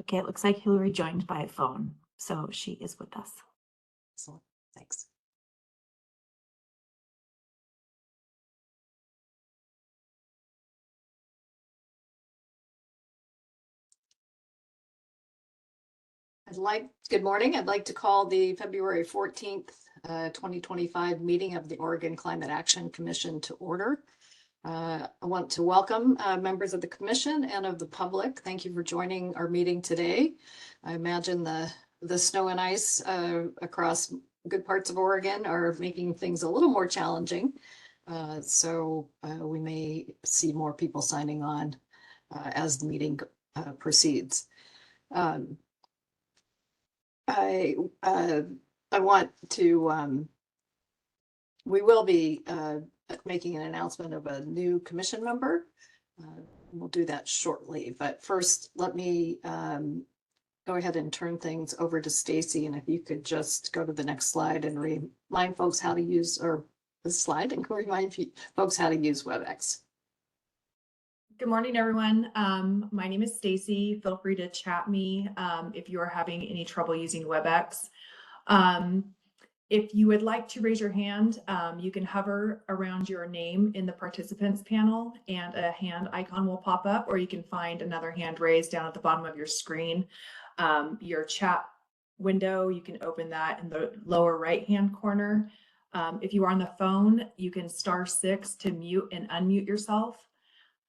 Okay, it looks like Hillary joined by phone, so she is with us. Excellent. Thanks. Good morning. I'd like to call the February 14th, 2025 meeting of the Oregon Climate Action Commission to order. I want to welcome members of the commission and of the public. Thank you for joining our meeting today. I imagine the snow and ice across good parts of Oregon are making things a little more challenging. So we may see more people signing on as the meeting proceeds. I want to, we will be making an announcement of a new commission member. We'll do that shortly, but first let me go ahead and turn things over to Stacy, and if you could just go to the next slide and remind folks how to use, or the slide, and remind folks how to use WebEx. Good morning, everyone. My name is Stacy. Feel free to chat me if you are having any trouble using WebEx. If you would like to raise your hand, you can hover around your name in the participants panel and a hand icon will pop up, or you can find another hand raised down at the bottom of your screen. Your chat window, you can open that in the lower right-hand corner. If you are on the phone, you can *6 to mute and unmute yourself.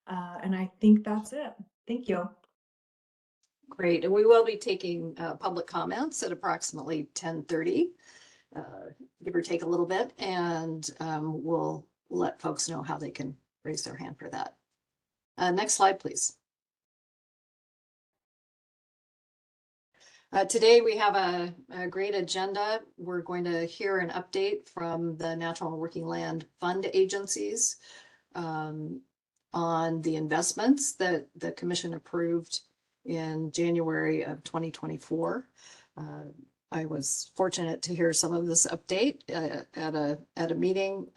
And I think that's it. Thank you. Great. And we will be taking public comments at approximately 10:30, give or take a little bit, and we'll let folks know how they can raise their hand for that. Next slide, please. Today we have a great agenda. We're going to hear an update from the Natural and Working Land Fund agencies on the investments that the commission approved in January of 2024. I was fortunate to hear some of this update at a meeting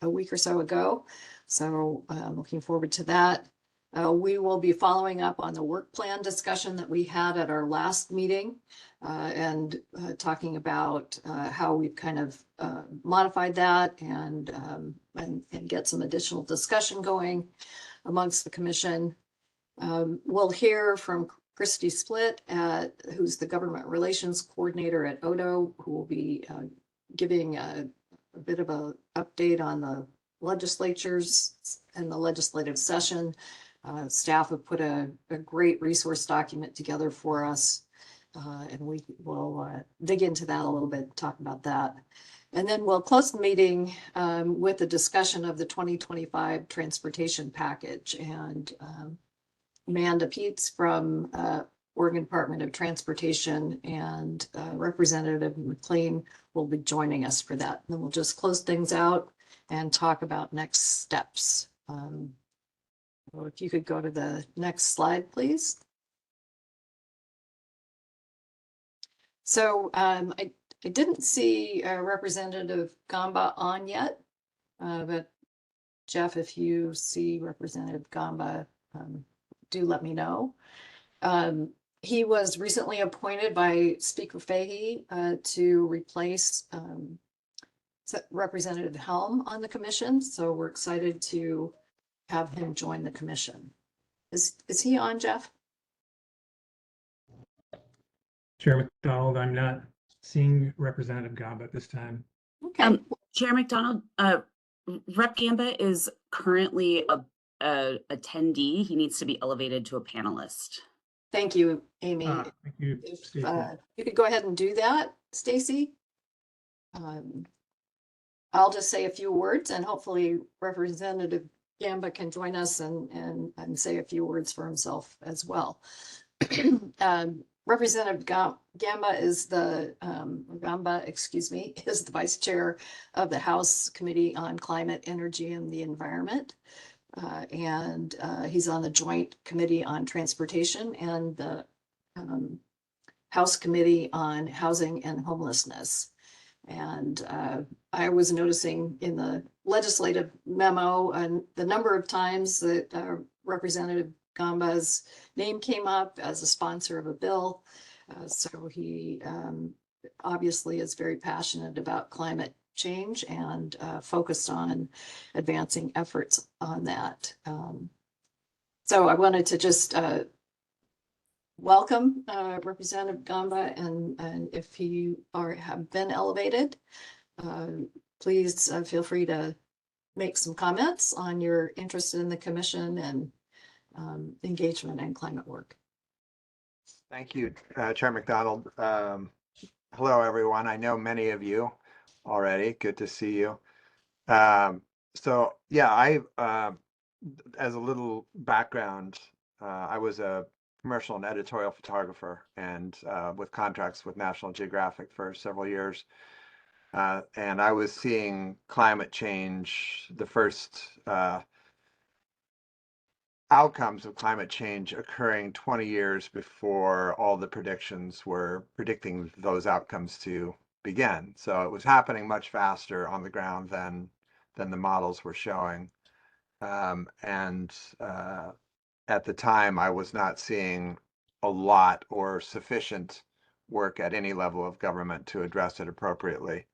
a week or so ago. So I'm looking forward to that. We will be following up on the work plan discussion that we had at our last meeting and talking about how we've kind of modified that and get some additional discussion going amongst the commission. We'll hear from Christy Split, who's the government relations coordinator at ODO, who will be giving a bit of an update on the legislatures and the legislative session. Staff have put a great resource document together for us, and we will dig into that a little bit, talk about that. And then we'll close the meeting with a discussion of the 2025 transportation package. And Amanda Peets from Oregon Department of Transportation and Representative McLean will be joining us for that. And then we'll just close things out and talk about next steps. Well, if you could go to the next slide, please. So I didn't see Representative Gamba on yet, but Jeff, if you see Representative Gamba, do let me know. He was recently appointed by Speaker Fahey to replace Representative Helm on the commission. So we're excited to have him join the commission. Is he on, Jeff? Chair McDonald, I'm not seeing Representative Gamba at this time. Okay. Chair McDonald, Rep Gamba is currently a attendee. He needs to be elevated to a panelist. Thank you, Amy. Thank you, If you could go ahead and do that, Stacy. I'll just say a few words, and hopefully Representative Gamba can join us and say a few words for himself as well. Representative Gamba is the is the vice chair of the House Committee on Climate, Energy, and the Environment. And he's on the Joint Committee on Transportation and the House Committee on Housing and Homelessness. And I was noticing in the legislative memo and the number of times that Representative Gamba's name came up as a sponsor of a bill. So he obviously is very passionate about climate change and focused on advancing efforts on that. So I wanted to just welcome Representative Gamba, and if you have been elevated, please feel free to make some comments on your interest in the commission and engagement in climate work. Thank you, Chair McDonald. Hello, everyone. I know many of you already. Good to see you. So yeah, as a little background, I was a commercial and editorial photographer and with contracts with National Geographic for several years. And I was seeing climate change, the first outcomes of climate change occurring 20 years before all the predictions were predicting those outcomes to begin. So it was happening much faster on the ground than the models were showing. At the time, I was not seeing a lot or sufficient work at any level of government to address it appropriately.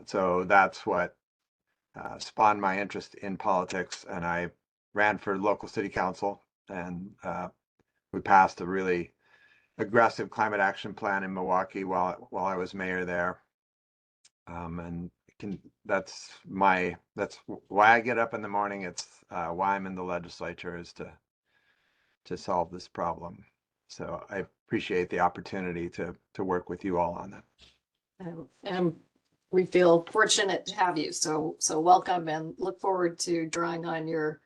So that's what spawned my interest in politics, and I ran for local city council, and we passed a really aggressive climate action plan in Milwaukee while I was mayor there. That's why I get up in the morning. It's why I'm in the legislature, is to solve this problem. So I appreciate the opportunity to work with you all on that. And we feel fortunate to have you. So welcome, and look forward to drawing on your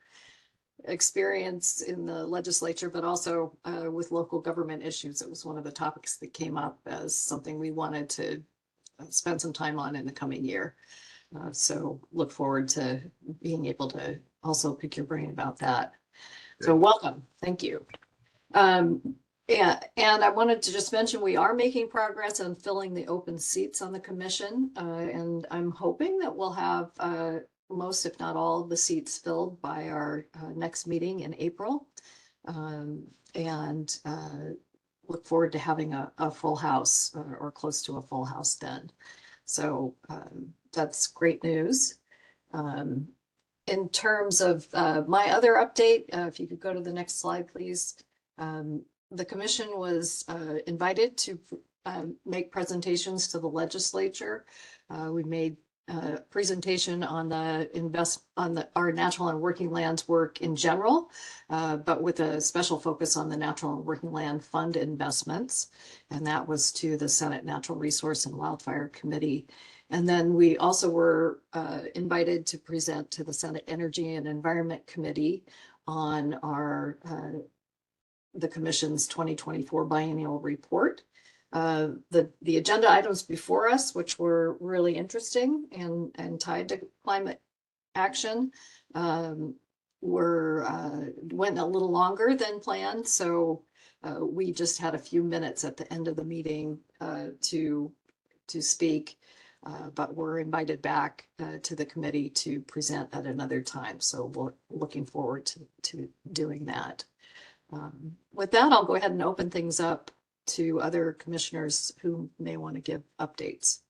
experience in the legislature, but also with local government issues. It was one of the topics that came up as something we wanted to spend some time on in the coming year. So look forward to being able to also pick your brain about that. So welcome. Thank you. Yeah, and I wanted to just mention we are making progress on filling the open seats on the commission, and I'm hoping that we'll have most, if not all, of the seats filled by our next meeting in April, and look forward to having a full house or close to a full house then. So that's great news. In terms of my other update, if you could go to the next slide, please. The commission was invited to make presentations to the legislature. We made a presentation on our natural and working lands work in general, but with a special focus on the Natural and Working Land Fund investments. And that was to the Senate Natural Resource and Wildfire Committee. And then we also were invited to present to the Senate Energy and Environment Committee on the Commission's 2024 biennial report. The agenda items before us, which were really interesting and tied to climate action, went a little longer than planned. So we just had a few minutes at the end of the meeting to speak, but we're invited back to the committee to present at another time. So we're looking forward to doing that. With that, I'll go ahead and open things up to other commissioners who may want to give updates.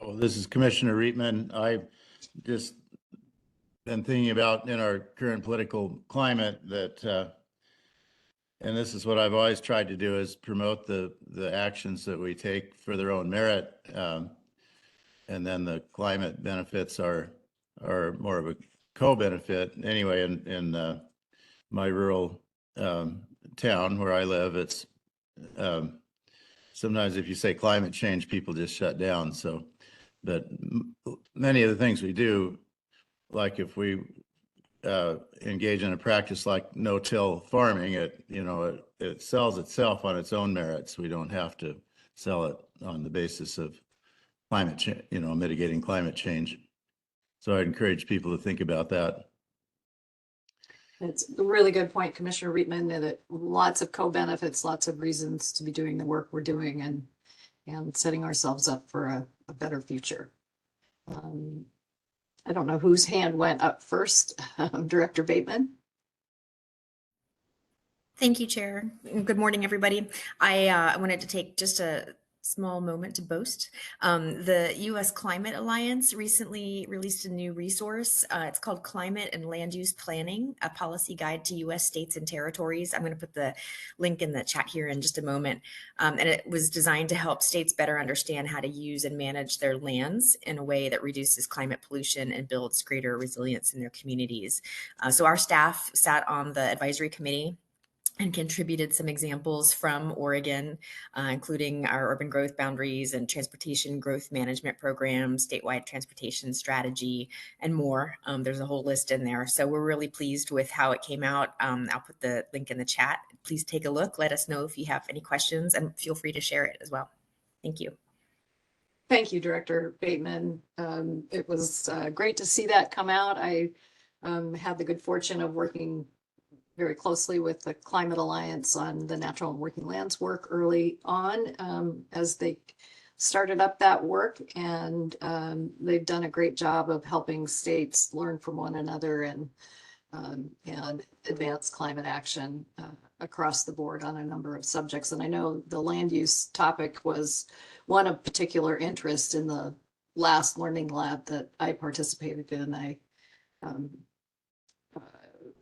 Oh, this is Commissioner Reitman. I just been thinking about in our current political climate that, and this is what I've always tried to do, is promote the actions that we take for their own merit. And then the climate benefits are more of a co-benefit. Anyway, in my rural town where I live, it's sometimes if you say climate change, people just shut down. So, but many of the things we do, like if we engage in a practice like no-till farming, it sells itself on its own merits. We don't have to sell it on the basis of climate change, mitigating climate change. So I'd encourage people to think about that. It's a really good point, Commissioner Reitman, that lots of co-benefits, lots of reasons to be doing the work we're doing. And and setting ourselves up for a better future. I don't know whose hand went up first, Director Bateman. Thank you, Chair. Good morning, everybody. I wanted to take just a small moment to boast. The U.S. Climate Alliance recently released a new resource. It's called Climate and Land Use Planning, a policy guide to U.S. states and territories. I'm going to put the link in the chat here in just a moment. And it was designed to help states better understand how to use and manage their lands in a way that reduces climate pollution and builds greater resilience in their communities. So our staff sat on the advisory committee and contributed some examples from Oregon, including our urban growth boundaries and transportation growth management program, statewide transportation strategy, and more. There's a whole list in there. So we're really pleased with how it came out. I'll put the link in the chat. Please take a look. Let us know if you have any questions, and feel free to share it as well. Thank you. Thank you, Director Bateman. It was great to see that come out. I had the good fortune of working very closely with the Climate Alliance on the natural and working lands work early on as they started up that work, and they've done a great job of helping states learn from one another and advance climate action across the board on a number of subjects. And I know the land use topic was one of particular interest in the last learning lab that I participated in. I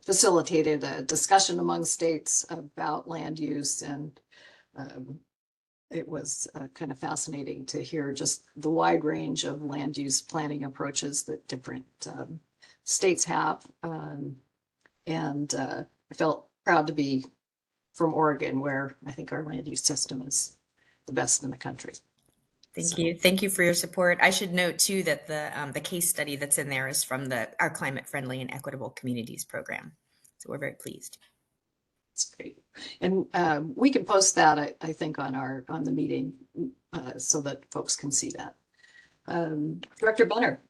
facilitated a discussion among states about land use, and it was kind of fascinating to hear just the wide range of land use planning approaches that different states have. And I felt proud to be from Oregon, where I think our land use system is the best in the country. Thank you. Thank you for your support. I should note too that the case study that's in there is from our Climate Friendly and Equitable Communities program. So we're very pleased. That's great. And we can post that, I think, on the meeting so that folks can see that. Director Bunner.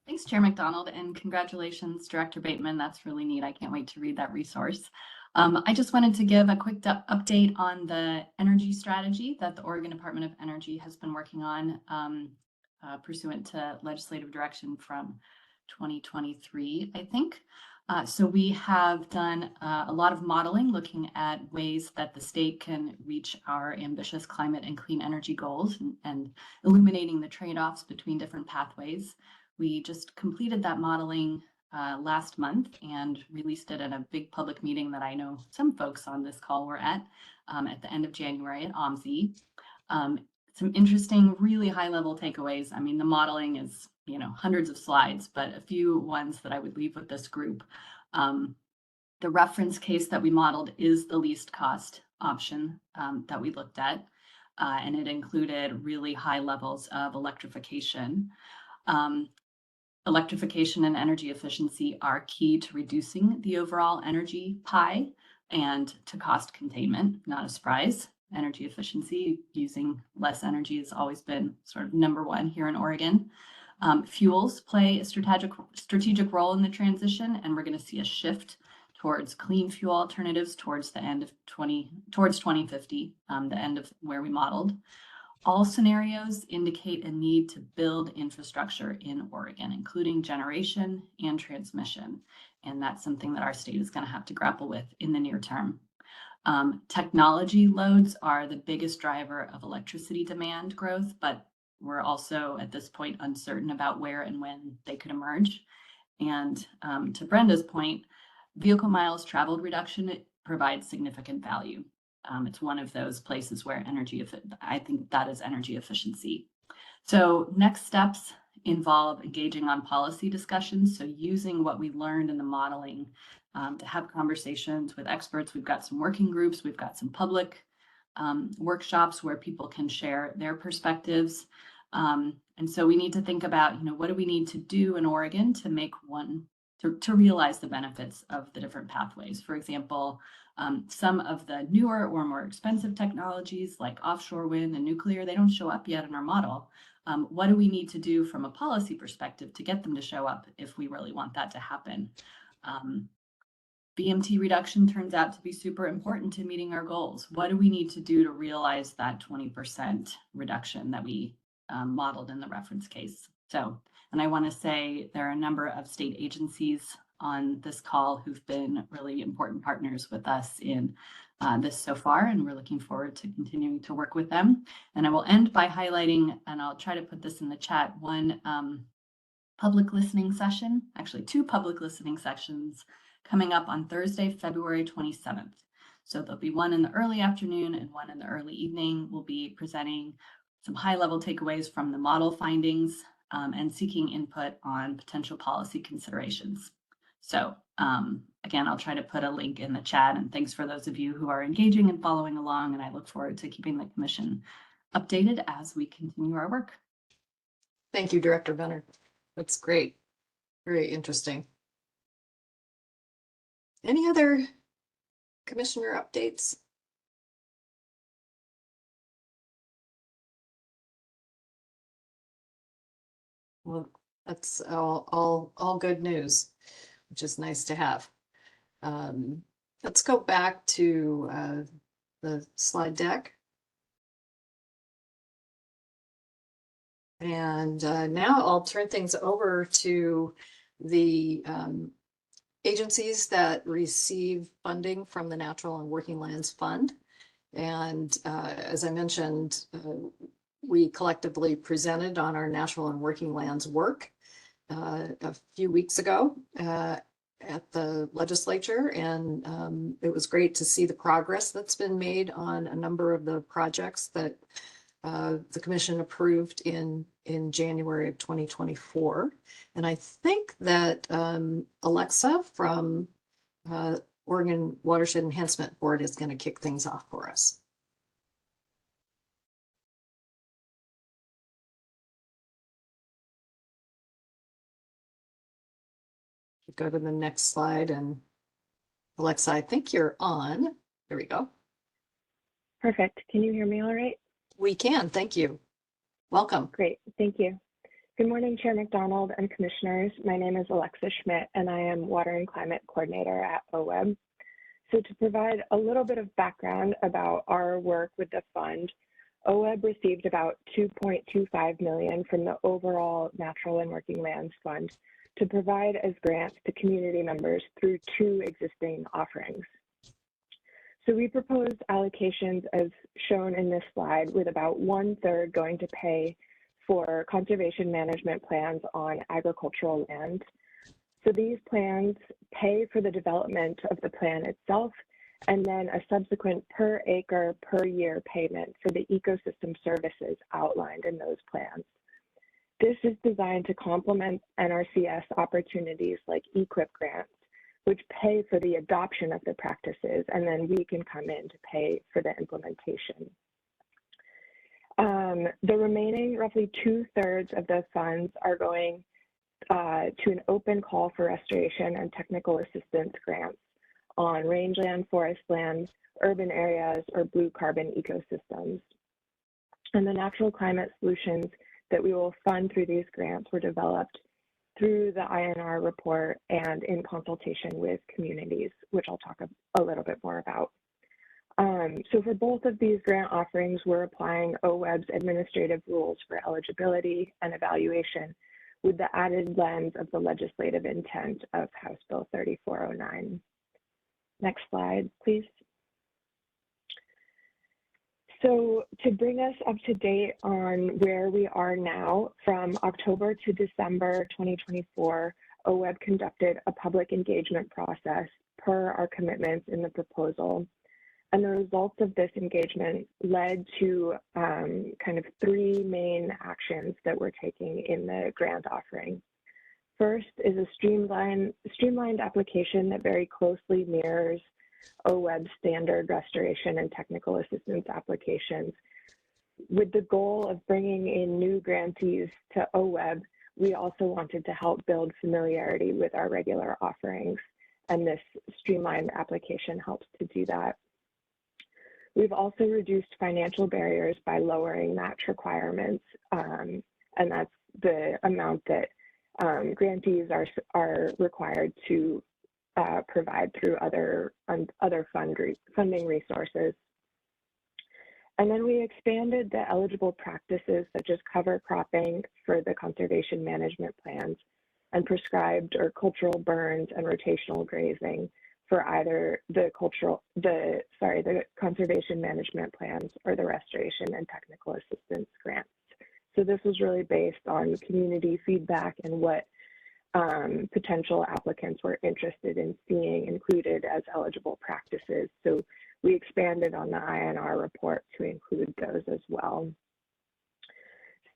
Thanks, Chair McDonald, and congratulations, Director Bateman. That's really neat. I can't wait to read that resource. I just wanted to give a quick update on the energy strategy that the Oregon Department of Energy has been working on pursuant to legislative direction from 2023, I think. So we have done a lot of modeling looking at ways that the state can reach our ambitious climate and clean energy goals and illuminating the trade-offs between different pathways. We just completed that modeling last month and released it at a big public meeting that I know some folks on this call were at the end of January at OMSI. Some interesting, really high-level takeaways. I mean, the modeling is, hundreds of slides, but a few ones that I would leave with this group. The reference case that we modeled is the least cost option that we looked at, and it included really high levels of electrification. Electrification and energy efficiency are key to reducing the overall energy pie and to cost containment. Not a surprise. Energy efficiency, using less energy, has always been sort of number one here in Oregon. Fuels play a strategic role in the transition, and we're going to see a shift towards clean fuel alternatives towards the end of 2050, the end of where we modeled. All scenarios indicate a need to build infrastructure in Oregon, including generation and transmission. And that's something that our state is going to have to grapple with in the near term. Technology loads are the biggest driver of electricity demand growth, but we're also at this point uncertain about where and when they could emerge. And to Brenda's point, vehicle miles traveled reduction provides significant value. It's one of those places where I think that is energy efficiency. So next steps involve engaging on policy discussions. So using what we learned in the modeling to have conversations with experts. We've got some working groups. We've got some public workshops where people can share their perspectives. And so we need to think about, what do we need to do in Oregon to make to realize the benefits of the different pathways. For example, some of the newer or more expensive technologies like offshore wind and nuclear, they don't show up yet in our model. What do we need to do from a policy perspective to get them to show up if we really want that to happen? BMT reduction turns out to be super important to meeting our goals. What do we need to do to realize that 20% reduction that we modeled in the reference case? So, and I want to say there are a number of state agencies on this call who've been really important partners with us in this so far, and we're looking forward to continuing to work with them. And I will end by highlighting, and I'll try to put this in the chat, one public listening session, actually 2 public listening sessions coming up on Thursday, February 27th. So there'll be one in the early afternoon and one in the early evening. We'll be presenting some high-level takeaways from the model findings and seeking input on potential policy considerations. So again, I'll try to put a link in the chat, and thanks for those of you who are engaging and following along, and I look forward to keeping the commission updated as we continue our work. Thank you, Director Benner. That's great. Very interesting. Any other commissioner updates? Well, that's all good news, which is nice to have. Let's go back to the slide deck. And now I'll turn things over to the agencies that receive funding from the Natural and Working Lands Fund. And as I mentioned, we collectively presented on our Natural and Working Lands work a few weeks ago at the legislature. And it was great to see the progress that's been made on a number of the projects that the commission approved in January of 2024. And I think that Alexa from Oregon Watershed Enhancement Board is going to kick things off for us. Go to the next slide, and Alexa, I think you're on. There we go. Perfect. Can you hear me all right? We can. Thank you. Welcome. Great. Thank you. Good morning, Chair McDonald and commissioners. My name is Alexa Schmidt, and I am Water and Climate Coordinator at OWEB. So to provide a little bit of background about our work with the fund, OWEB received about $2.25 million from the overall Natural and Working Lands Fund to provide as grants to community members through 2 existing offerings. So we proposed allocations as shown in this slide, with about 1/3 going to pay for conservation management plans on agricultural land. So these plans pay for the development of the plan itself, and then a subsequent per acre per year payment for the ecosystem services outlined in those plans. This is designed to complement NRCS opportunities like EQIP grants, which pay for the adoption of the practices, and then we can come in to pay for the implementation. The remaining roughly 2/3 of the funds are going to an open call for restoration and technical assistance grants on rangeland, forest land, urban areas, or blue carbon ecosystems. And the natural climate solutions that we will fund through these grants were developed through the INR report and in consultation with communities, which I'll talk a little bit more about. So for both of these grant offerings, we're applying OWEB's administrative rules for eligibility and evaluation with the added lens of the legislative intent of House Bill 3409. Next slide, please. So to bring us up to date on where we are now, from October to December 2024, OWEB conducted a public engagement process per our commitments in the proposal. And the results of this engagement led to kind of 3 main actions that we're taking in the grant offering. First is a streamlined application that very closely mirrors OWEB's standard restoration and technical assistance applications. With the goal of bringing in new grantees to OWEB, we also wanted to help build familiarity with our regular offerings, and this streamlined application helps to do that. We've also reduced financial barriers by lowering match requirements, and that's the amount that grantees are required to provide through other funding resources. And then we expanded the eligible practices such as cover cropping for the conservation management plans and prescribed or cultural burns and rotational grazing for either the conservation management plans or the restoration and technical assistance grants. So this was really based on community feedback and what potential applicants were interested in seeing included as eligible practices. So we expanded on the INR report to include those as well.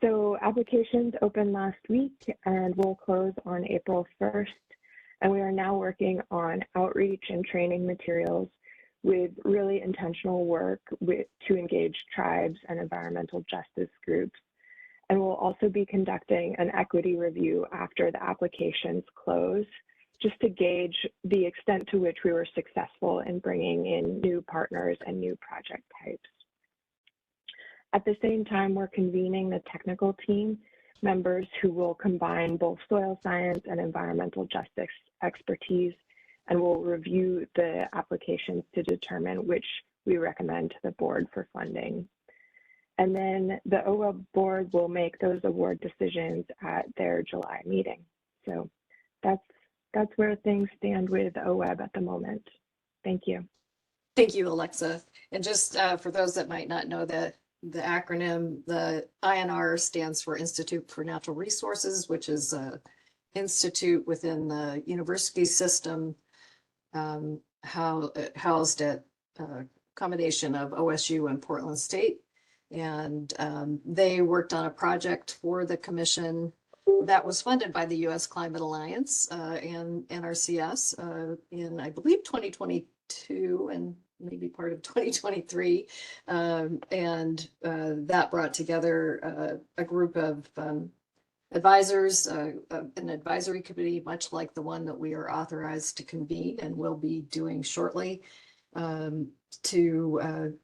So applications opened last week and will close on April 1st. And we are now working on outreach and training materials with really intentional work to engage tribes and environmental justice groups. And we'll also be conducting an equity review after the applications close, just to gauge the extent to which we were successful in bringing in new partners and new project types. At the same time, we're convening the technical team members who will combine both soil science and environmental justice expertise, and will review the applications to determine which we recommend to the board for funding. And then the OWEB board will make those award decisions at their July meeting. So that's where things stand with OWEB at the moment. Thank you. Thank you, Alexa. And just for those that might not know that the acronym, the INR stands for Institute for Natural Resources, which is an institute within the university system, housed at a combination of OSU and Portland State. And they worked on a project for the commission that was funded by the U.S. Climate Alliance and NRCS in, I believe, 2022 and maybe part of 2023. And that brought together a group of advisors, an advisory committee, much like the one that we are authorized to convene and will be doing shortly, to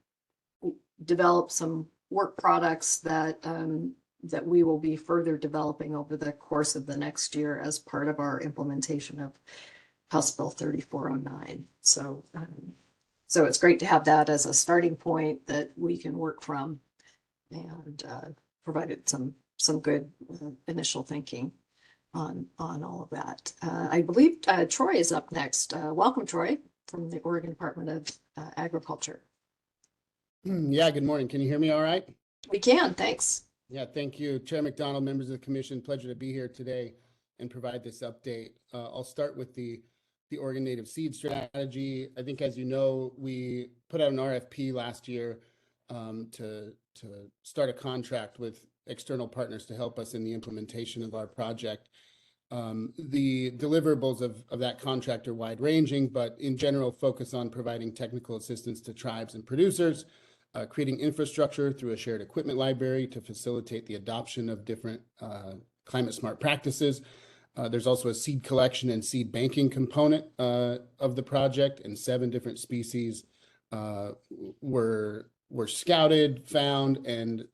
develop some work products that that we will be further developing over the course of the next year as part of our implementation of House Bill 3409. So, so it's great to have that as a starting point that we can work from, and provided some good initial thinking on all of that. I believe Troy is up next. Welcome, Troy, from the Oregon Department of Agriculture. Yeah, good morning. Can you hear me all right? We can, thanks. Yeah, thank you. Chair McDonald, members of the commission, pleasure to be here today and provide this update. I'll start with the Oregon Native Seed Strategy. I think, as you know, we put out an RFP last year to start a contract with external partners to help us in the implementation of our project. The deliverables of that contract are wide ranging, but in general focus on providing technical assistance to tribes and producers, creating infrastructure through a shared equipment library to facilitate the adoption of different climate smart practices. There's also a seed collection and seed banking component of the project, and 7 different species were scouted, found, and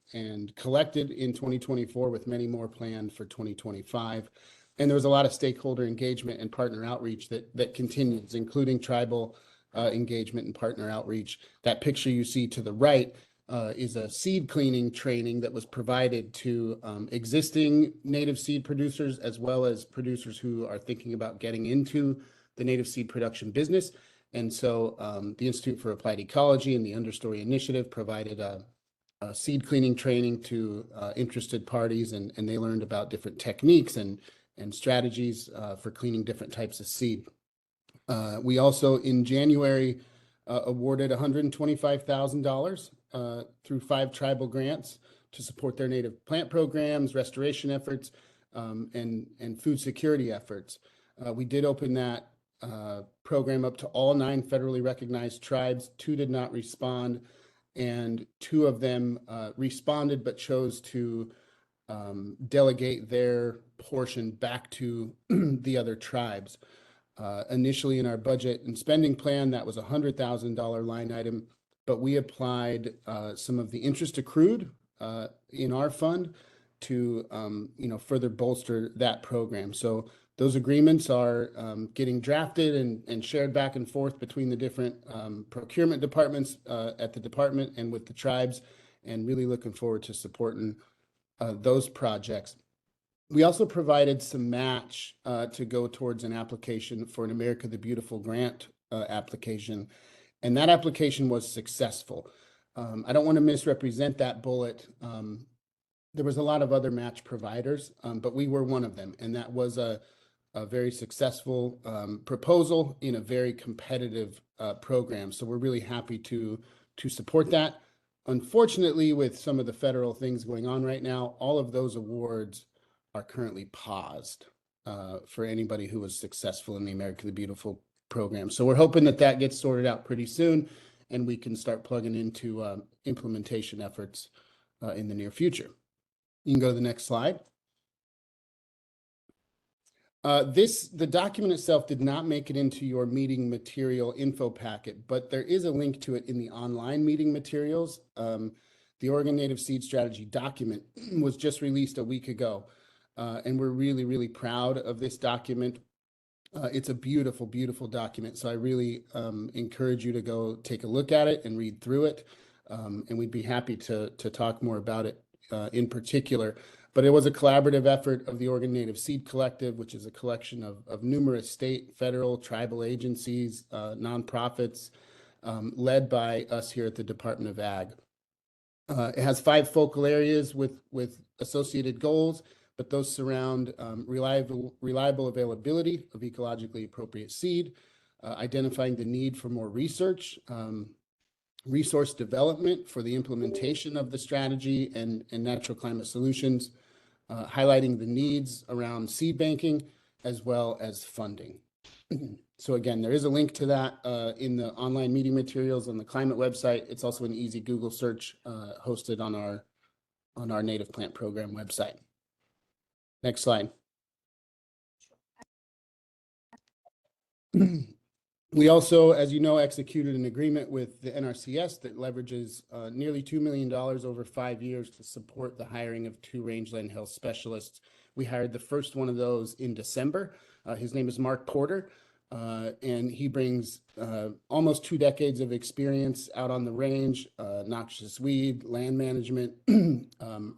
collected in 2024, with many more planned for 2025. And there was a lot of stakeholder engagement and partner outreach that continues, including tribal engagement and partner outreach. That picture you see to the right is a seed cleaning training that was provided to existing native seed producers, as well as producers who are thinking about getting into the native seed production business. And so the Institute for Applied Ecology and the Understory Initiative provided a seed cleaning training to interested parties, and they learned about different techniques and strategies for cleaning different types of seed. We also, in January, awarded $125,000 through 5 tribal grants to support their native plant programs, restoration efforts, and food security efforts. We did open that program up to all 9 federally recognized tribes. 2 did not respond, and 2 of them responded but chose to delegate their portion back to the other tribes. Initially in our budget and spending plan, that was a $100,000 line item, but we applied some of the interest accrued in our fund to further bolster that program. So Those agreements are getting drafted and shared back and forth between the different procurement departments at the department and with the tribes, and really looking forward to supporting those projects. We also provided some match to go towards an application for an America the Beautiful grant application, and that application was successful. I don't want to misrepresent that bullet. There was a lot of other match providers, but we were one of them, and that was a very successful proposal in a very competitive program. So we're really happy to support that. Unfortunately, with some of the federal things going on right now, all of those awards are currently paused for anybody who was successful in the America the Beautiful program. So we're hoping that that gets sorted out pretty soon, and we can start plugging into implementation efforts in the near future. You can go to the next slide. The document itself did not make it into your meeting material info packet, but there is a link to it in the online meeting materials. The Oregon Native Seed Strategy document was just released a week ago, and we're really, really proud of this document. It's a beautiful, beautiful document, so I really encourage you to go take a look at it and read through it, and we'd be happy to talk more about it in particular. But it was a collaborative effort of the Oregon Native Seed Collective, which is a collection of numerous state, federal, tribal agencies, nonprofits, led by us here at the Department of Ag. It has 5 focal areas with associated goals, but those surround reliable availability of ecologically appropriate seed, identifying the need for more research, resource development for the implementation of the strategy and natural climate solutions, highlighting the needs around seed banking as well as funding. So again, there is a link to that in the online meeting materials on the climate website. It's also an easy Google search hosted on our Native Plant Program website. Next slide. We also, as you know, executed an agreement with the NRCS that leverages nearly $2 million over 5 years to support the hiring of 2 rangeland health specialists. We hired the first one of those in December. His name is Mark Porter, and he brings almost 2 decades of experience out on the range, noxious weed, land management,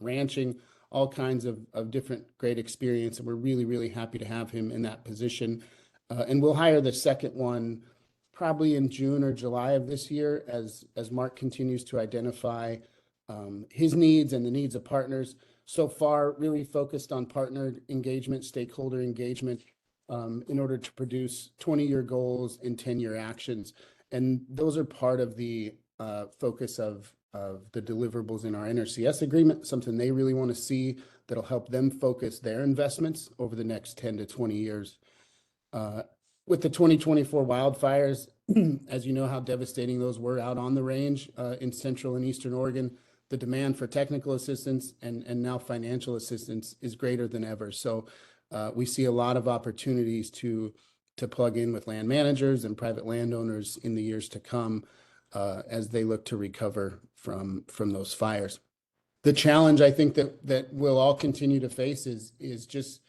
ranching, all kinds of different great experience. And we're really, really happy to have him in that position. And we'll hire the second one probably in June or July of this year as Mark continues to identify his needs and the needs of partners. So far, really focused on partner engagement, stakeholder engagement, in order to produce 20-year goals and 10-year actions. And those are part of the focus of the deliverables in our NRCS agreement, something they really want to see that'll help them focus their investments over the next 10 to 20 years. With the 2024 wildfires, as you know how devastating those were out on the range in central and eastern Oregon, the demand for technical assistance and now financial assistance is greater than ever. So we see a lot of opportunities to plug in with land managers and private landowners in the years to come as they look to recover from those fires. The challenge I think that we'll all continue to face is just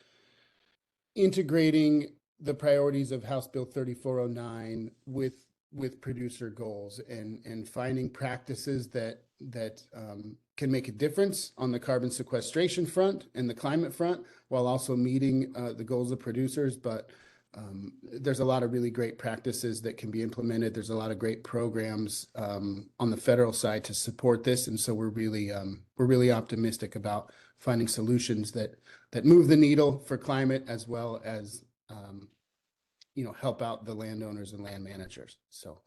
integrating the priorities of House Bill 3409 with producer goals and finding practices that can make a difference on the carbon sequestration front and the climate front, while also meeting the goals of producers. But there's a lot of really great practices that can be implemented. There's a lot of great programs on the federal side to support this, and so we're really optimistic about finding solutions that move the needle for climate as well as help out the landowners and land managers. So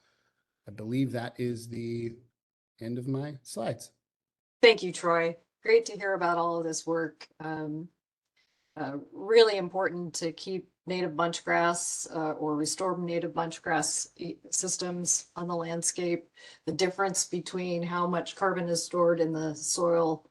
I believe that is the end of my slides. Thank you, Troy. Great to hear about all of this work. Really important to keep native bunchgrass or restore native bunchgrass systems on the landscape. The difference between how much carbon is stored in the soil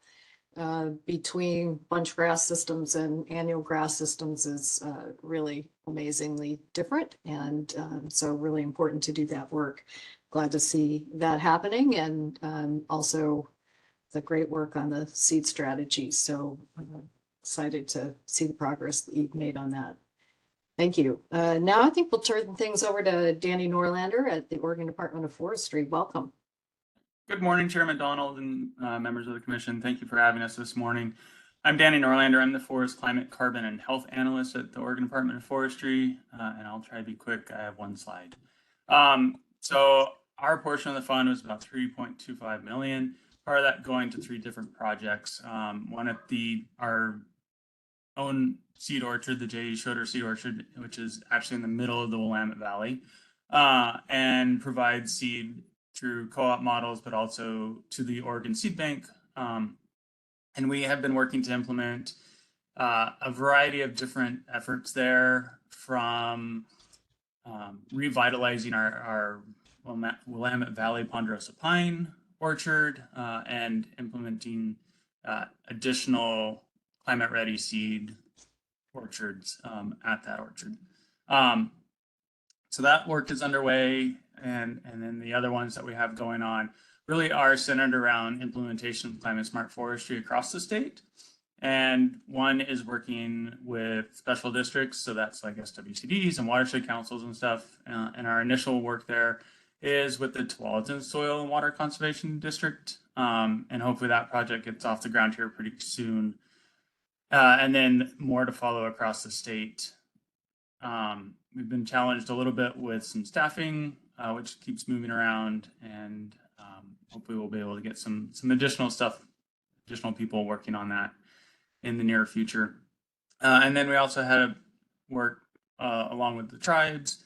between bunchgrass systems and annual grass systems is really amazingly different. And so really important to do that work. Glad to see that happening, and also the great work on the seed strategy. So excited to see the progress that you've made on that. Thank you. Now I think we'll turn things over to Danny Norlander at the Oregon Department of Forestry. Welcome. Good morning, Chairman Donald and members of the commission. Thank you for having us this morning. I'm Danny Norlander. I'm the Forest Climate, Carbon, and Health Analyst at the Oregon Department of Forestry, and I'll try to be quick. I have one slide. So our portion of the fund was about 3.25 million. Part of that going to 3 different projects. One at our own seed orchard, the J.E. Schroeder Seed Orchard, which is actually in the middle of the Willamette Valley, and provides seed through co-op models, but also to the Oregon Seed Bank. And we have been working to implement a variety of different efforts there, from revitalizing our Willamette Valley Ponderosa Pine orchard and implementing additional climate-ready seed orchards at that orchard. So that work is underway, and then the other ones that we have going on really are centered around implementation of climate smart forestry across the state. And one is working with special districts, so that's like SWCDs and watershed councils and stuff. And our initial work there is with the Tualatin Soil and Water Conservation District. And hopefully that project gets off the ground here pretty soon. And then more to follow across the state. We've been challenged a little bit with some staffing, which keeps moving around, and hopefully we'll be able to get some additional stuff, additional people working on that in the near future. And then we also had work along with the tribes,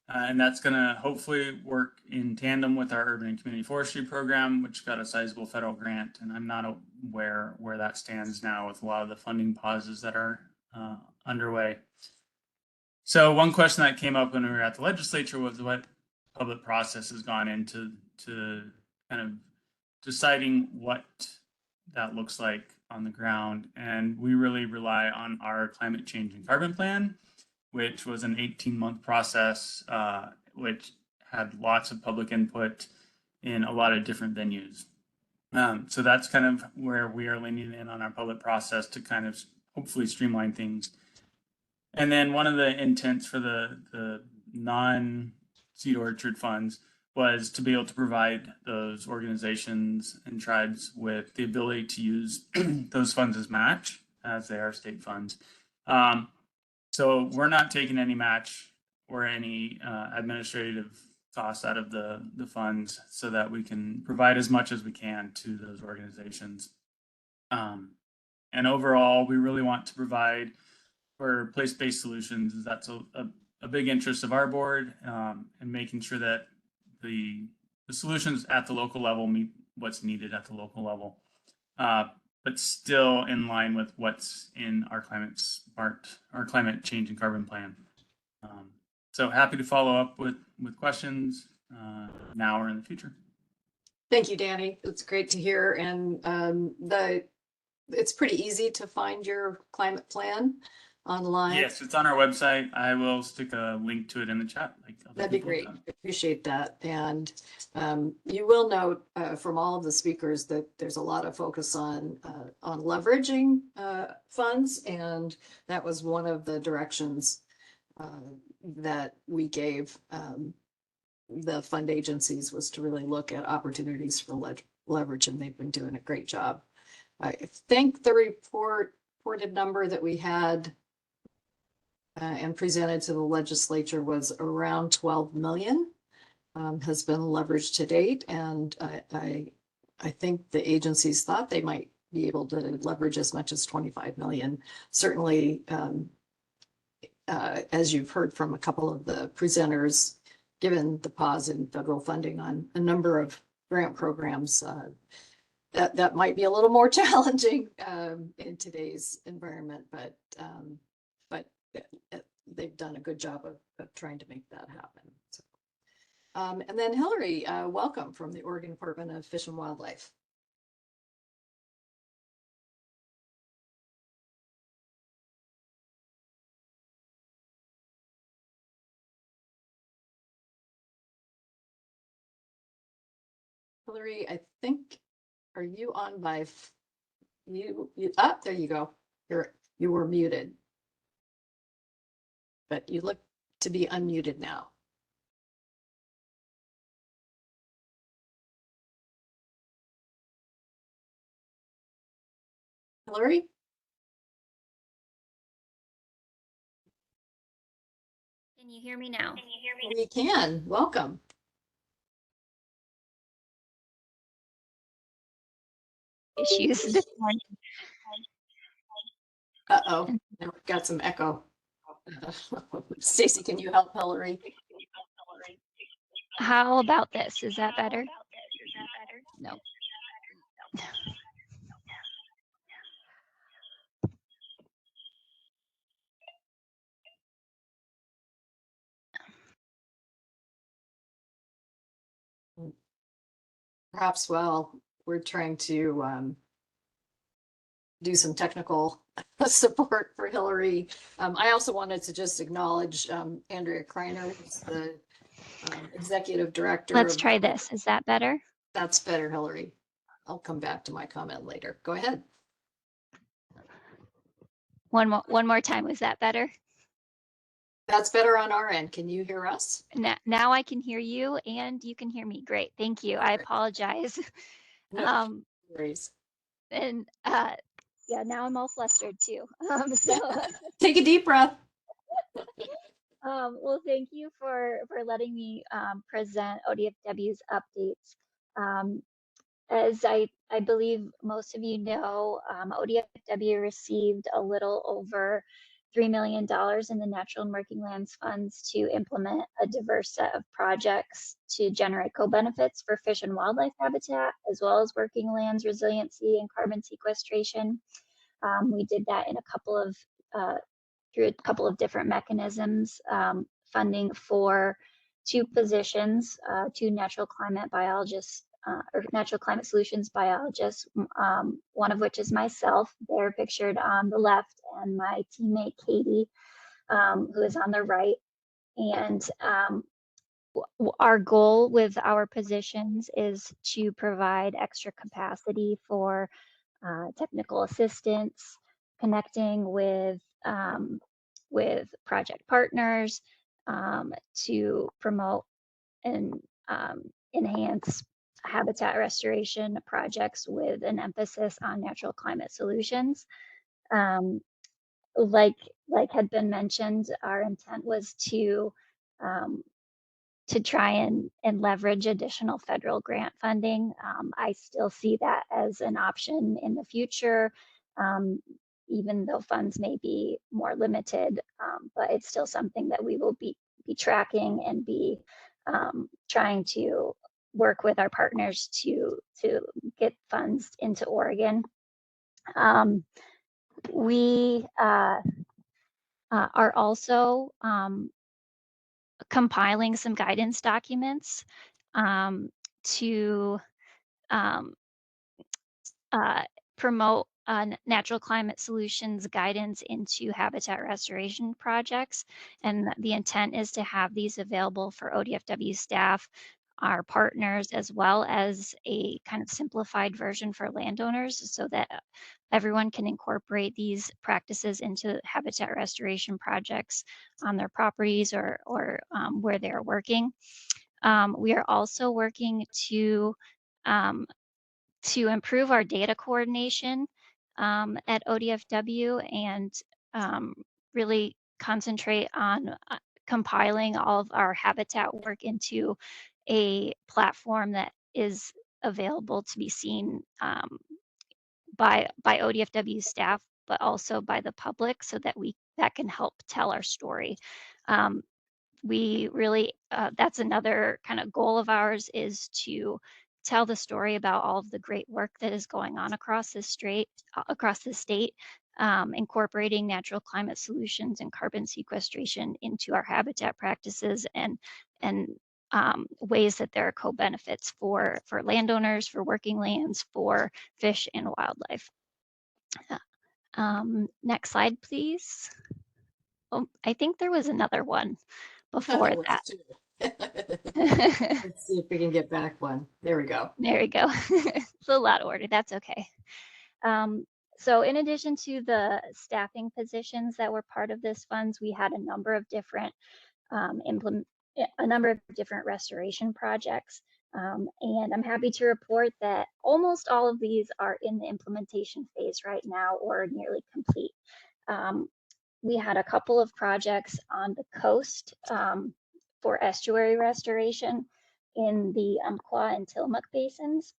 and that's going to hopefully work in tandem with our urban and community forestry program, which got a sizable federal grant. And I'm not aware where that stands now with a lot of the funding pauses that are underway. So one question that came up when we were at the legislature was what public process has gone into kind of deciding what that looks like on the ground. And we really rely on our climate change and carbon plan, which was an 18-month process, which had lots of public input in a lot of different venues. So that's kind of where we are leaning in on our public process to kind of hopefully streamline things. And then one of the intents for the non-seed orchard funds was to be able to provide those organizations and tribes with the ability to use those funds as match, as they are state funds. So we're not taking any match or any administrative costs out of the funds, so that we can provide as much as we can to those organizations. And overall, we really want to provide for place-based solutions. That's a big interest of our board, and making sure that the solutions at the local level meet what's needed at the local level, but still in line with what's in our climate change and carbon plan. So happy to follow up with questions now or in the future. Thank you, Danny. It's great to hear. And it's pretty easy to find your climate plan online. Yes, it's on our website. I will stick a link to it in the chat. That'd be great. Appreciate that. And you will note from all of the speakers that there's a lot of focus on leveraging funds, and that was one of the directions that we gave the fund agencies, was to really look at opportunities for leverage, and they've been doing a great job. I think the reported number that we had and presented to the legislature was around 12 million has been leveraged to date. And I think the agencies thought they might be able to leverage as much as 25 million. Certainly, as you've heard from a couple of the presenters, given the pause in federal funding on a number of grant programs, that might be a little more challenging in today's environment, but they've done a good job of trying to make that happen. So, and then Hillary, welcome from the Oregon Department of Fish and Wildlife. Hillary, I think, are you on by there you go. You were muted. but you look to be unmuted now. Hillary? Can you hear me now? We can. Welcome. Issues this morning. Uh-oh, now we've got some echo. Stacy, can you help Hillary? How about this? Is that better? No. Perhaps while we're trying to do some technical support for Hillary, I also wanted to just acknowledge Andrea Kreiner, who's the executive director. Let's try this. Is that better? That's better, Hillary. I'll come back to my comment later. Go ahead. One more time. Was that better? That's better on our end. Can you hear us? Now I can hear you and you can hear me. Great. Thank you. I apologize. No worries. And yeah, now I'm all flustered too. So take a deep breath. well, thank you for letting me present ODFW's updates. As I believe most of you know, ODFW received a little over $3 million in the Natural and Working Lands funds to implement a diverse set of projects to generate co-benefits for fish and wildlife habitat, as well as working lands resiliency and carbon sequestration. We did that in through a couple of different mechanisms, funding for 2 positions, 2 natural climate biologists or natural climate solutions biologists, one of which is myself. They're pictured on the left, and my teammate Katie, who is on the right. And our goal with our positions is to provide extra capacity for technical assistance, connecting with project partners, to promote and enhance habitat restoration projects with an emphasis on natural climate solutions. Like had been mentioned, our intent was to try and leverage additional federal grant funding. I still see that as an option in the future, even though funds may be more limited, but it's still something that we will be tracking and be trying to work with our partners to get funds into Oregon. We are also compiling some guidance documents to promote natural climate solutions guidance into habitat restoration projects. And the intent is to have these available for ODFW staff, our partners, as well as a kind of simplified version for landowners so that everyone can incorporate these practices into habitat restoration projects on their properties or where they're working. We are also working to improve our data coordination at ODFW and really concentrate on compiling all of our habitat work into a platform that is available to be seen by ODFW staff, but also by the public, so that that can help tell our story. We really, that's another kind of goal of ours, is to tell the story about all of the great work that is going on across the state, incorporating natural climate solutions and carbon sequestration into our habitat practices and ways that there are co-benefits for landowners, for working lands, for fish and wildlife. Next slide, please. Oh, I think there was another one before that. Let's see if we can get back one. There we go. There we go. It's a lot of order. That's okay. So in addition to the staffing positions that were part of this funds, we had a number of different restoration projects. And I'm happy to report that almost all of these are in the implementation phase right now or nearly complete. We had a couple of projects on the coast for estuary restoration in the Umpqua and Tillamook basins.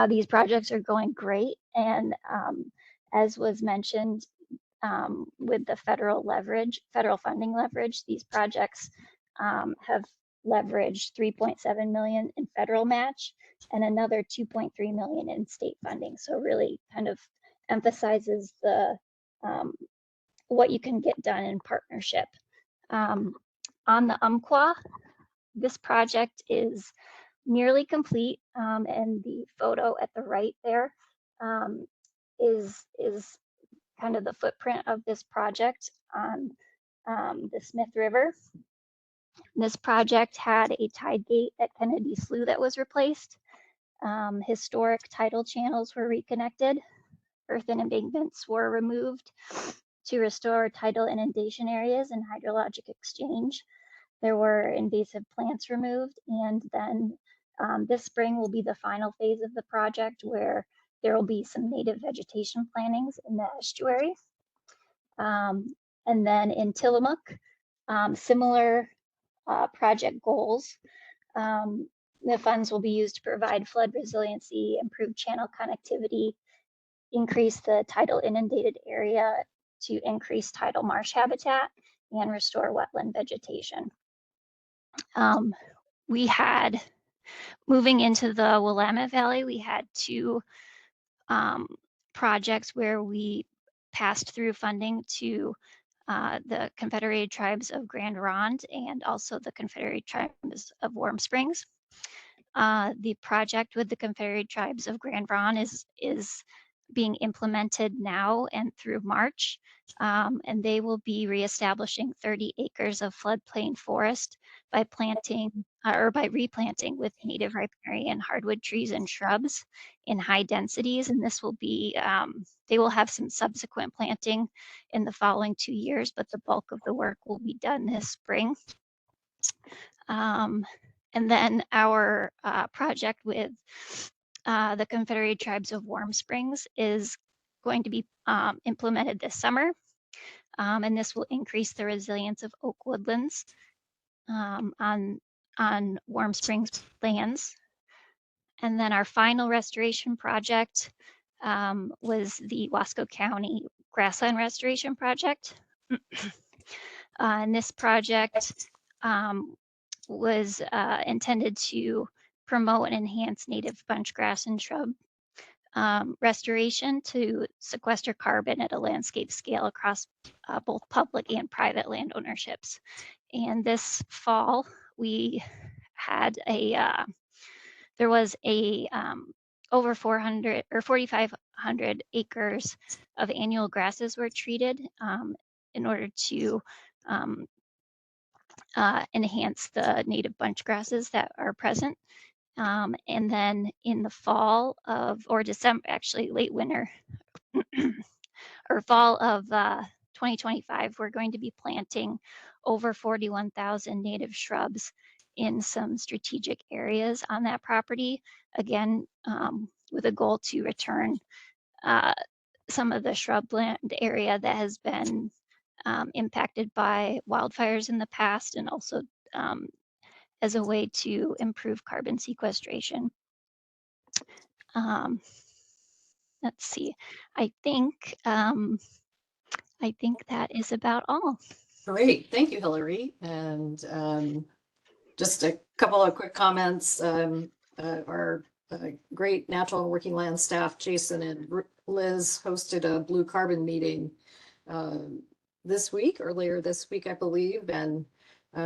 These projects are going great, and as was mentioned, with the federal funding leverage, these projects have leveraged 3.7 million in federal match and another 2.3 million in state funding. So really kind of emphasizes the what you can get done in partnership. On the Umpqua, this project is nearly complete, and the photo at the right there is kind of the footprint of this project on the Smith River. This project had a tide gate at Kennedy Slough that was replaced. Historic tidal channels were reconnected. Earthen embankments were removed to restore tidal inundation areas and hydrologic exchange. There were invasive plants removed, and then this spring will be the final phase of the project where there will be some native vegetation plantings in the estuary. And then in Tillamook, similar project goals. The funds will be used to provide flood resiliency, improve channel connectivity, increase the tidal inundated area to increase tidal marsh habitat, and restore wetland vegetation. We had, moving into the Willamette Valley, we had two projects where we passed through funding to the Confederated Tribes of Grand Ronde and also the Confederated Tribes of Warm Springs. The project with the Confederated Tribes of Grand Ronde is being implemented now and through March, and they will be reestablishing 30 acres of floodplain forest by planting or by replanting with native riparian hardwood trees and shrubs in high densities. And this will be, they will have some subsequent planting in the following 2 years, but the bulk of the work will be done this spring. And then our project with the Confederated Tribes of Warm Springs is going to be implemented this summer. And this will increase the resilience of oak woodlands on Warm Springs lands. And then our final restoration project was the Wasco County Grassland Restoration Project. And this project was intended to promote and enhance native bunch grass and shrub restoration to sequester carbon at a landscape scale across both public and private land ownerships. And this fall, we had there was a over 400 or 4,500 acres of annual grasses were treated in order to enhance the native bunch grasses that are present. And then in the fall of, or December, actually late winter or fall of 2025, we're going to be planting over 41,000 native shrubs in some strategic areas on that property. Again, with a goal to return some of the shrubland area that has been impacted by wildfires in the past, and also as a way to improve carbon sequestration. Let's see, I think that is about all. Great, thank you, Hillary. And just a couple of quick comments. Our great natural working land staff, Jason and Liz, hosted a blue carbon meeting earlier this week, I believe, and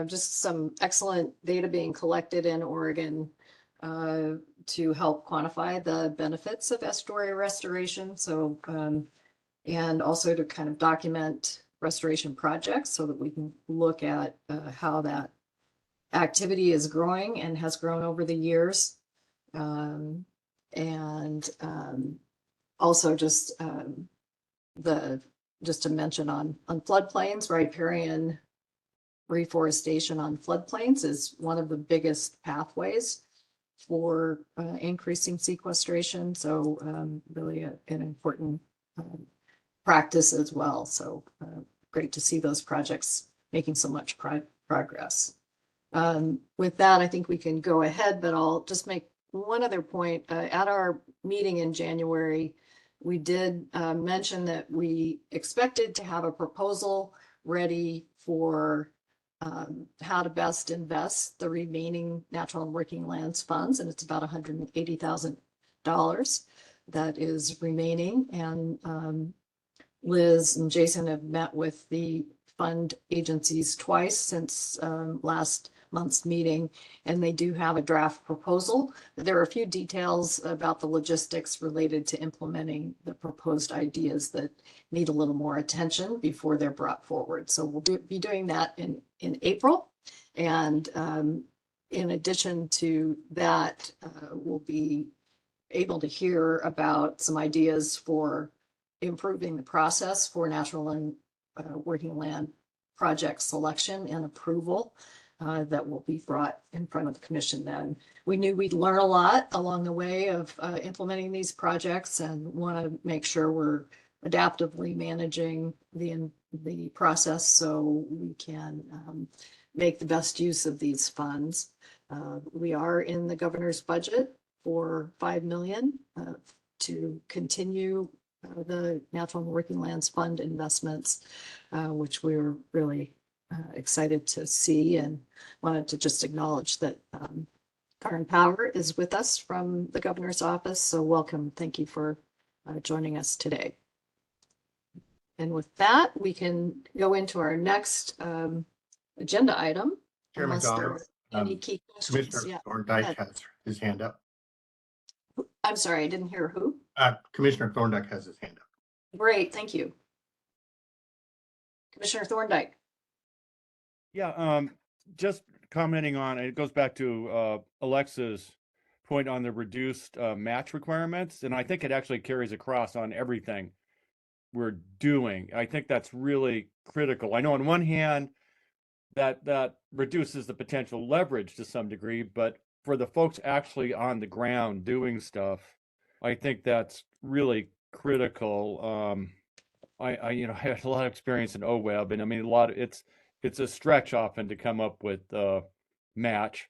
just some excellent data being collected in Oregon to help quantify the benefits of estuary restoration. So, and also to kind of document restoration projects so that we can look at how that activity is growing and has grown over the years. And Also just just to mention on floodplains, riparian reforestation on floodplains is one of the biggest pathways for increasing sequestration. So really an important practice as well. So great to see those projects making so much progress. With that, I think we can go ahead, but I'll just make one other point. At our meeting in January, we did mention that we expected to have a proposal ready for how to best invest the remaining natural and working lands funds, and it's about $180,000 that is remaining. And Liz and Jason have met with the fund agencies twice since last month's meeting, and they do have a draft proposal. There are a few details about the logistics related to implementing the proposed ideas that need a little more attention before they're brought forward. So we'll be doing that in April. And in addition to that, we'll be able to hear about some ideas for improving the process for natural and working land project selection and approval that will be brought in front of the commission then. We knew we'd learn a lot along the way of implementing these projects and want to make sure we're adaptively managing the process so we can make the best use of these funds. We are in the governor's budget for $5 million to continue the Natural and Working Lands Fund investments, which we're really excited to see, and wanted to just acknowledge that Karen Power is with us from the governor's office. So welcome. Thank you for joining us today. And with that, we can go into our next agenda item. Chair McDonald, any key questions. Commissioner Yeah, Thorndike has his hand up. I'm sorry, I didn't hear who. Commissioner Thorndike has his hand up. Great, thank you. Commissioner Thorndike. Yeah, just commenting on, it goes back to Alexa's point on the reduced match requirements, and I think it actually carries across on everything we're doing. I think that's really critical. I know on one hand that reduces the potential leverage to some degree, but for the folks actually on the ground doing stuff, I think that's really critical. I had a lot of experience in OWEB, and I mean it's a stretch often to come up with match.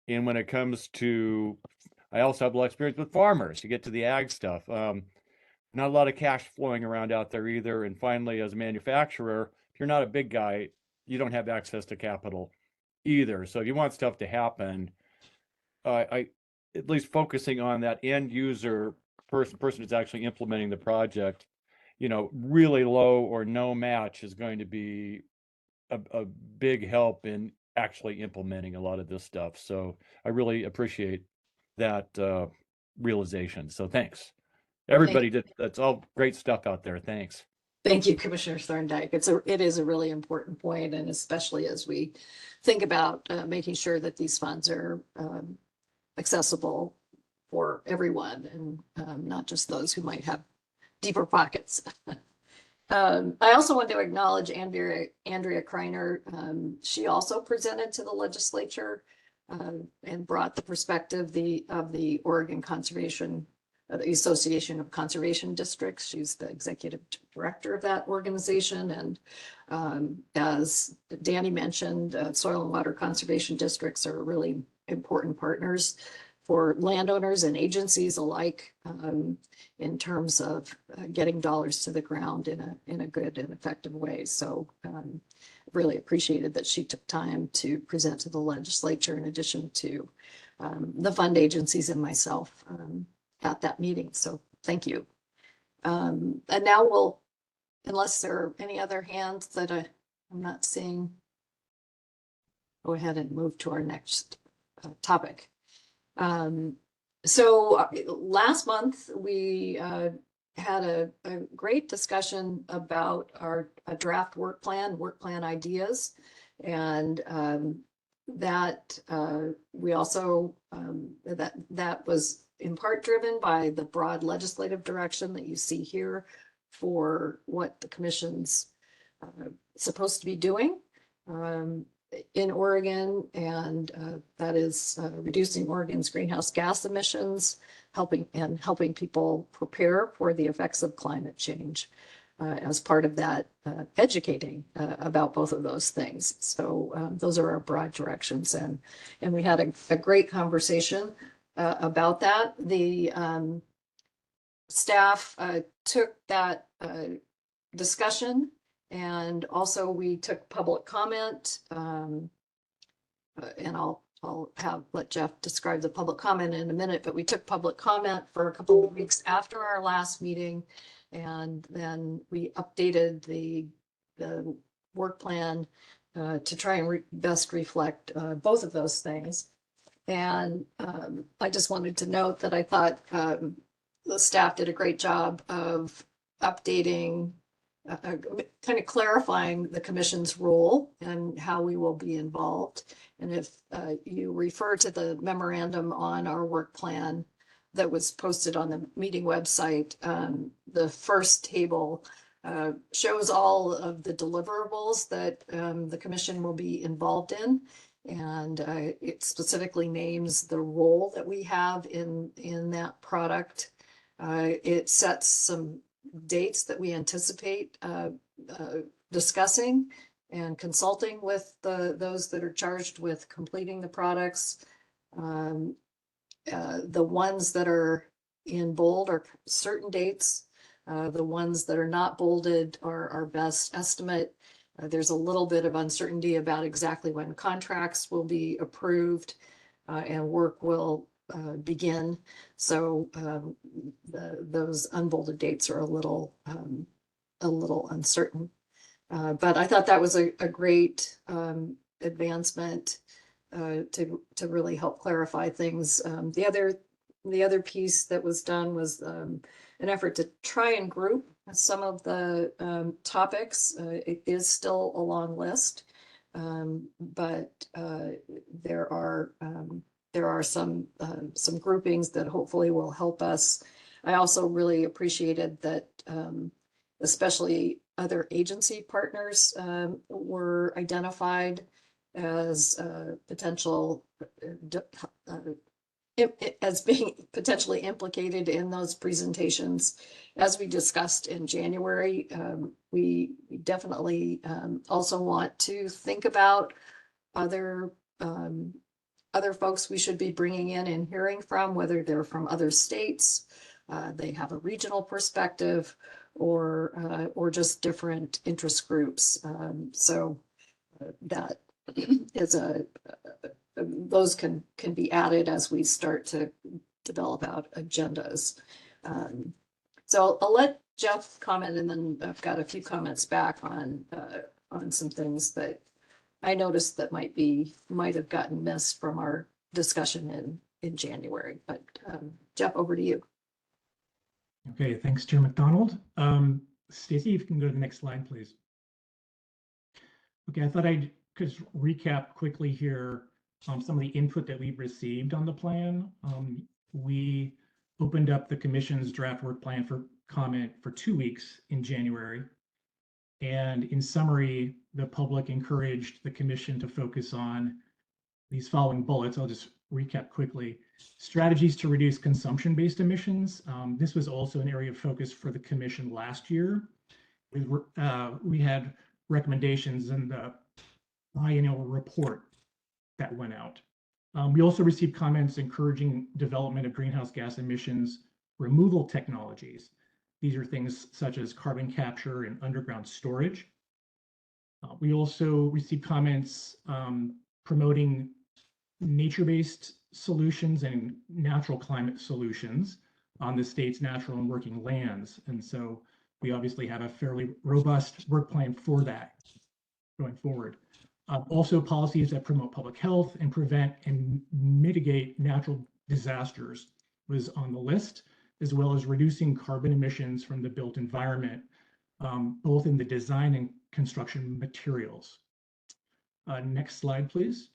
And when it comes to, I also have a lot of experience with farmers to get to the ag stuff. Not a lot of cash flowing around out there either. And finally, as a manufacturer, if you're not a big guy, you don't have access to capital either. So if you want stuff to happen, I at least focusing on that end user person who's actually implementing the project, really low or no match is going to be a big help in actually implementing a lot of this stuff. So I really appreciate that realization. So thanks. Everybody that's all great stuff out there. Thanks. Thank you, Commissioner Thorndike. It is a really important point, and especially as we think about making sure that these funds are accessible for everyone and not just those who might have deeper pockets. I also want to acknowledge Andrea Kreiner. She also presented to the legislature and brought the perspective of the Oregon Conservation, the Association of Conservation Districts. She's the executive director of that organization. And as Danny mentioned, soil and water conservation districts are really important partners for landowners and agencies alike in terms of getting dollars to the ground in a good and effective way. So really appreciated that she took time to present to the legislature in addition to the fund agencies and myself at that meeting. So thank you. And now we'll, unless there are any other hands that I'm not seeing, go ahead and move to our next topic. So last month we had a great discussion about our draft work plan ideas, and that we also that was in part driven by the broad legislative direction that you see here for what the commission's supposed to be doing in Oregon, and that is reducing Oregon's greenhouse gas emissions, helping people prepare for the effects of climate change. As part of that, educating about both of those things. So those are our broad directions, and we had a great conversation about that. The staff took that discussion, and also we took public comment, and I'll let Jeff describe the public comment in a minute, but we took public comment for a couple of weeks after our last meeting. And then we updated the work plan to try and best reflect both of those things. And I just wanted to note that I thought the staff did a great job of updating, kind of clarifying the commission's role and how we will be involved. And if you refer to the memorandum on our work plan that was posted on the meeting website, the first table shows all of the deliverables that the commission will be involved in. And it specifically names the role that we have in that product. It sets some dates that we anticipate discussing and consulting with those that are charged with completing the products. The ones that are in bold are certain dates. The ones that are not bolded are our best estimate. There's a little bit of uncertainty about exactly when contracts will be approved and work will begin. So those unbolded dates are a little uncertain. But I thought that was a great advancement to really help clarify things. The other piece that was done was an effort to try and group some of the topics. It is still a long list, but there are some groupings that hopefully will help us. I also really appreciated that especially other agency partners were identified as potential as being potentially implicated in those presentations. As we discussed in January, we definitely also want to think about other folks we should be bringing in and hearing from, whether they're from other states, they have a regional perspective, or just different interest groups. So that is those can be added as we start to develop out agendas. So I'll let Jeff comment, and then I've got a few comments back on some things that I noticed that might have gotten missed from our discussion in January. But Jeff, over to you. Okay, thanks, Chair McDonald. Stacy, if you can go to the next slide, please. Okay, I thought I'd just recap quickly here some of the input that we've received on the plan. We opened up the commission's draft work plan for comment for 2 weeks in January. And in summary, the public encouraged the commission to focus on these following bullets. I'll just recap quickly. Strategies to reduce consumption-based emissions. This was also an area of focus for the commission last year. We had recommendations in the biennial report that went out. We also received comments encouraging development of greenhouse gas emissions removal technologies. These are things such as carbon capture and underground storage. We also received comments promoting nature-based solutions and natural climate solutions on the state's natural and working lands. And so we obviously have a fairly robust work plan for that going forward. Also policies that promote public health and prevent and mitigate natural disasters was on the list, as well as reducing carbon emissions from the built environment, both in the design and construction materials. Next slide, please.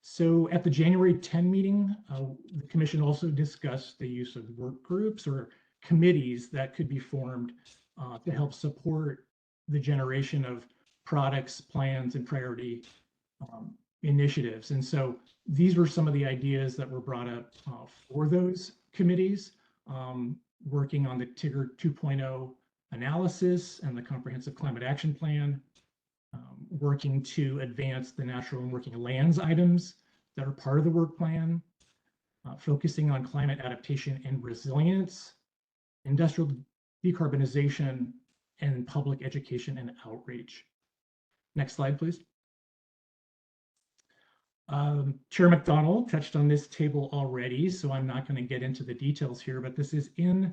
So at the January 10 meeting, the commission also discussed the use of work groups or committees that could be formed to help support the generation of products, plans, and priority initiatives. And so these were some of the ideas that were brought up for those committees, working on the TIGR 2.0 analysis and the Comprehensive Climate Action Plan, working to advance the natural and working lands items that are part of the work plan, focusing on climate adaptation and resilience, industrial decarbonization, and public education and outreach. Next slide, please. Chair McDonald touched on this table already, so I'm not going to get into the details here, but this is in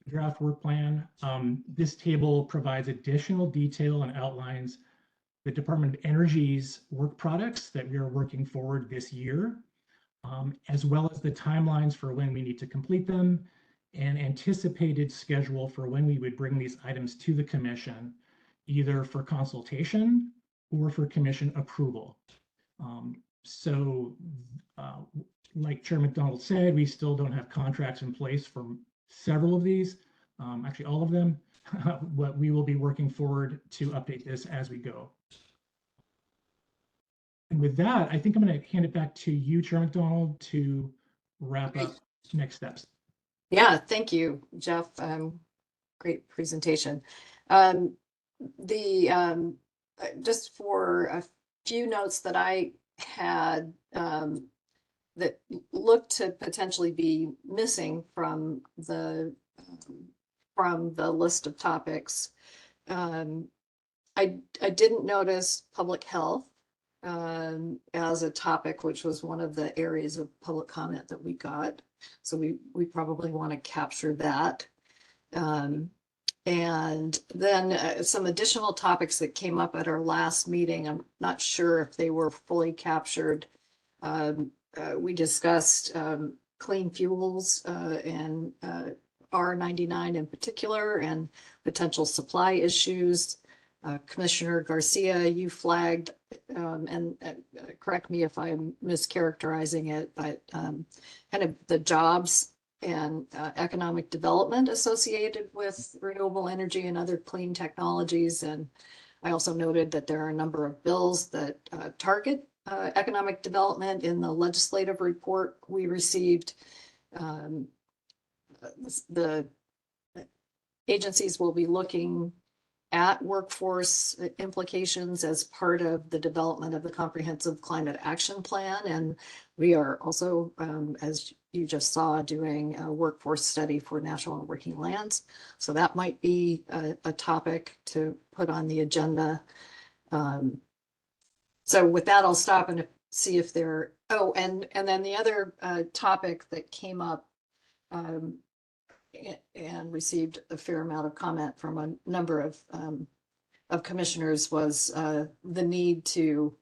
the draft work plan. This table provides additional detail and outlines the Department of Energy's work products that we are working forward this year, as well as the timelines for when we need to complete them and anticipated schedule for when we would bring these items to the commission, either for consultation or for commission approval. Like Chair McDonald said, we still don't have contracts in place for several of these, actually all of them, but we will be working forward to update this as we go. And with that, I think I'm going to hand it back to you, Chair McDonald, to wrap up next steps. Yeah, thank you, Jeff. Great presentation. Just for a few notes that I had that looked to potentially be missing from the list of topics. I didn't notice public health as a topic, which was one of the areas of public comment that we got. So we probably want to capture that. And then some additional topics that came up at our last meeting. I'm not sure if they were fully captured. We discussed clean fuels and R99 in particular and potential supply issues. Commissioner Garcia, you flagged, and correct me if I'm mischaracterizing it, but kind of the jobs and economic development associated with renewable energy and other clean technologies. And I also noted that there are a number of bills that target economic development. In the legislative report we received, the agencies will be looking at workforce implications as part of the development of the Comprehensive Climate Action Plan. And we are also, as you just saw, doing a workforce study for national and working lands. So that might be a topic to put on the agenda. So with that, I'll stop and see if there, and then the other topic that came up and received a fair amount of comment from a number of commissioners was the need to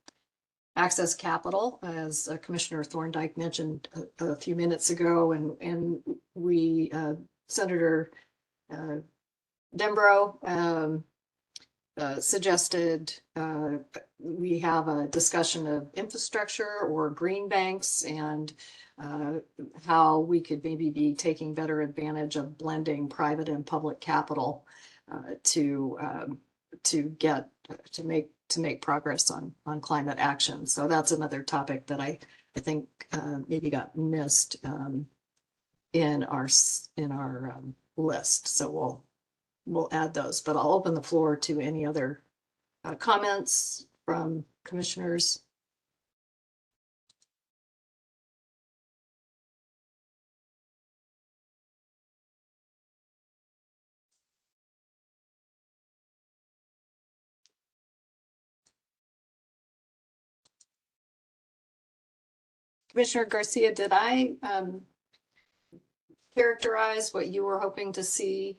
access capital, as Commissioner Thorndike mentioned a few minutes ago, and we Senator Dembro suggested we have a discussion of infrastructure or green banks and how we could maybe be taking better advantage of blending private and public capital to make progress on climate action. So that's another topic that I think maybe got missed in our list. So we'll add those, but I'll open the floor to any other comments from commissioners. Commissioner Garcia, did I characterize what you were hoping to see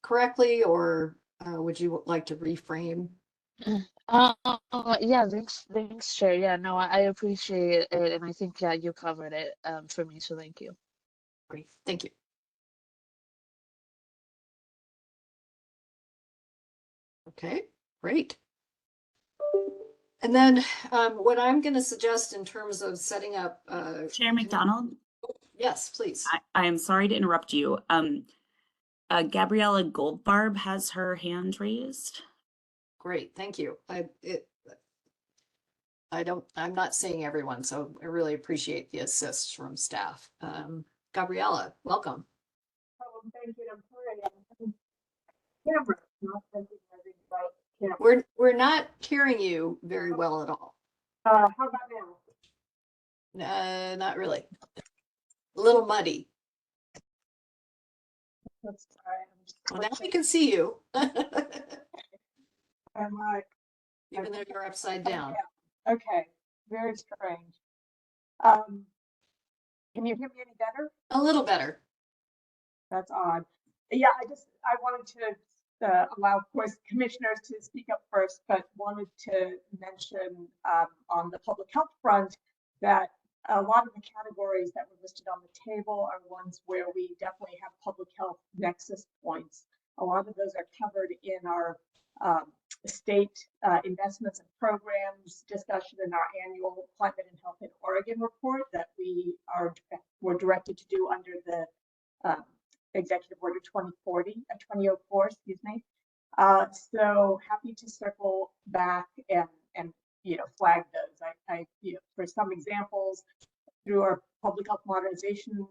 correctly, or would you like to reframe? Yeah, thanks, Chair. Yeah, no, I appreciate it, and I think you covered it for me, so thank you. Great, thank you. Okay, great. And then what I'm going to suggest in terms of setting up. Chair McDonald, Yes, please. I am sorry to interrupt you. Gabriella Goldbarb has her hand raised. Great, thank you. I'm not seeing everyone, so I really appreciate the assist from staff. Gabriella, welcome. Thank you. I'm sorry. Camera not recognizing right camera. We're not hearing you very well at all. How about now? Not really. A little muddy. Let's try. Well, now we can see you. Am I? Even though you're upside down. Okay, very strange. Can you hear me any better? A little better. That's odd. Yeah, I wanted to allow, of course, commissioners to speak up first, but wanted to mention on the public health front that a lot of the categories that were listed on the table are ones where we definitely have public health nexus points. A lot of those are covered in our state investments and programs discussion in our annual Climate and Health in Oregon report that we're directed to do under the Executive Order 2004, excuse me. So happy to circle back and flag those. For some examples, through our public health modernization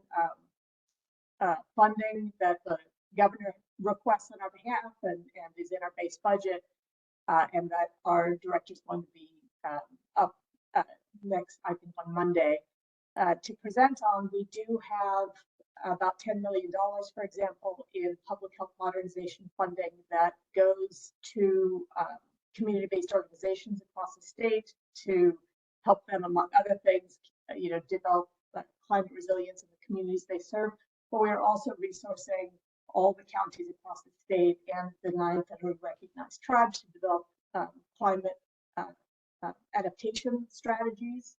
funding that the governor requests on our behalf and is in our base budget, and that our director is going to be up next, I think, on Monday to present on. We do have about $10 million, for example, in public health modernization funding that goes to community-based organizations across the state to help them, among other things, develop climate resilience in the communities they serve. But we are also resourcing all the counties across the state and the 9 federally recognized tribes to develop climate adaptation strategies.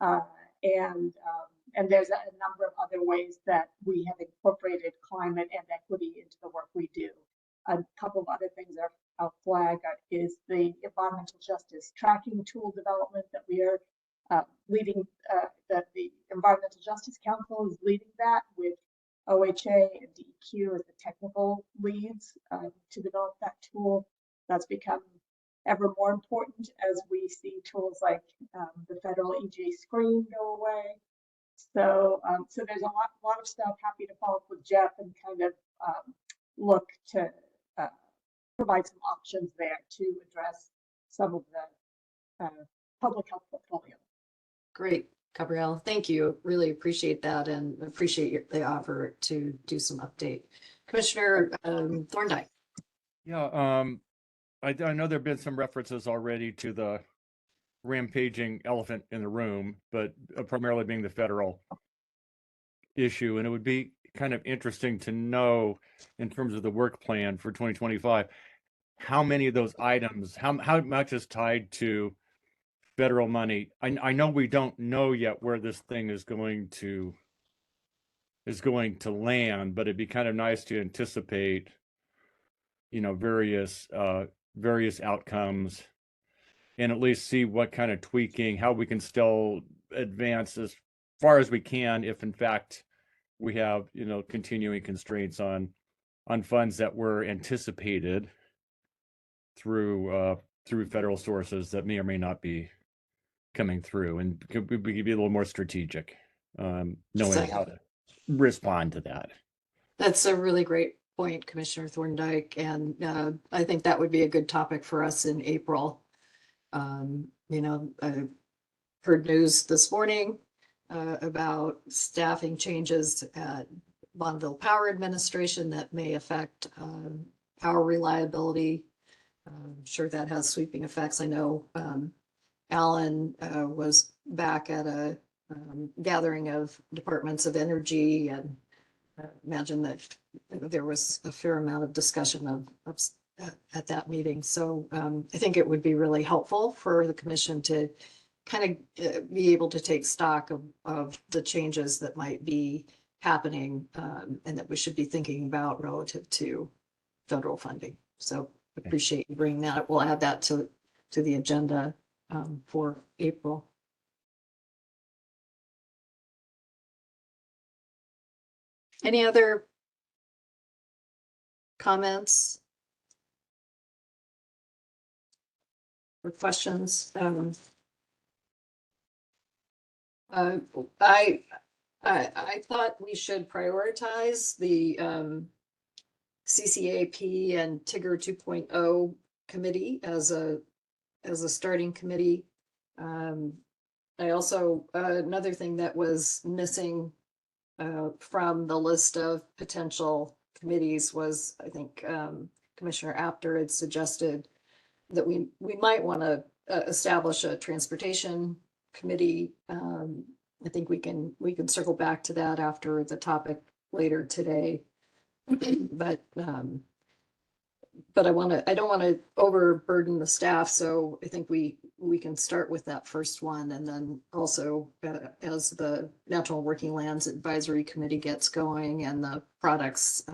And there's a number of other ways that we have incorporated climate and equity into the work we do. A couple of other things that I'll flag is the environmental justice tracking tool development that we are leading, that the Environmental Justice Council is leading that with OHA and DEQ as the technical leads to develop that tool. That's become ever more important as we see tools like the federal EJ screen go away. So there's a lot of stuff. Happy to follow up with Jeff and kind of look to provide some options there to address some of the public health portfolio. Great, Gabrielle. Thank you. Really appreciate that and appreciate the offer to do some update. Commissioner Thorndike. Yeah, I know there have been some references already to the rampaging elephant in the room, but primarily being the federal issue. And it would be kind of interesting to know in terms of the work plan for 2025, how many of those items, how much is tied to federal money. I know we don't know yet where this thing is going to land, but it'd be kind of nice to anticipate, various outcomes and at least see what kind of tweaking, how we can still advance as far as we can if in fact we have, continuing constraints on funds that were anticipated through federal sources that may or may not be coming through, and we be a little more strategic, knowing how to respond to that. That's a really great point, Commissioner Thorndike, and I think that would be a good topic for us in April. I heard news this morning about staffing changes at Bonneville Power Administration that may affect power reliability. I'm sure that has sweeping effects. I know Alan was back at a gathering of departments of energy, and imagine that there was a fair amount of discussion at that meeting. So I think it would be really helpful for the commission to kind of be able to take stock of the changes that might be happening and that we should be thinking about relative to federal funding. So appreciate you bringing that up. We'll add that to the agenda for April. Any other comments or questions? I thought we should prioritize the CCAP and Tigger 2.0 committee as a starting committee. I also, another thing that was missing from the list of potential committees was, I think, Commissioner Apter had suggested that we might want to establish a transportation committee. I think we can circle back to that after the topic later today. But I don't want to overburden the staff, so I think we can start with that first one, and then also as the Natural Working Lands Advisory Committee gets going and the products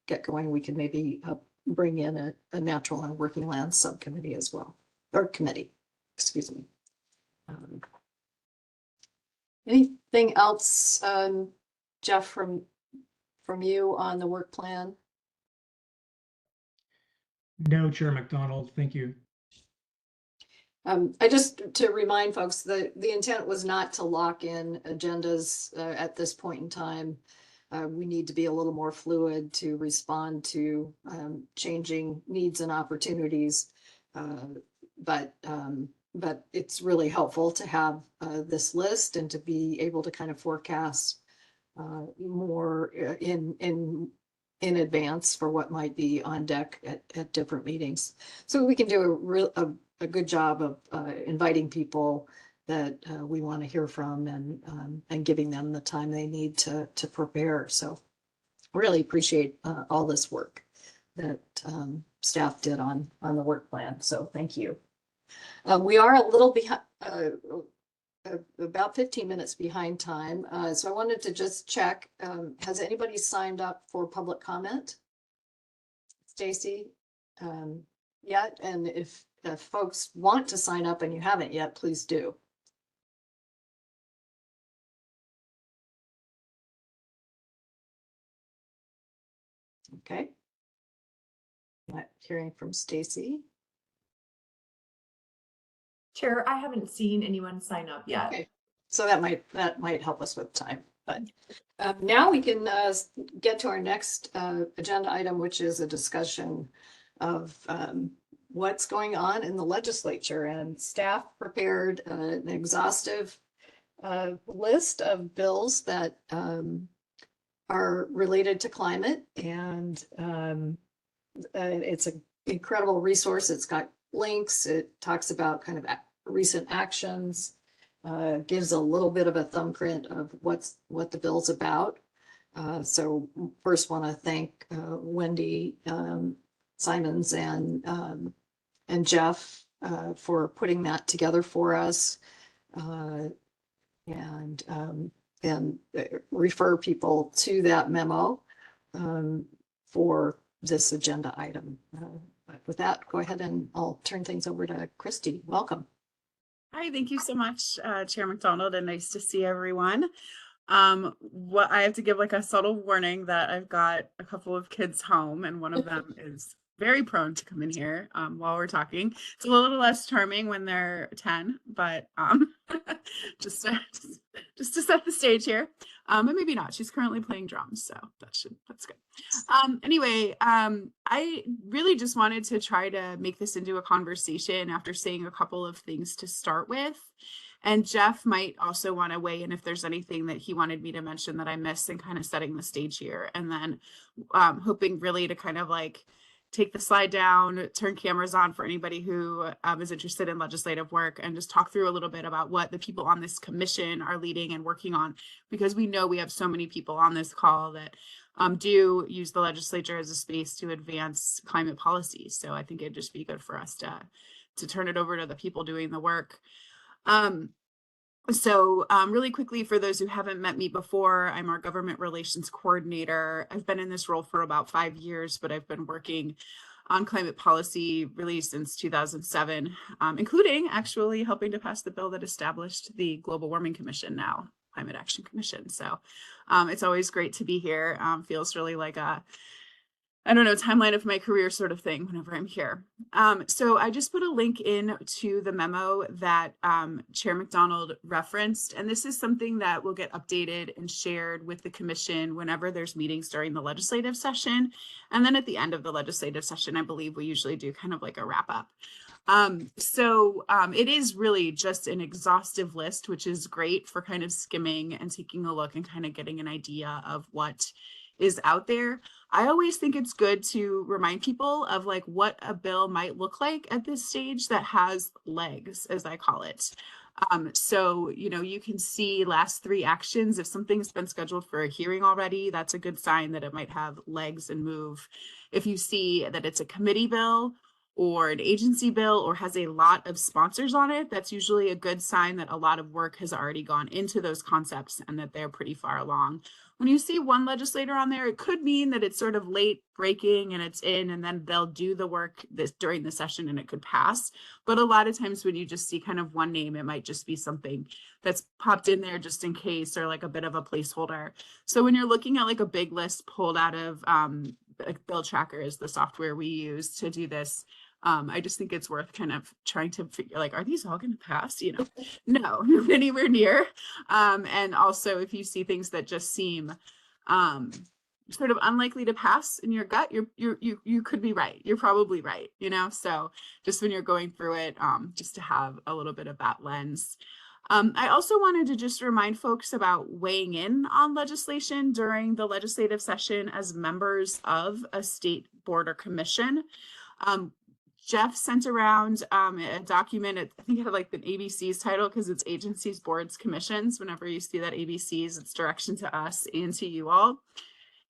get going, we can maybe bring in a Natural and Working Lands subcommittee as well, or committee, excuse me. Anything else, Jeff, from you on the work plan? No, Chair McDonald, thank you. I just to remind folks that the intent was not to lock in agendas at this point in time. We need to be a little more fluid to respond to changing needs and opportunities. But it's really helpful to have this list and to be able to kind of forecast more in advance for what might be on deck at different meetings. So we can do a good job of inviting people that we want to hear from and giving them the time they need to prepare. So really appreciate all this work that staff did on the work plan. So thank you. We are a little behind, about 15 minutes behind time. So I wanted to just check, has anybody signed up for public comment? Stacy, yet? And if folks want to sign up and you haven't yet, please do. Okay. Not hearing from Stacy. Chair, I haven't seen anyone sign up yet. Okay, so that might help us with time. But now we can get to our next agenda item, which is a discussion of what's going on in the legislature. And staff prepared an exhaustive list of bills that are related to climate, and it's an incredible resource. It's got links. It talks about kind of recent actions, gives a little bit of a thumbprint of what the bill's about. So first want to thank Wendy Simons and Jeff for putting that together for us, and refer people to that memo for this agenda item. With that, go ahead and I'll turn things over to Christy. Welcome. Hi, thank you so much, Chair McDonald, and nice to see everyone. What I have to give like a subtle warning that I've got a couple of kids home, and one of them is very prone to come in here while we're talking. It's a little less charming when they're 10, but just to set the stage here. But maybe not. She's currently playing drums, so that's good. Anyway, I really just wanted to try to make this into a conversation after saying a couple of things to start with. And Jeff might also want to weigh in if there's anything that he wanted me to mention that I missed, and kind of setting the stage here. And then hoping really to kind of like take the slide down, turn cameras on for anybody who is interested in legislative work, and just talk through a little bit about what the people on this commission are leading and working on, because we know we have so many people on this call that do use the legislature as a space to advance climate policy. So I think it'd just be good for us to turn it over to the people doing the work. So really quickly, for those who haven't met me before, I'm our government relations coordinator. I've been in this role for about 5 years, but I've been working on climate policy really since 2007, including actually helping to pass the bill that established the Global Warming Commission, now Climate Action Commission. So it's always great to be here. Feels really like a, I don't know, timeline of my career sort of thing whenever I'm here. So I just put a link in to the memo that Chair McDonald referenced, and this is something that will get updated and shared with the commission whenever there's meetings during the legislative session. And then at the end of the legislative session, I believe we usually do kind of like a wrap up. It is really just an exhaustive list, which is great for kind of skimming and taking a look and kind of getting an idea of what is out there. I always think it's good to remind people of like what a bill might look like at this stage that has legs, as I call it. You can see last 3 actions. If something's been scheduled for a hearing already, that's a good sign that it might have legs and move. If you see that it's a committee bill or an agency bill or has a lot of sponsors on it, that's usually a good sign that a lot of work has already gone into those concepts and that they're pretty far along. When you see one legislator on there, it could mean that it's sort of late breaking and it's in, and then they'll do the work during the session and it could pass. But a lot of times when you just see kind of one name, it might just be something that's popped in there just in case, or like a bit of a placeholder. So when you're looking at like a big list pulled out of like Bill Tracker is the software we use to do this. I just think it's worth kind of trying to figure, like, are these all going to pass? You know, no, not anywhere near. And also, if you see things that just seem sort of unlikely to pass in your gut, you could be right. You're probably right. You know, so just when you're going through it, just to have a little bit of that lens. I also wanted to just remind folks about weighing in on legislation during the legislative session as members of a state board or commission. Jeff sent around a document, I think it had like the ABC's title because it's agencies, boards, commissions. Whenever you see that ABC's, it's direction to us and to you all.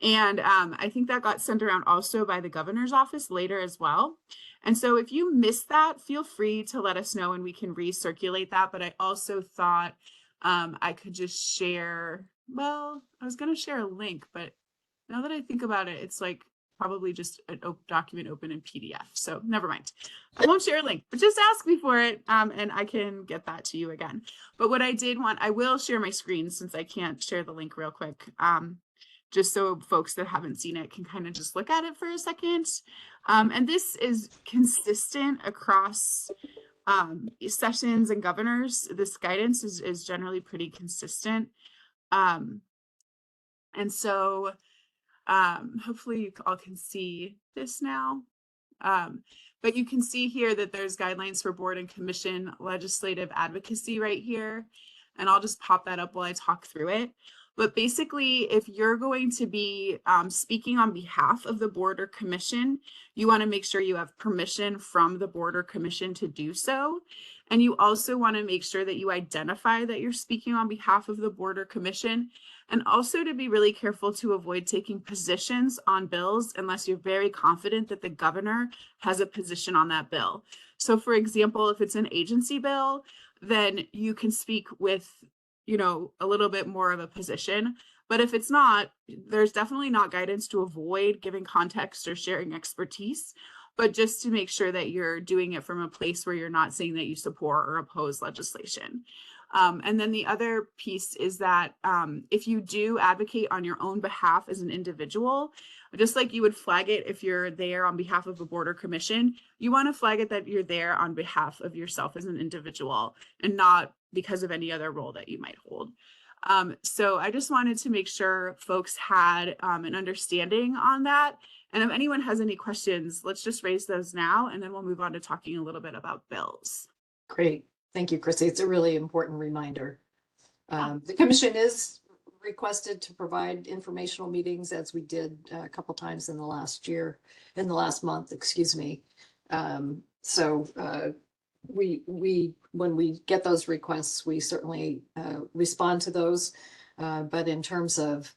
And I think that got sent around also by the governor's office later as well. And so if you missed that, feel free to let us know and we can recirculate that. But I also thought I could just share, well, I was going to share a link, but now that I think about it, it's like probably just a document open in PDF. So never mind. I won't share a link, but just ask me for it and I can get that to you again. But what I did want, I will share my screen since I can't share the link real quick. Just so folks that haven't seen it can kind of just look at it for a second. And this is consistent across sessions and governors. This guidance is generally pretty consistent. And so hopefully you all can see this now. But you can see here that there's guidelines for board and commission legislative advocacy right here. And I'll just pop that up while I talk through it. But basically, if you're going to be speaking on behalf of the board or commission, you want to make sure you have permission from the board or commission to do so. And you also want to make sure that you identify that you're speaking on behalf of the board or commission, and also to be really careful to avoid taking positions on bills unless you're very confident that the governor has a position on that bill. So for example, if it's an agency bill, then you can speak with, you know, a little bit more of a position. But if it's not, there's definitely not guidance to avoid giving context or sharing expertise, but just to make sure that you're doing it from a place where you're not saying that you support or oppose legislation. And then the other piece is that if you do advocate on your own behalf as an individual, just like you would flag it if you're there on behalf of a board or commission, you want to flag it that you're there on behalf of yourself as an individual and not because of any other role that you might hold. So I just wanted to make sure folks had an understanding on that. And if anyone has any questions, let's just raise those now, and then we'll move on to talking a little bit about bills. Great. Thank you, Chrissy. It's a really important reminder. The commission is requested to provide informational meetings, as we did a couple times in the last month, excuse me. When we get those requests, we certainly respond to those. But in terms of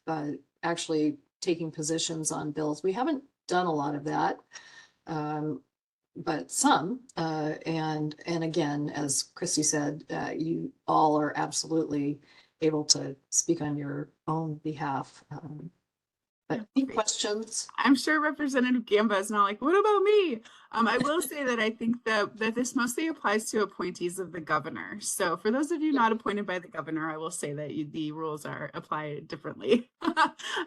actually taking positions on bills, we haven't done a lot of that. But some, and again, as Christy said, you all are absolutely able to speak on your own behalf Any questions? I'm sure Representative Gamba is not like, what about me? I will say that I think that this mostly applies to appointees of the governor. So for those of you not appointed by the governor, I will say that the rules are applied differently,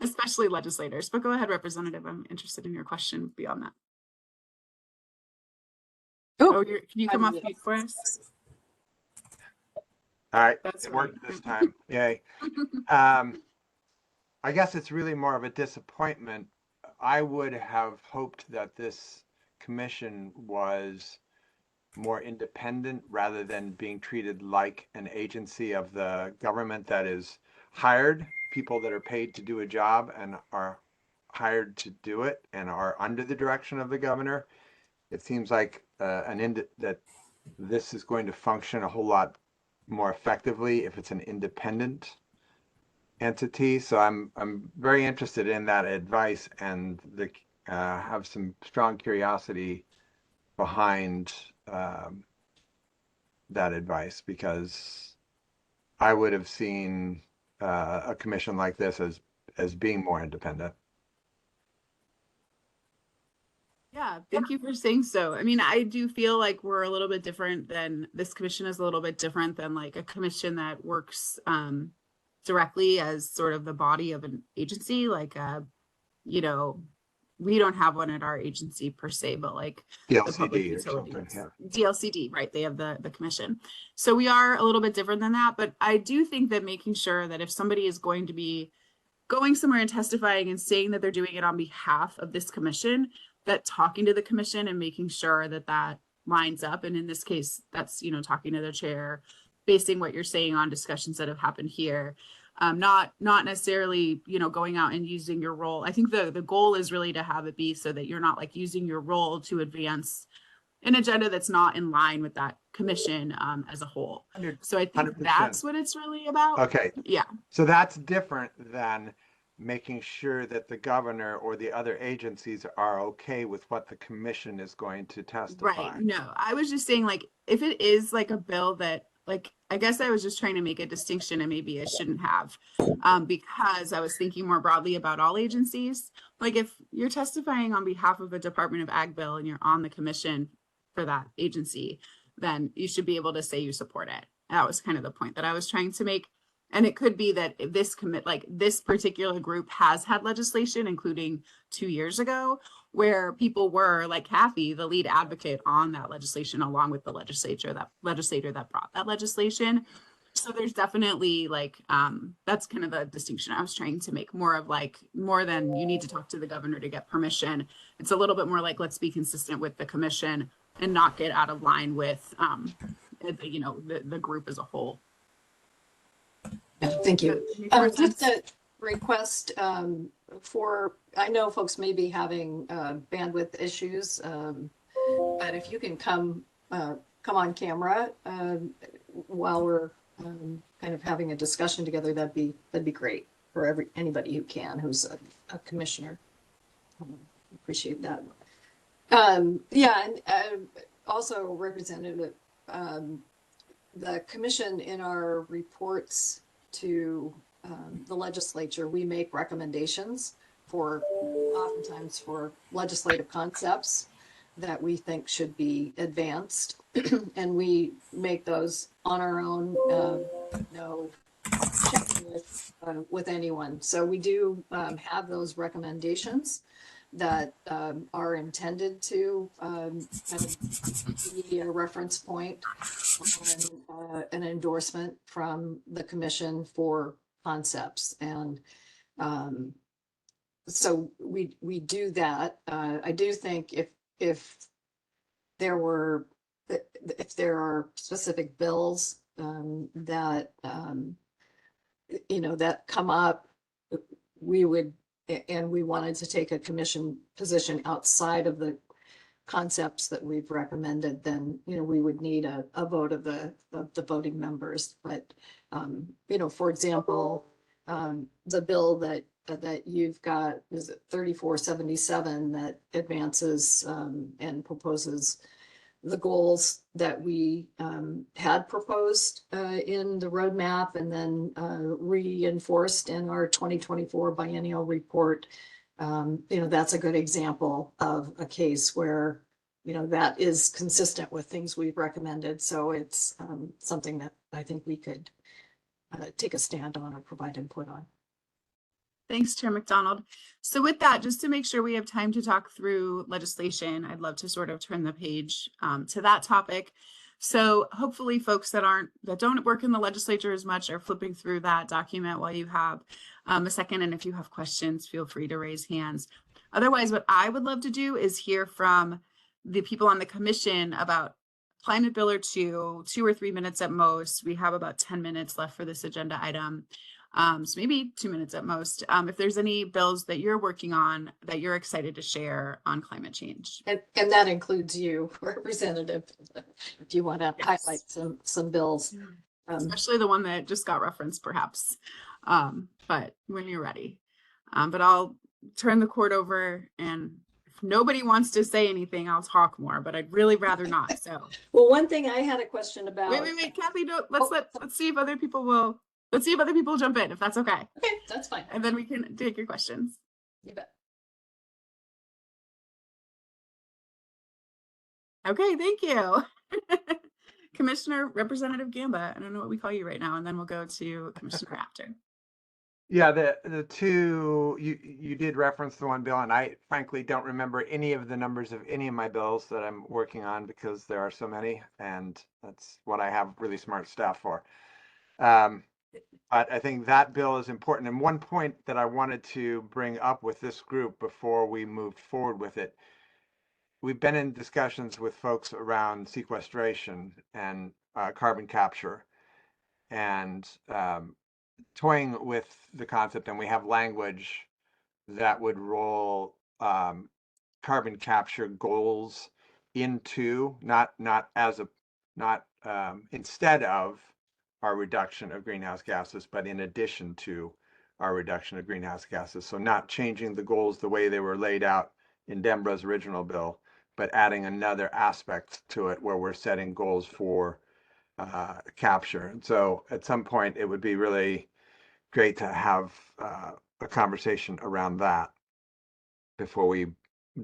especially legislators. But go ahead, Representative. I'm interested in your question beyond that. Oh, can you come off mute for us? All right, That's it right. worked this time. Yay. I guess it's really more of a disappointment. I would have hoped that this commission was more independent rather than being treated like an agency of the government that is hired, people that are paid to do a job and are hired to do it and are under the direction of the governor. It seems like that this is going to function a whole lot more effectively if it's an independent entity. So I'm very interested in that advice and have some strong curiosity behind that advice, because I would have seen a commission like this as being more independent. Yeah, thank you for saying so. I mean, I do feel like we're a little bit different than this commission is a little bit different than like a commission that works directly as sort of the body of an agency. Like, you know, we don't have one at our agency per se, but like the public DLCD or utilities, something, yeah. DLCD, right? They have the commission. So we are a little bit different than that. But I do think that making sure that if somebody is going to be going somewhere and testifying and saying that they're doing it on behalf of this commission, that talking to the commission and making sure that that lines up. And in this case, that's, you know, talking to the chair, basing what you're saying on discussions that have happened here. Not necessarily, you know, going out and using your role. I think the goal is really to have it be so that you're not like using your role to advance an agenda that's not in line with that commission as a whole. So I think 100%. that's what it's really about. Okay. Yeah. So that's different than making sure that the governor or the other agencies are okay with what the commission is going to testify. Right. No, I was just saying, like, if it is like a bill that, like, I guess I was just trying to make a distinction and maybe I shouldn't have, because I was thinking more broadly about all agencies. Like, if you're testifying on behalf of a Department of Ag bill and you're on the commission for that agency, then you should be able to say you support it. That was kind of the point that I was trying to make. And it could be that this particular group has had legislation, including 2 years ago, where people were like Kathy, the lead advocate on that legislation, along with the legislator that brought that legislation. So there's definitely like, that's kind of the distinction I was trying to make, more than you need to talk to the governor to get permission. It's a little bit more like, let's be consistent with the commission and not get out of line with, you know, the group as a whole. Yeah, thank you. Just a request for, I know folks may be having bandwidth issues, but if you can come on camera while we're kind of having a discussion together, that'd be great for anybody who can, who's a commissioner. Appreciate that. Yeah, and also Representative, the commission in our reports to the legislature, we make recommendations oftentimes for legislative concepts that we think should be advanced. And we make those on our own, no checking with anyone. So we do have those recommendations that are intended to kind of be a reference point and an endorsement from the commission for concepts. And so we do that. I do think if there are specific bills that you know, that come up, we would, and we wanted to take a commission position outside of the concepts that we've recommended, then, you know, we would need a vote of the voting members. But, you know, for example, the bill that you've got, is it 3477, that advances and proposes the goals that we had proposed in the roadmap and then reinforced in our 2024 biennial report. That's a good example of a case where, that is consistent with things we've recommended. So it's something that I think we could take a stand on or provide input on. Thanks, Chair McDonald. So with that, just to make sure we have time to talk through legislation, I'd love to sort of turn the page to that topic. So hopefully folks that don't work in the legislature as much are flipping through that document while you have a second. And if you have questions, feel free to raise hands. Otherwise, what I would love to do is hear from the people on the commission about Climate Bill or 2 or 3 minutes at most. We have about 10 minutes left for this agenda item. So maybe 2 minutes at most. If there's any bills that you're working on that you're excited to share on climate change. And that includes you, Representative, if you want to highlight some bills. Especially the one that just got referenced perhaps, but when you're ready. But I'll turn the court over, and if nobody wants to say anything, I'll talk more, but I'd really rather not. So. Well, one thing I had a question about. Wait, Kathy, let's see if other people will. Let's see if other people jump in, if that's okay. Okay, that's fine. And then we can take your questions. You bet. Okay, thank you. Commissioner Representative Gamba, I don't know what we call you right now, and then we'll go to Commissioner after. Yeah, the two, you did reference the one bill, and I frankly don't remember any of the numbers of any of my bills that I'm working on because there are so many, and that's what I have really smart staff for. But I think that bill is important. And one point that I wanted to bring up with this group before we moved forward with it, we've been in discussions with folks around sequestration and carbon capture and toying with the concept. And we have language that would roll carbon capture goals into, not instead of our reduction of greenhouse gases, but in addition to our reduction of greenhouse gases. So not changing the goals the way they were laid out in Dembra's original bill, but adding another aspect to it where we're setting goals for capture. And so at some point, it would be really great to have a conversation around that before we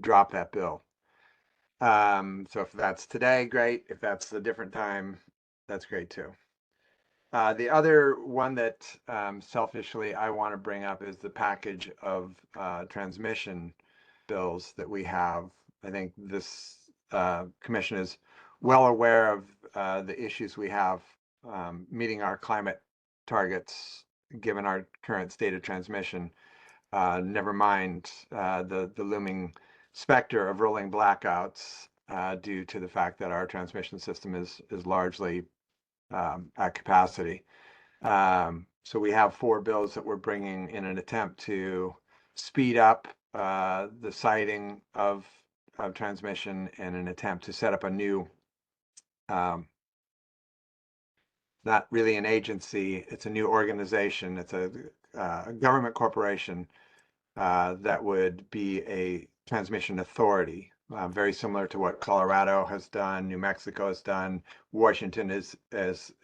drop that bill. So if that's today, great. If that's a different time, that's great too. The other one that selfishly I want to bring up is the package of transmission bills that we have. I think this commission is well aware of the issues we have meeting our climate targets given our current state of transmission. Never mind the looming specter of rolling blackouts due to the fact that our transmission system is largely at capacity. So we have 4 bills that we're bringing in an attempt to speed up the siting of transmission in an attempt to set up a new, not really an agency, it's a new organization. It's a government corporation that would be a transmission authority. Very similar to what Colorado has done, New Mexico has done. Washington is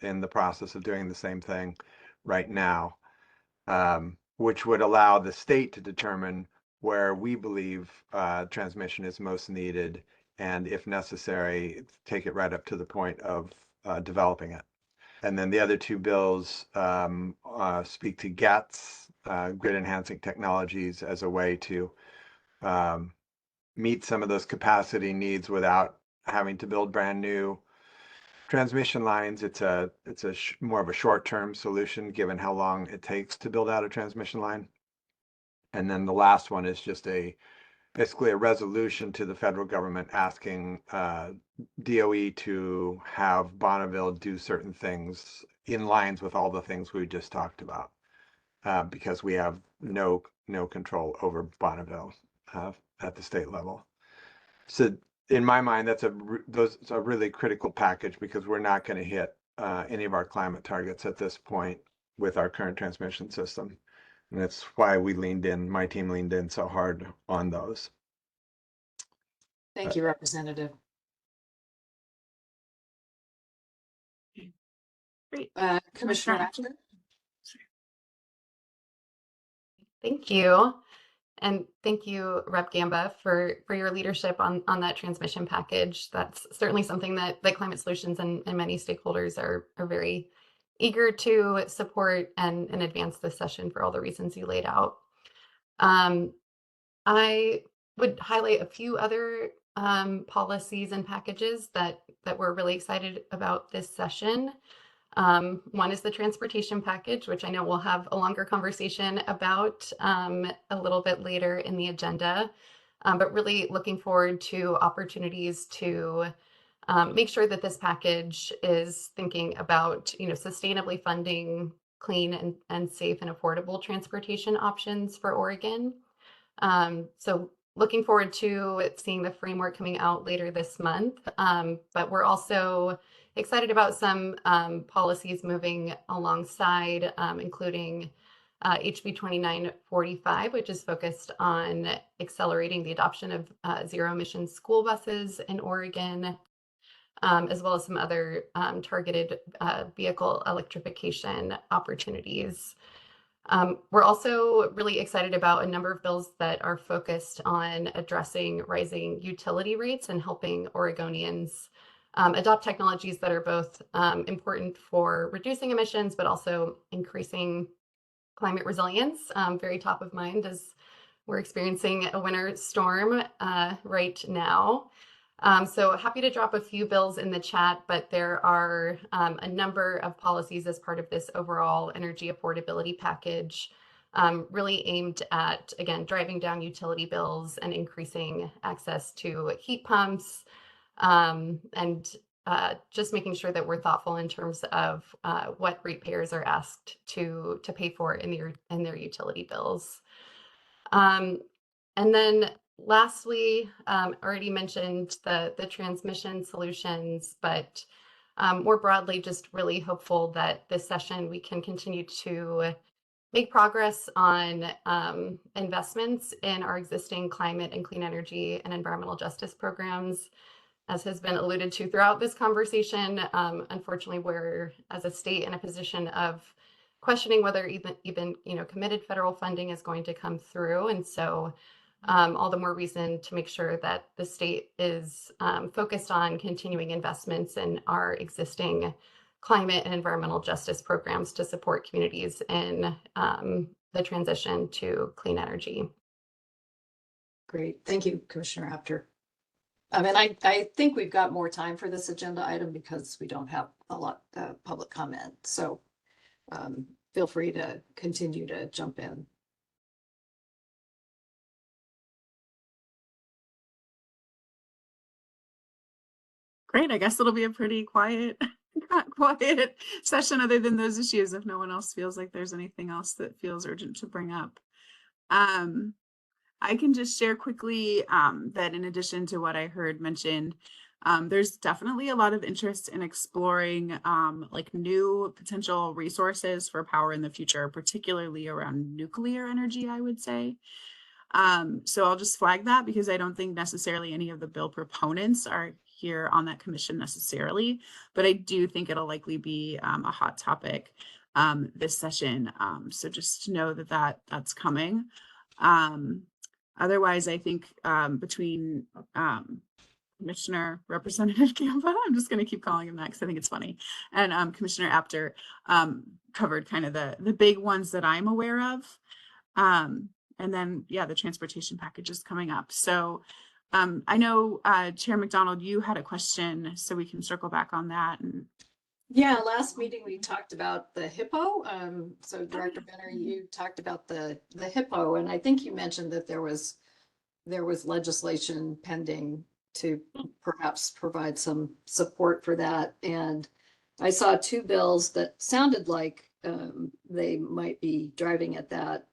in the process of doing the same thing right now, which would allow the state to determine where we believe transmission is most needed, and if necessary, take it right up to the point of developing it. And then the other 2 bills speak to GETS, grid enhancing technologies, as a way to meet some of those capacity needs without having to build brand new transmission lines. It's more of a short-term solution given how long it takes to build out a transmission line. And then the last one is just basically a resolution to the federal government asking DOE to have Bonneville do certain things in lines with all the things we just talked about, because we have no control over Bonneville at the state level. So in my mind, that's a really critical package, because we're not going to hit any of our climate targets at this point with our current transmission system. And that's why my team leaned in so hard on those. Thank you, Representative. Great. Commissioner After. Thank you. And thank you, Rep. Gamba, for your leadership on that transmission package. That's certainly something that Climate Solutions and many stakeholders are very eager to support and advance this session for all the reasons you laid out. I would highlight a few other policies and packages that we're really excited about this session. One is the transportation package, which I know we'll have a longer conversation about a little bit later in the agenda, but really looking forward to opportunities to make sure that this package is thinking about, sustainably funding clean and safe and affordable transportation options for Oregon. So looking forward to seeing the framework coming out later this month, but we're also excited about some policies moving alongside, including HB 2945, which is focused on accelerating the adoption of zero emission school buses in Oregon, as well as some other targeted vehicle electrification opportunities. We're also really excited about a number of bills that are focused on addressing rising utility rates and helping Oregonians adopt technologies that are both important for reducing emissions, but also increasing climate resilience. Very top of mind as we're experiencing a winter storm right now. So happy to drop a few bills in the chat, but there are a number of policies as part of this overall energy affordability package, really aimed at, again, driving down utility bills and increasing access to heat pumps, and just making sure that we're thoughtful in terms of what ratepayers are asked to pay for in their utility bills. And then lastly, already mentioned the transmission solutions, but more broadly, just really hopeful that this session we can continue to make progress on investments in our existing climate and clean energy and environmental justice programs. As has been alluded to throughout this conversation, unfortunately, we're as a state in a position of questioning whether even committed federal funding is going to come through, and so all the more reason to make sure that the state is focused on continuing investments in our existing climate and environmental justice programs to support communities in the transition to clean energy. Great. Thank you, Commissioner Apter. I think we've got more time for this agenda item because we don't have a lot of public comment. So feel free to continue to jump in. Great. I guess it'll be a pretty quiet session other than those issues if no one else feels like there's anything else that feels urgent to bring up. I can just share quickly that in addition to what I heard mentioned, there's definitely a lot of interest in exploring like new potential resources for power in the future, particularly around nuclear energy, I would say. So I'll just flag that because I don't think necessarily any of the bill proponents are here on that commission necessarily, but I do think it'll likely be a hot topic this session. So just to know that that's coming. Otherwise, I think between Commissioner Representative Gamba, I'm just going to keep calling him that because I think it's funny, and Commissioner Apter covered kind of the big ones that I'm aware of. And then, yeah, the transportation package is coming up. So I know Chair McDonald, you had a question, so we can circle back on that. And yeah, last meeting we talked about the HIPPO. So Director Benner, you talked about the HIPPO, and I think you mentioned that there was legislation pending to perhaps provide some support for that. And I saw two bills that sounded like they might be driving at that,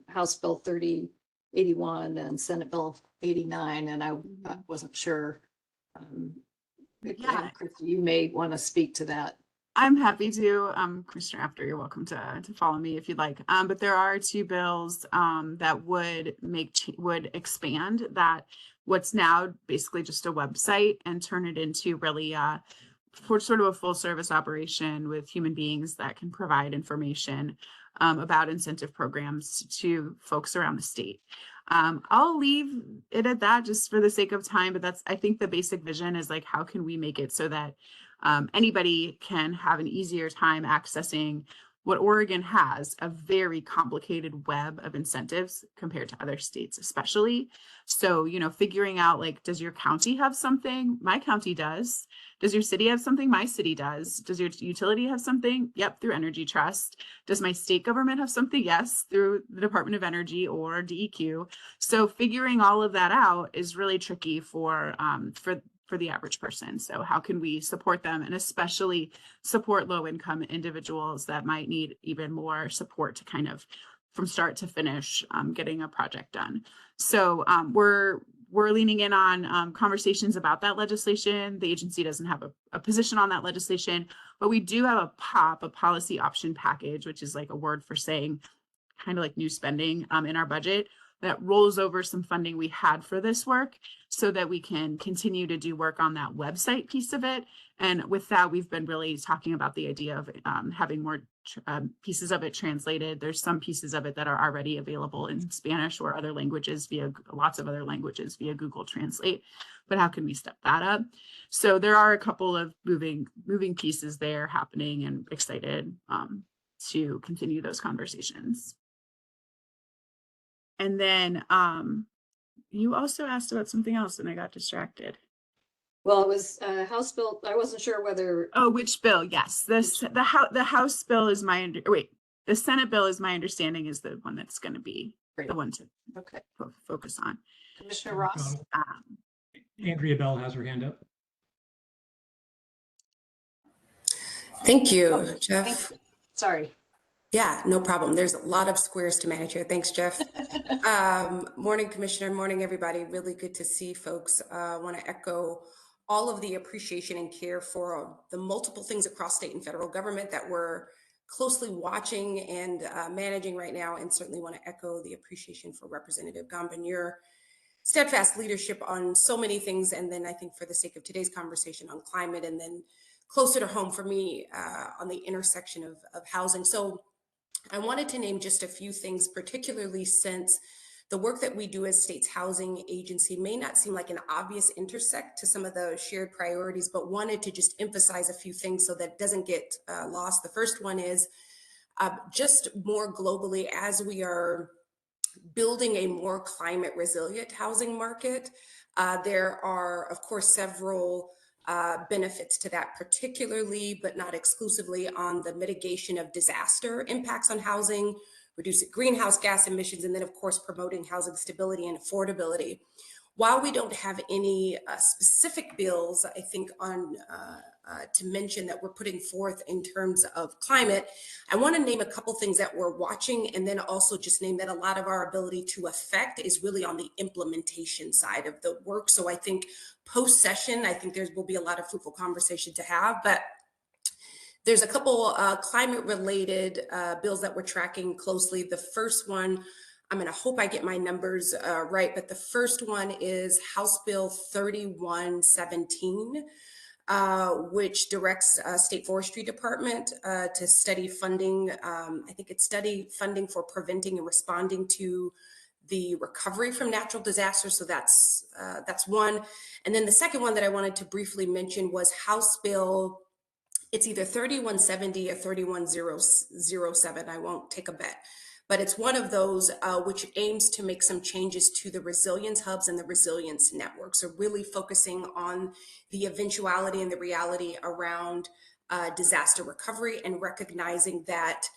House Bill 3081 and Senate Bill 89, and I wasn't sure. yeah, Christy, you may want to speak to that. I'm happy to. Commissioner Apter, you're welcome to follow me if you'd like. But there are two bills that would expand that what's now basically just a website and turn it into really for sort of a full service operation with human beings that can provide information about incentive programs to folks around the state. I'll leave it at that just for the sake of time, but that's, I think the basic vision is like, how can we make it so that anybody can have an easier time accessing what Oregon has, a very complicated web of incentives compared to other states, especially. So, you know, figuring out like, does your county have something? My county does. Does your city have something? My city does. Does your utility have something? Yep, through Energy Trust. Does my state government have something? Yes, through the Department of Energy or DEQ. So figuring all of that out is really tricky for the average person. So how can we support them, and especially support low income individuals that might need even more support to kind of from start to finish getting a project done. So we're leaning in on conversations about that legislation. The agency doesn't have a position on that legislation, but we do have a policy option package, which is like a word for saying kind of like new spending in our budget that rolls over some funding we had for this work so that we can continue to do work on that website piece of it. And with that, we've been really talking about the idea of having more pieces of it translated. There's some pieces of it that are already available in Spanish or other languages via lots of other languages via Google Translate. But how can we step that up? So there are a couple of moving pieces there happening, and excited to continue those conversations. And then you also asked about something else and I got distracted. Well, it was House bill. I wasn't sure whether. Oh, which bill? Yes, the House bill is the Senate bill is my understanding is the one that's going to be the one to focus on. Commissioner Ross. Andrea Bell has her hand up. Thank you, Jeff. Sorry. Yeah, no problem. There's a lot of squares to manage here. Thanks, Jeff. Morning, Commissioner. Morning, everybody. Really good to see folks. Want to echo all of the appreciation and care for the multiple things across state and federal government that we're closely watching and managing right now, and certainly want to echo the appreciation for Representative Gomben, your steadfast leadership on so many things, and then I think for the sake of today's conversation on climate, and then closer to home for me on the intersection of housing. So I wanted to name just a few things, particularly since the work that we do as state's housing agency may not seem like an obvious intersect to some of the shared priorities, but wanted to just emphasize a few things so that it doesn't get lost. The first one is just more globally, as we are building a more climate resilient housing market, there are, of course, several benefits to that, particularly, but not exclusively, on the mitigation of disaster impacts on housing, reducing greenhouse gas emissions, and then, of course, promoting housing stability and affordability. While we don't have any specific bills, I think, on to mention that we're putting forth in terms of climate, I want to name a couple things that we're watching, and then also just name that a lot of our ability to affect is really on the implementation side of the work. So I think post-session, I think there will be a lot of fruitful conversation to have, but there's a couple climate-related bills that we're tracking closely. The first one, I'm going to hope I get my numbers right, but the first one is House Bill 3117, which directs State Forestry Department to study funding. I think it's study funding for preventing and responding to the recovery from natural disasters. So that's one. And then the second one that I wanted to briefly mention was House Bill, it's either 3170 or 31007. I won't take a bet, but it's one of those which aims to make some changes to the resilience hubs and the resilience network. So really focusing on the eventuality and the reality around disaster recovery, and recognizing that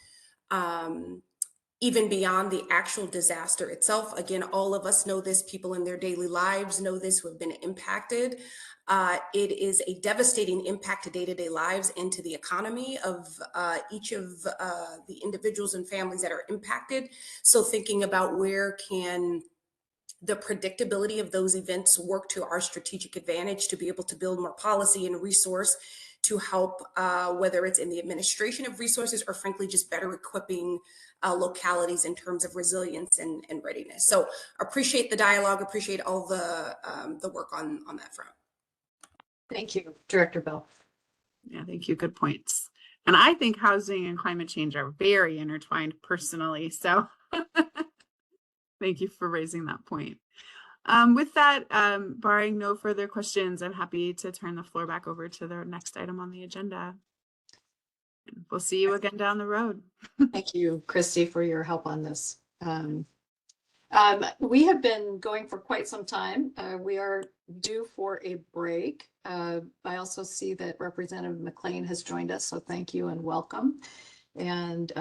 even beyond the actual disaster itself, again, all of us know this, people in their daily lives know this, who have been impacted. It is a devastating impact to day-to-day lives and to the economy of each of the individuals and families that are impacted. So thinking about where can the predictability of those events work to our strategic advantage to be able to build more policy and resource to help, whether it's in the administration of resources or frankly, just better equipping localities in terms of resilience and readiness. So appreciate the dialogue, appreciate all the work on that front. Thank you, Director Bell. Yeah, thank you. Good points. And I think housing and climate change are very intertwined personally. So thank you for raising that point. With that, barring no further questions, I'm happy to turn the floor back over to the next item on the agenda. We'll see you again down the road. Thank you, Christy, for your help on this. We have been going for quite some time. We are due for a break. I also see that Representative McLean has joined us, so thank you and welcome. And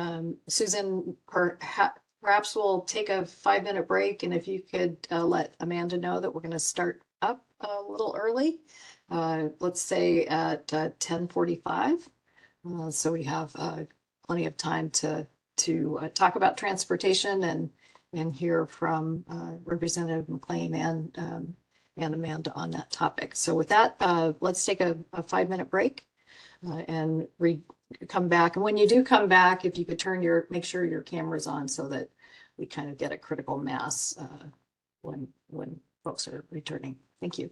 Susan, perhaps we'll take a 5-minute break, and if you could let Amanda know that we're going to start up a little early, let's say at 10:45. So we have plenty of time to talk about transportation and hear from Representative McLean and Amanda on that topic. So with that, let's take a 5-minute break and come back. And when you do come back, if you could make sure your camera's on so that we kind of get a critical mass when folks are returning. Thank you.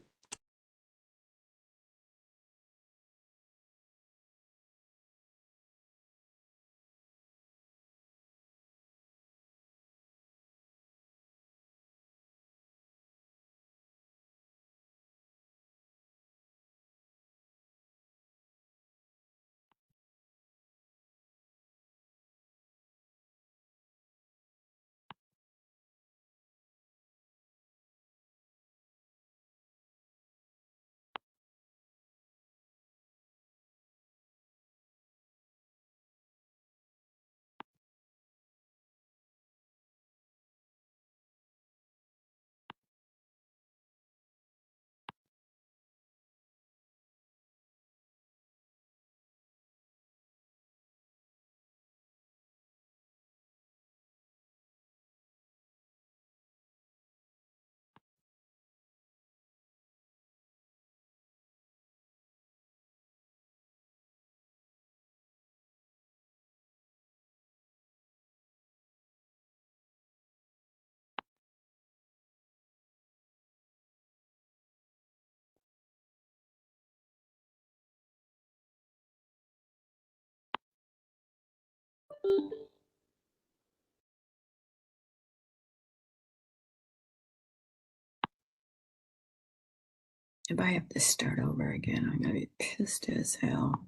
If I have to start over again, I'm gonna be pissed as hell.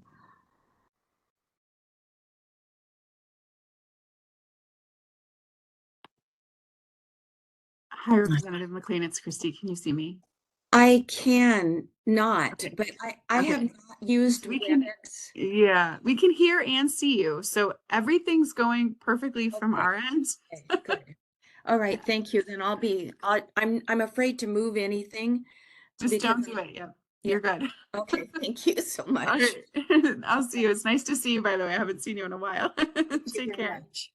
Hi, Representative McLean. It's Christy. Can you see me? I can not, Okay. but I Okay. have not used We can, WebEx. yeah, we can hear and see you. So everything's going perfectly from Okay. our end. Okay, good. All right, thank you. Then I'm afraid to move anything Just don't because do it. Yep. yeah. You're good. Okay, thank you so All much. right. I'll see you. It's nice to see you, by the way. I haven't seen you in a while. Thank you Take very care. much.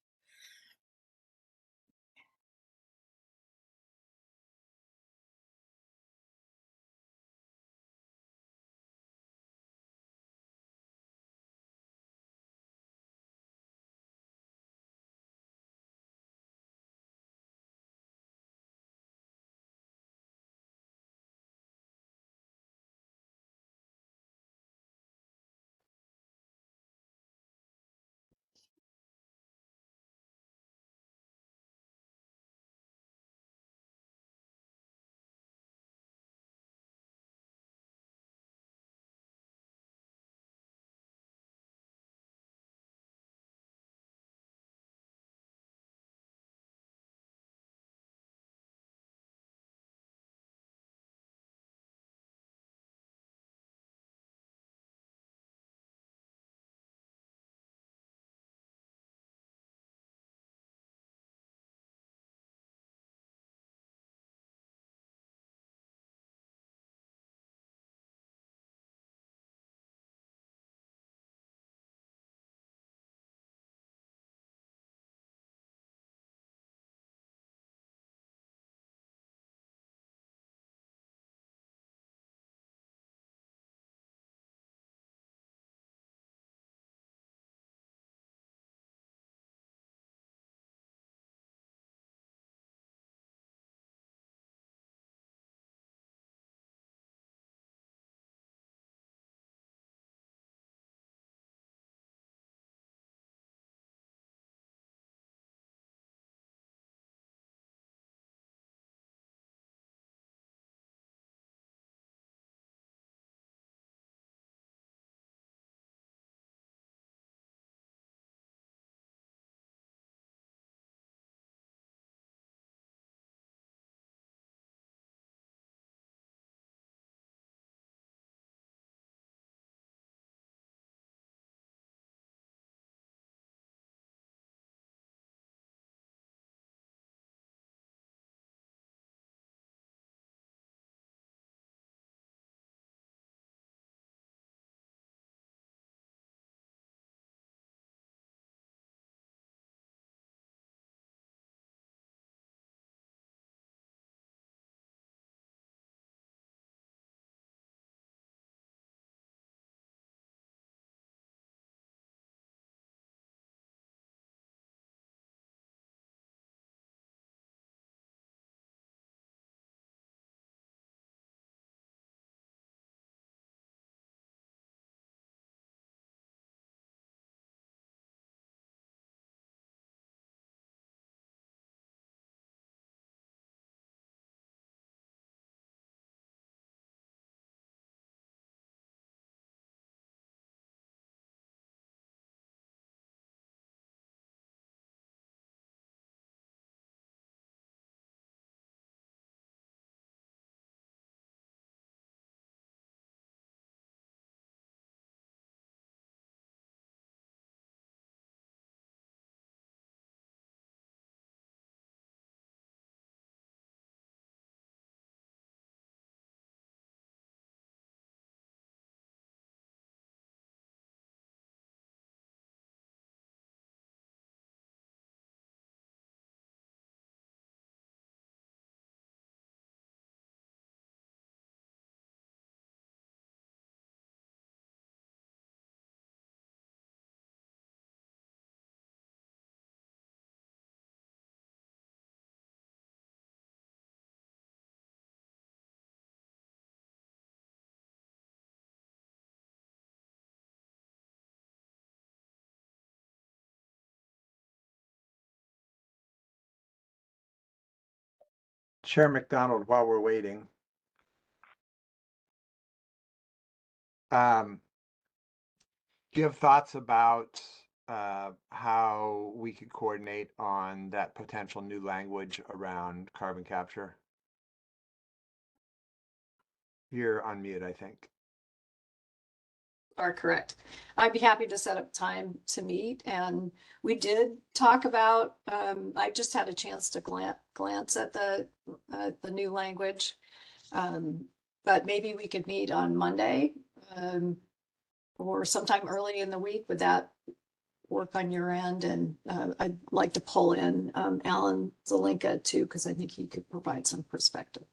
Chair McDonald, while we're waiting, do you have thoughts about how we could coordinate on that potential new language around carbon capture? You're on mute, I think. Are correct. I'd be happy to set up time to meet, and we did talk about, I just had a chance to glance at the new language. But maybe we could meet on Monday, or sometime early in the week. Would that work on your end? And I'd like to pull in Alan Zelinka too, because I think he could provide some perspective.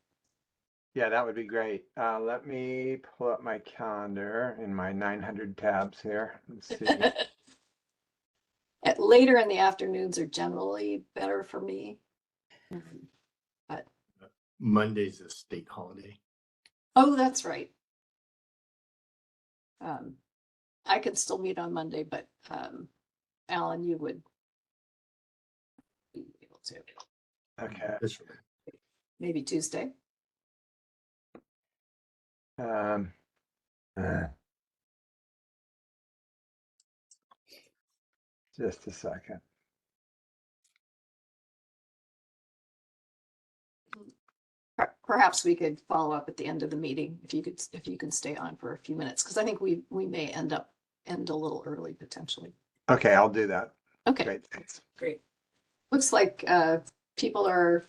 Yeah, that would be great. Let me pull up my calendar in my 900 tabs here. Let's see. Later in the afternoons are generally better for me. But Monday's a state holiday. oh, that's right. I could still meet on Monday, but Alan, you would be able to. Okay. Maybe Tuesday. Just a second. Perhaps we could follow up at the end of the meeting if you can stay on for a few minutes, because I think we may end a little early potentially. Okay, I'll do that. Okay. Great, thanks. Great. Looks like people are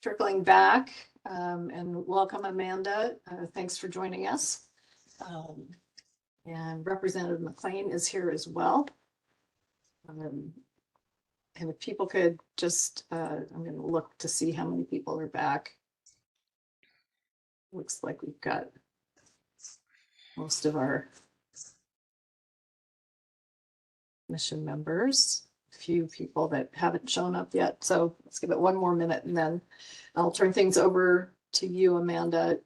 trickling back, and welcome, Amanda. Thanks for joining us. And Representative McLean is here as well. And if people could just, I'm going to look to see how many people are back. Looks like we've got most of our mission members, a few people that haven't shown up yet. So let's give it one more minute and then I'll turn things over to you, Amanda.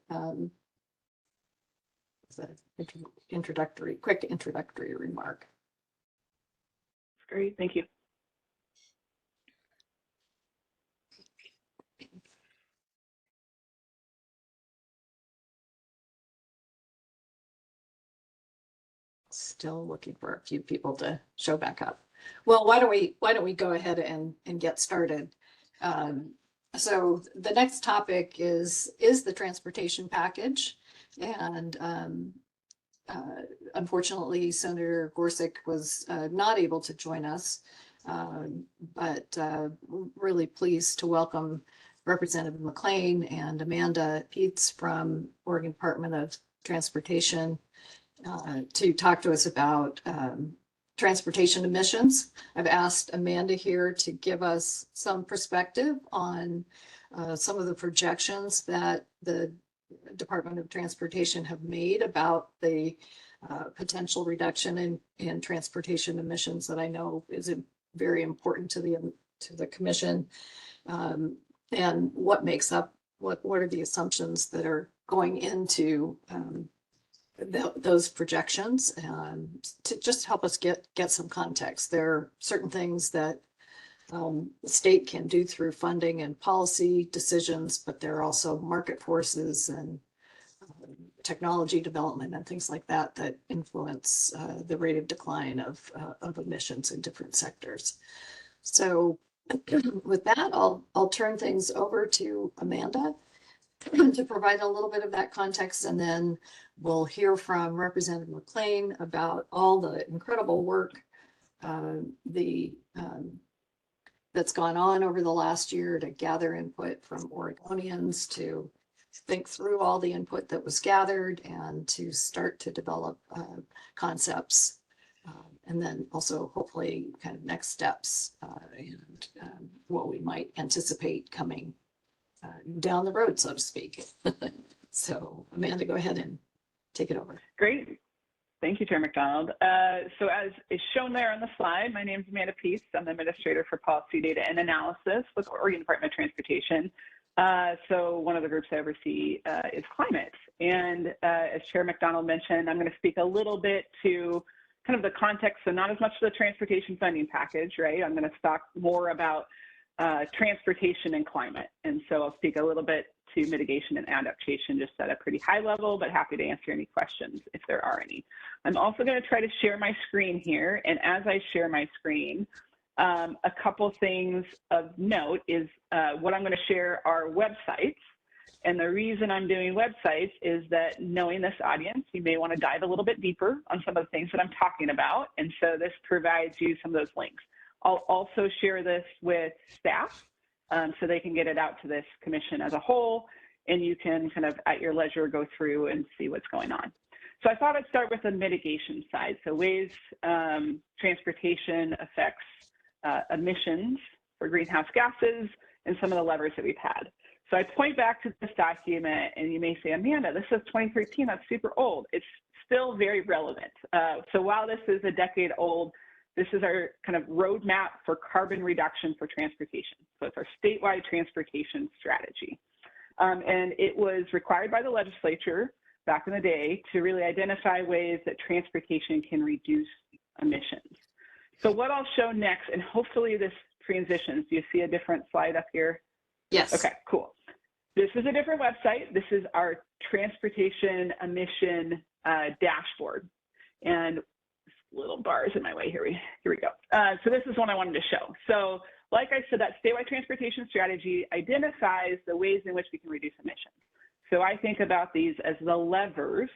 Quick introductory remark. Great, thank you. Still looking for a few people to show back up. Well, why don't we go ahead and get started? So the next topic is the transportation package, and unfortunately, Senator Gorsuch was not able to join us, but really pleased to welcome Representative McLean and Amanda Peets from Oregon Department of Transportation to talk to us about transportation emissions. I've asked Amanda here to give us some perspective on some of the projections that the Department of Transportation have made about the potential reduction in transportation emissions that I know is very important to the commission, and what makes up, what are the assumptions that are going into those projections, to just help us get some context. There are certain things that the state can do through funding and policy decisions, but there are also market forces and technology development and things like that that influence the rate of decline of emissions in different sectors. So with that, I'll turn things over to Amanda to provide a little bit of that context, and then we'll hear from Representative McLean about all the incredible work that's gone on over the last year to gather input from Oregonians, to think through all the input that was gathered and to start to develop concepts, and then also hopefully kind of next steps and what we might anticipate coming down the road, so to speak. So Amanda, go ahead and take it over. Great. Thank you, Chair McDonald. So as is shown there on the slide, my name is Amanda Peets. I'm the Administrator for Policy Data and Analysis with Oregon Department of Transportation. So one of the groups I oversee is climate. And as Chair McDonald mentioned, I'm going to speak a little bit to kind of the context, so not as much the transportation funding package, right? I'm going to talk more about transportation and climate. And so I'll speak a little bit to mitigation and adaptation just at a pretty high level, but happy to answer any questions if there are any. I'm also going to try to share my screen here. And as I share my screen, a couple things of note is what I'm going to share are websites. And the reason I'm doing websites is that knowing this audience, you may want to dive a little bit deeper on some of the things that I'm talking about. And so this provides you some of those links. I'll also share this with staff so they can get it out to this commission as a whole, and you can kind of at your leisure go through and see what's going on. So I thought I'd start with the mitigation side. So ways transportation affects emissions for greenhouse gases and some of the levers that we've had. So I point back to this document, and you may say, Amanda, this is 2013, that's super old. It's still very relevant. So while this is a decade old, this is our kind of roadmap for carbon reduction for transportation. So it's our statewide transportation strategy. And it was required by the legislature back in the day to really identify ways that transportation can reduce emissions. So what I'll show next, and hopefully this transitions. Do you see a different slide up here? Yes. Okay, cool. This is a different website. This is our transportation emission dashboard. And little bars in my way. Here we go. So this is one I wanted to show. So like I said, that statewide transportation strategy identifies the ways in which we can reduce emissions. So I think about these as the levers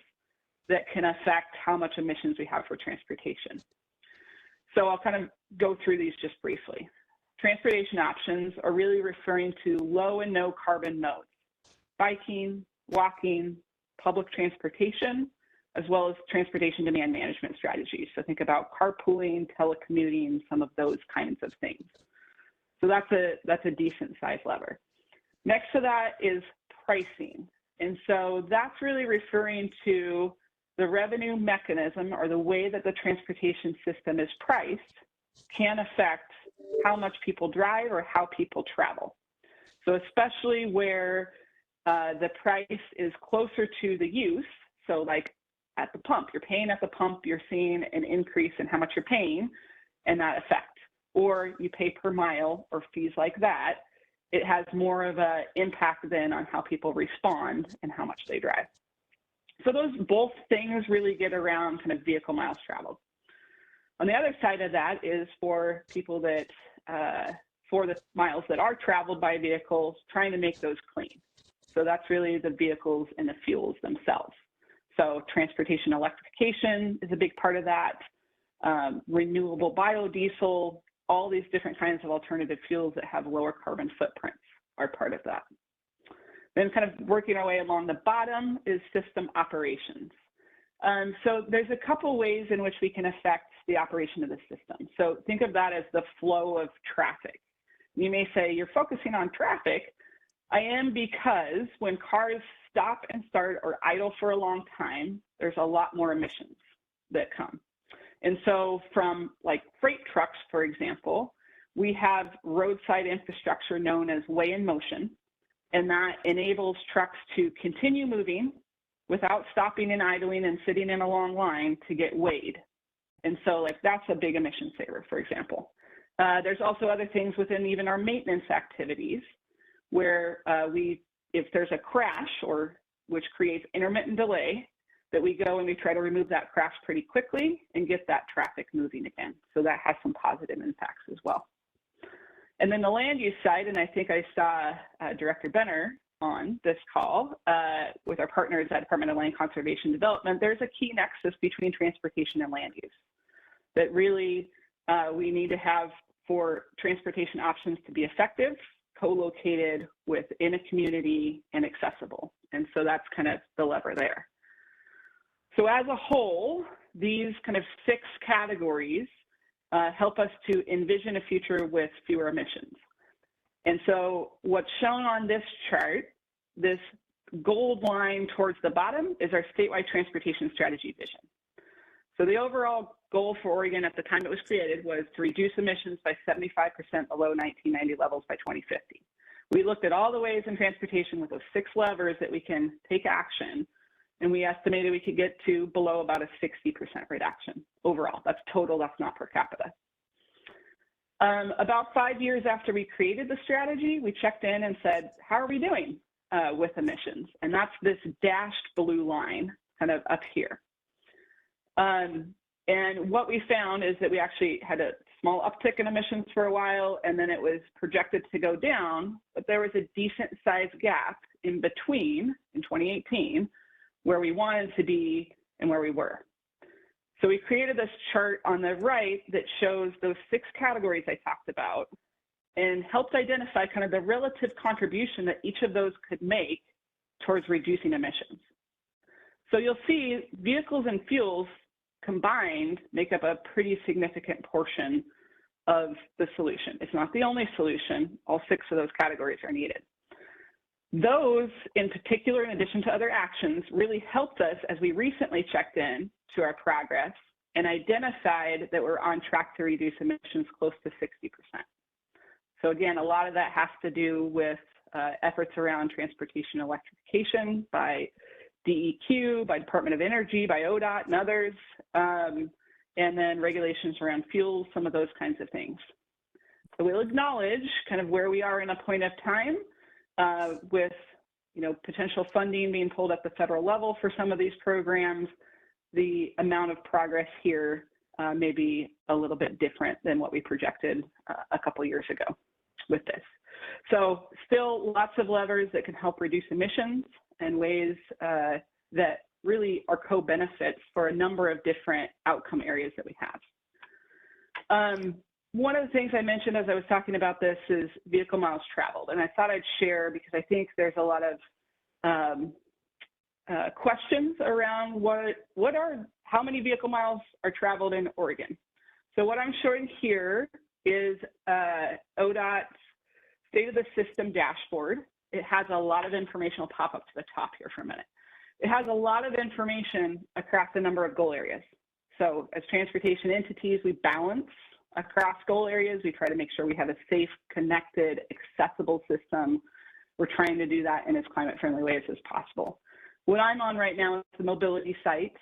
that can affect how much emissions we have for transportation. So I'll kind of go through these just briefly. Transportation options are really referring to low and no carbon modes: biking, walking, public transportation, as well as transportation demand management strategies. So think about carpooling, telecommuting, some of those kinds of things. So that's a decent size lever. Next to that is pricing. And so that's really referring to the revenue mechanism, or the way that the transportation system is priced can affect how much people drive or how people travel. So especially where the price is closer to the use, so like at the pump, you're paying at the pump, you're seeing an increase in how much you're paying and that effect. Or you pay per mile or fees like that, it has more of an impact then on how people respond and how much they drive. So those both things really get around kind of vehicle miles traveled. On the other side of that is for people that, for the miles that are traveled by vehicles, trying to make those clean. So that's really the vehicles and the fuels themselves. So transportation electrification is a big part of that. Renewable biodiesel, all these different kinds of alternative fuels that have lower carbon footprints are part of that. Then kind of working our way along the bottom is system operations. So there's a couple ways in which we can affect the operation of the system. So think of that as the flow of traffic. You may say, you're focusing on traffic. I am, because when cars stop and start or idle for a long time, there's a lot more emissions that come. And so from like freight trucks, for example, we have roadside infrastructure known as weigh in motion, and that enables trucks to continue moving without stopping and idling and sitting in a long line to get weighed. And so like that's a big emission saver, for example. There's also other things within even our maintenance activities where if there's a crash, or which creates intermittent delay, that we go and we try to remove that crash pretty quickly and get that traffic moving again. So that has some positive impacts as well. And then the land use side, and I think I saw Director Benner on this call with our partners at Department of Land Conservation Development, there's a key nexus between transportation and land use that really we need to have for transportation options to be effective, co-located within a community, and accessible. And so that's kind of the lever there. So as a whole, these kind of 6 categories help us to envision a future with fewer emissions. And so what's shown on this chart, this gold line towards the bottom, is our statewide transportation strategy vision. So the overall goal for Oregon at the time it was created was to reduce emissions by 75% below 1990 levels by 2050. We looked at all the ways in transportation with those 6 levers that we can take action, and we estimated we could get to below about a 60% reduction overall. That's total, that's not per capita. About 5 years after we created the strategy, we checked in and said, how are we doing with emissions? And that's this dashed blue line kind of up here. And what we found is that we actually had a small uptick in emissions for a while, and then it was projected to go down, but there was a decent sized gap in between in 2018 where we wanted to be and where we were. So we created this chart on the right that shows those 6 categories I talked about and helped identify kind of the relative contribution that each of those could make towards reducing emissions. So you'll see vehicles and fuels combined make up a pretty significant portion of the solution. It's not the only solution. All 6 of those categories are needed. Those in particular, in addition to other actions, really helped us as we recently checked in to our progress and identified that we're on track to reduce emissions close to 60%. So again, a lot of that has to do with efforts around transportation electrification by DEQ, by Department of Energy, by ODOT and others, and then regulations around fuels, some of those kinds of things. So we'll acknowledge kind of where we are in a point of time with potential funding being pulled at the federal level for some of these programs. The amount of progress here may be a little bit different than what we projected a couple years ago with this. So still lots of levers that can help reduce emissions and ways that really are co-benefits for a number of different outcome areas that we have. One of the things I mentioned as I was talking about this is vehicle miles traveled, and I thought I'd share because I think there's a lot of questions around how many vehicle miles are traveled in Oregon. So what I'm showing here is ODOT's State of the System dashboard. It has a lot of information. I'll pop up to the top here for a minute. It has a lot of information across a number of goal areas. So as transportation entities, we balance across goal areas. We try to make sure we have a safe, connected, accessible system. We're trying to do that in as climate-friendly ways as possible. What I'm on right now is the mobility site,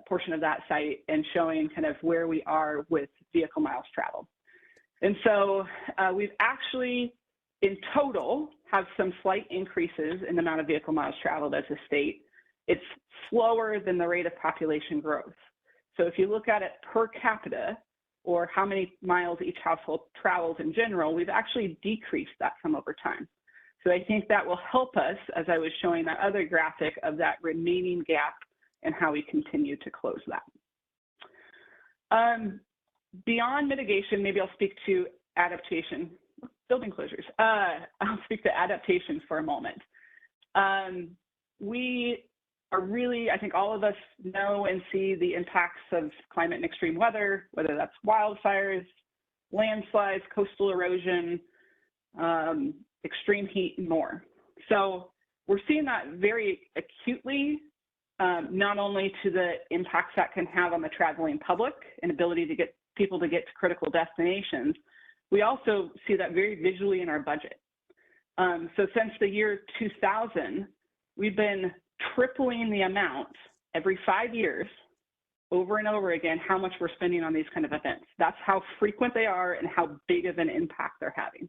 portion of that site, and showing kind of where we are with vehicle miles traveled. And so we've actually, in total, have some slight increases in the amount of vehicle miles traveled as a state. It's slower than the rate of population growth. So if you look at it per capita, or how many miles each household travels in general, we've actually decreased that some over time. So I think that will help us, as I was showing that other graphic, of that remaining gap and how we continue to close that. Beyond mitigation, maybe I'll speak to adaptation, building closures. I'll speak to adaptation for a moment. We are really, I think all of us know and see the impacts of climate and extreme weather, whether that's wildfires, landslides, coastal erosion, extreme heat, and more. So we're seeing that very acutely, not only to the impacts that can have on the traveling public and ability to get people to get to critical destinations, we also see that very visually in our budget. So since the year 2000, we've been tripling the amount every 5 years, over and over again, how much we're spending on these kind of events. That's how frequent they are and how big of an impact they're having.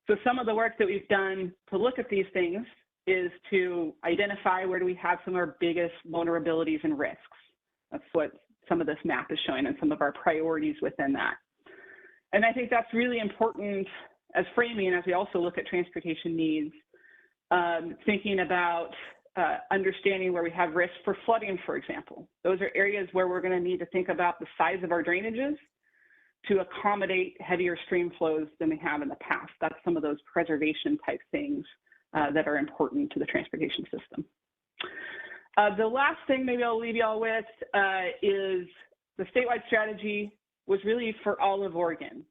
So some of the work that we've done to look at these things is to identify where do we have some of our biggest vulnerabilities and risks. That's what some of this map is showing and some of our priorities within that. And I think that's really important as framing as we also look at transportation needs, thinking about understanding where we have risk for flooding, for example. Those are areas where we're going to need to think about the size of our drainages to accommodate heavier stream flows than we have in the past. That's some of those preservation type things that are important to the transportation system. The last thing maybe I'll leave y'all with is the statewide strategy was really for all of Oregon.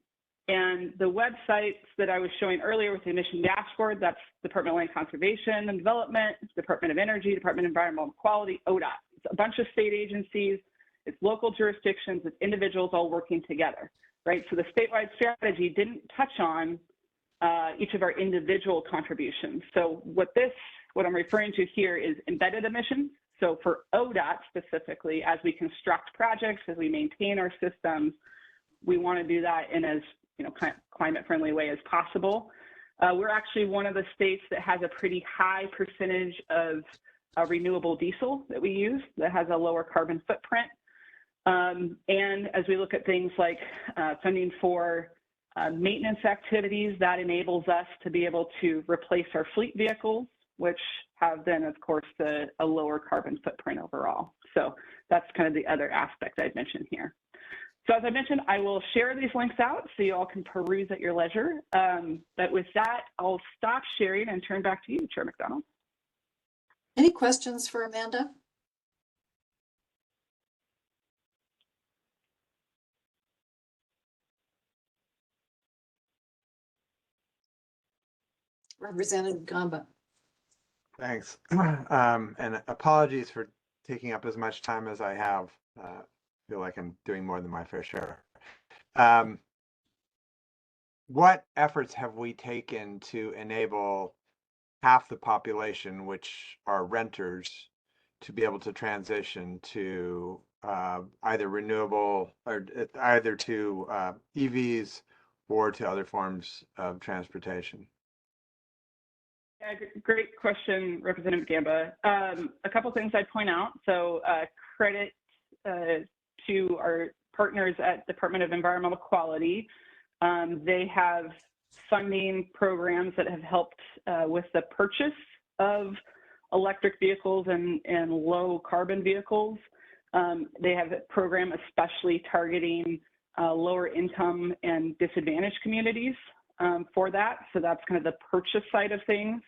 And the websites that I was showing earlier with the emission dashboard, that's Department of Land Conservation and Development, Department of Energy, Department of Environmental Quality, ODOT. It's a bunch of state agencies, it's local jurisdictions, it's individuals all working together, right? So the statewide strategy didn't touch on each of our individual contributions. So what I'm referring to here is embedded emissions. So for ODOT specifically, as we construct projects, as we maintain our systems, we want to do that in as climate friendly way as possible. We're actually one of the states that has a pretty high percentage of renewable diesel that we use that has a lower carbon footprint. And as we look at things like funding for maintenance activities, that enables us to be able to replace our fleet vehicles, which have then, of course, a lower carbon footprint overall. So that's kind of the other aspect I'd mentioned here. So as I mentioned, I will share these links out so you all can peruse at your leisure. But with that, I'll stop sharing and turn back to you, Chair McDonald. Any questions for Amanda? Representative Gamba. Thanks. And apologies for taking up as much time as I have. I feel like I'm doing more than my fair share. What efforts have we taken to enable half the population, which are renters, to be able to transition to either renewable or either to EVs or to other forms of transportation? Yeah, great question, Representative Gamba. A couple things I'd point out. So credit to our partners at Department of Environmental Quality. They have funding programs that have helped with the purchase of electric vehicles and low carbon vehicles. They have a program especially targeting lower income and disadvantaged communities for that. So that's kind of the purchase side of things.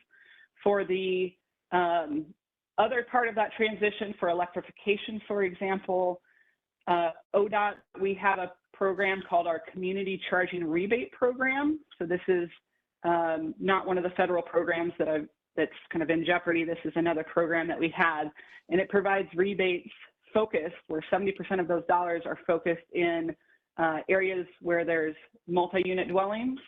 For the other part of that transition for electrification, for example, ODOT, we have a program called our Community Charging Rebate Program. So this is not one of the federal programs that's kind of in jeopardy. This is another program that we had, and it provides rebates focused where 70% of those dollars are focused in areas where there's multi-unit dwellings.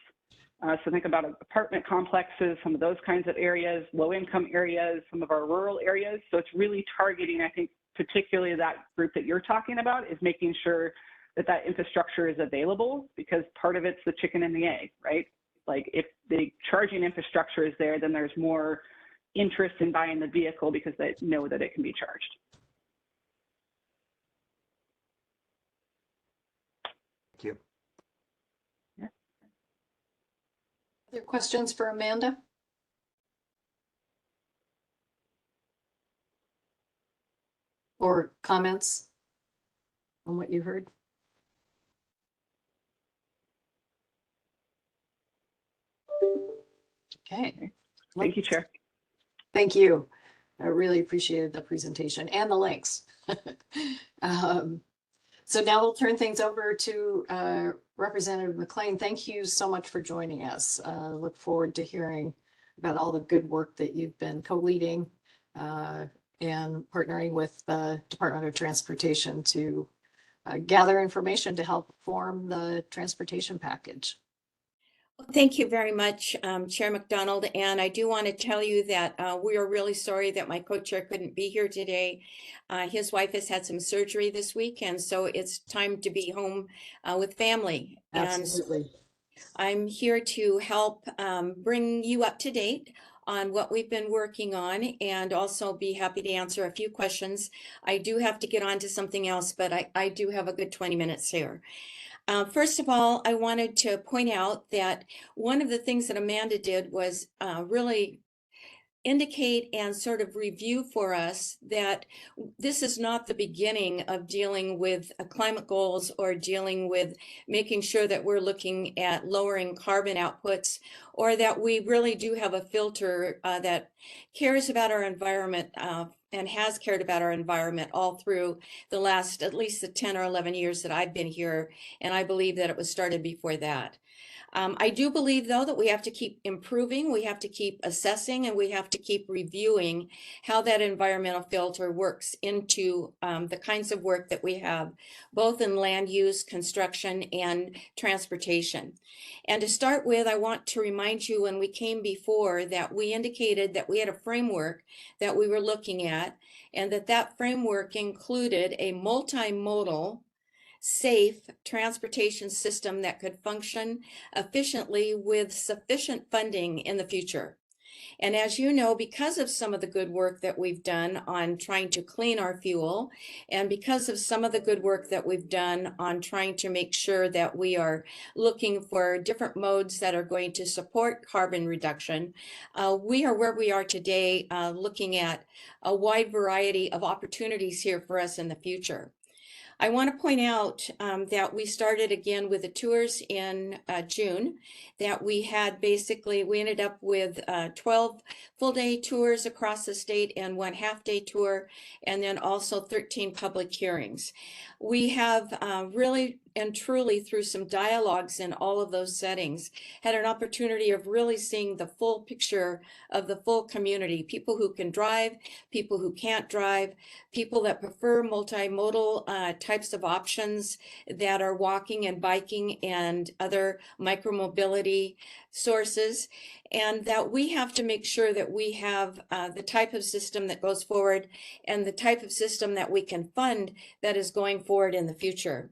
So think about apartment complexes, some of those kinds of areas, low-income areas, some of our rural areas. So it's really targeting, I think, particularly that group that you're talking about, is making sure that that infrastructure is available, because part of it's the chicken and the egg, right? Like if the charging infrastructure is there, then there's more interest in buying the vehicle because they know that it can be charged. Thank you. Other questions for Amanda? Or comments on what you heard? Okay. Thank you, Chair. Thank you. I really appreciated the presentation and the links. So now we'll turn things over to Representative McLean. Thank you so much for joining us. Look forward to hearing about all the good work that you've been co-leading and partnering with the Department of Transportation to gather information to help form the transportation package. Well, thank you very much, Chair McDonald. And I do want to tell you that we are really sorry that my co-chair couldn't be here today. His wife has had some surgery this week, and so it's time to be home with family. Absolutely. And I'm here to help bring you up to date on what we've been working on, and also be happy to answer a few questions. I do have to get on to something else, but I do have a good 20 minutes here. First of all, I wanted to point out that one of the things that Amanda did was really indicate and sort of review for us that this is not the beginning of dealing with climate goals or dealing with making sure that we're looking at lowering carbon outputs, or that we really do have a filter that cares about our environment and has cared about our environment all through the last at least the 10 or 11 years that I've been here. And I believe that it was started before that. I do believe, though, that we have to keep improving, we have to keep assessing, and we have to keep reviewing how that environmental filter works into the kinds of work that we have, both in land use, construction, and transportation. And to start with, I want to remind you, when we came before, that we indicated that we had a framework that we were looking at, and that that framework included a multimodal safe transportation system that could function efficiently with sufficient funding in the future. And as you know, because of some of the good work that we've done on trying to clean our fuel, and because of some of the good work that we've done on trying to make sure that we are looking for different modes that are going to support carbon reduction, we are where we are today, looking at a wide variety of opportunities here for us in the future. I want to point out that we started again with the tours in June, that we ended up with 12 full-day tours across the state and 1 half-day tour, and then also 13 public hearings. We have really and truly, through some dialogues in all of those settings, had an opportunity of really seeing the full picture of the full community, people who can drive, people who can't drive, people that prefer multimodal types of options, that are walking and biking and other micromobility sources, and that we have to make sure that we have the type of system that goes forward and the type of system that we can fund that is going forward in the future.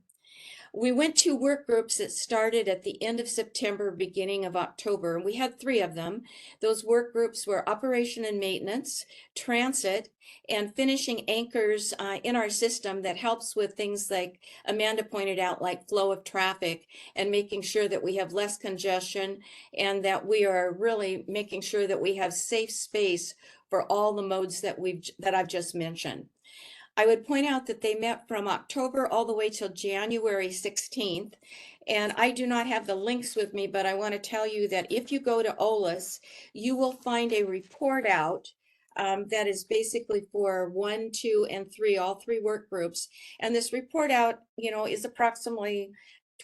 We went to work groups that started at the end of September, beginning of October, and we had 3 of them. Those work groups were operation and maintenance, transit, and finishing anchors in our system that helps with things like Amanda pointed out, like flow of traffic, and making sure that we have less congestion and that we are really making sure that we have safe space for all the modes that I've just mentioned. I would point out that they met from October all the way till January 16th. And I do not have the links with me, but I want to tell you that if you go to OLIS, you will find a report out that is basically for 1, 2, and 3, all 3 work groups. And this report out, is approximately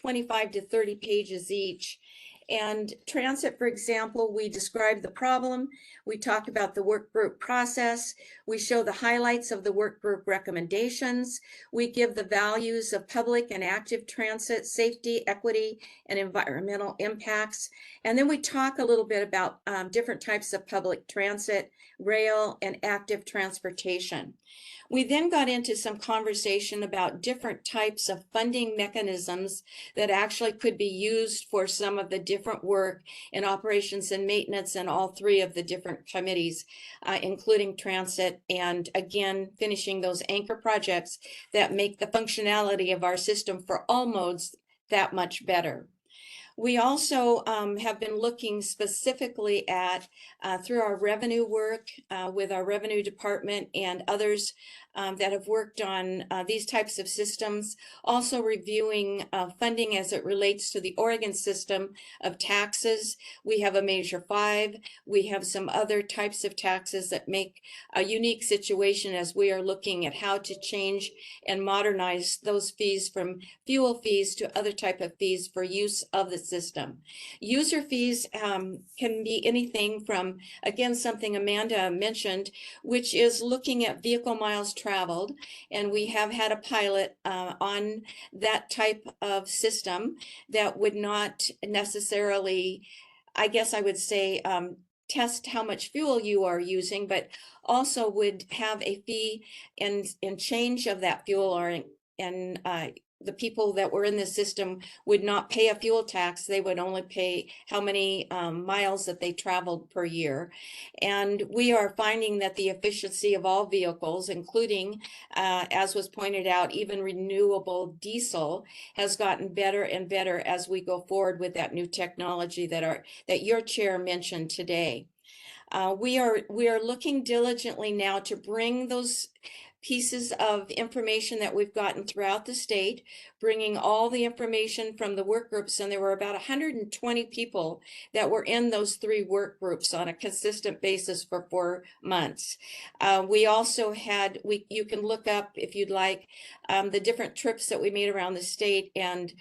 25 to 30 pages each. And transit, for example, we describe the problem, we talk about the work group process, we show the highlights of the work group recommendations, we give the values of public and active transit, safety, equity, and environmental impacts. And then we talk a little bit about different types of public transit, rail, and active transportation. We then got into some conversation about different types of funding mechanisms that actually could be used for some of the different work in operations and maintenance in all 3 of the different committees, including transit, and again, finishing those anchor projects that make the functionality of our system for all modes that much better. We also have been looking specifically at, through our revenue work with our revenue department and others that have worked on these types of systems, also reviewing funding as it relates to the Oregon system of taxes. We have a Measure 5. We have some other types of taxes that make a unique situation as we are looking at how to change and modernize those fees from fuel fees to other type of fees for use of the system. User fees can be anything from, again, something Amanda mentioned, which is looking at vehicle miles traveled. And we have had a pilot on that type of system that would not necessarily, I guess I would say, test how much fuel you are using, but also would have a fee in change of that fuel, or the people that were in the system would not pay a fuel tax. They would only pay how many miles that they traveled per year. And we are finding that the efficiency of all vehicles, including, as was pointed out, even renewable diesel, has gotten better and better as we go forward with that new technology that your chair mentioned today. We are looking diligently now to bring those pieces of information that we've gotten throughout the state, bringing all the information from the work groups, and there were about 120 people that were in those 3 work groups on a consistent basis for 4 months. We also had, you can look up, if you'd like, the different trips that we made around the state, and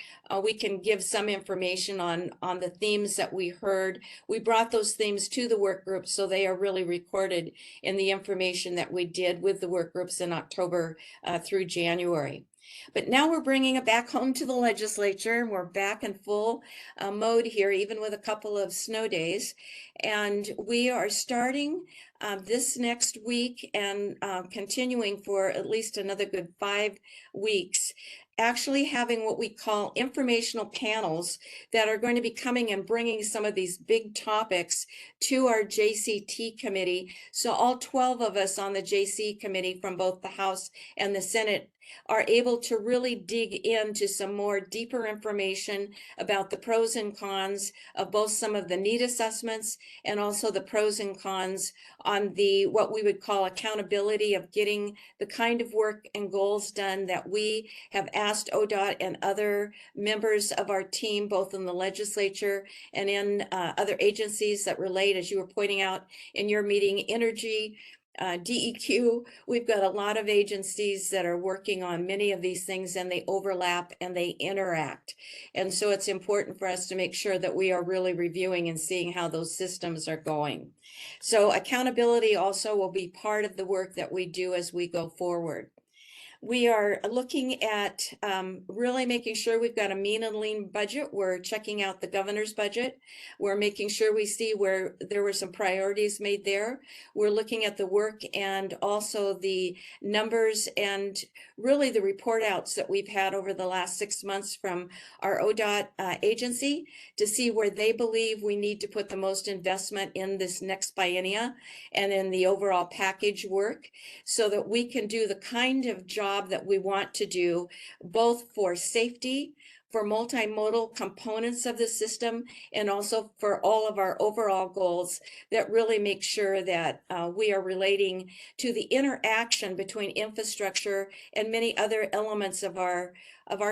we can give some information on the themes that we heard. We brought those themes to the work groups, so they are really recorded in the information that we did with the work groups in October through January. But now we're bringing it back home to the legislature, and we're back in full mode here, even with a couple of snow days. And we are starting this next week and continuing for at least another good 5 weeks actually having what we call informational panels that are going to be coming and bringing some of these big topics to our JCT committee. So all 12 of us on the JC committee from both the House and the Senate are able to really dig into some more deeper information about the pros and cons of both some of the need assessments and also the pros and cons on the what we would call accountability of getting the kind of work and goals done that we have asked ODOT and other members of our team, both in the legislature and in other agencies that relate, as you were pointing out in your meeting, energy, DEQ. We've got a lot of agencies that are working on many of these things, and they overlap and they interact. And so it's important for us to make sure that we are really reviewing and seeing how those systems are going. So accountability also will be part of the work that we do as we go forward. We are looking at really making sure we've got a mean and lean budget. We're checking out the governor's budget. We're making sure we see where there were some priorities made there. We're looking at the work and also the numbers and really the report outs that we've had over the last 6 months from our ODOT agency to see where they believe we need to put the most investment in this next biennia and in the overall package work so that we can do the kind of job that we want to do, both for safety, for multimodal components of the system, and also for all of our overall goals that really make sure that we are relating to the interaction between infrastructure and many other elements of our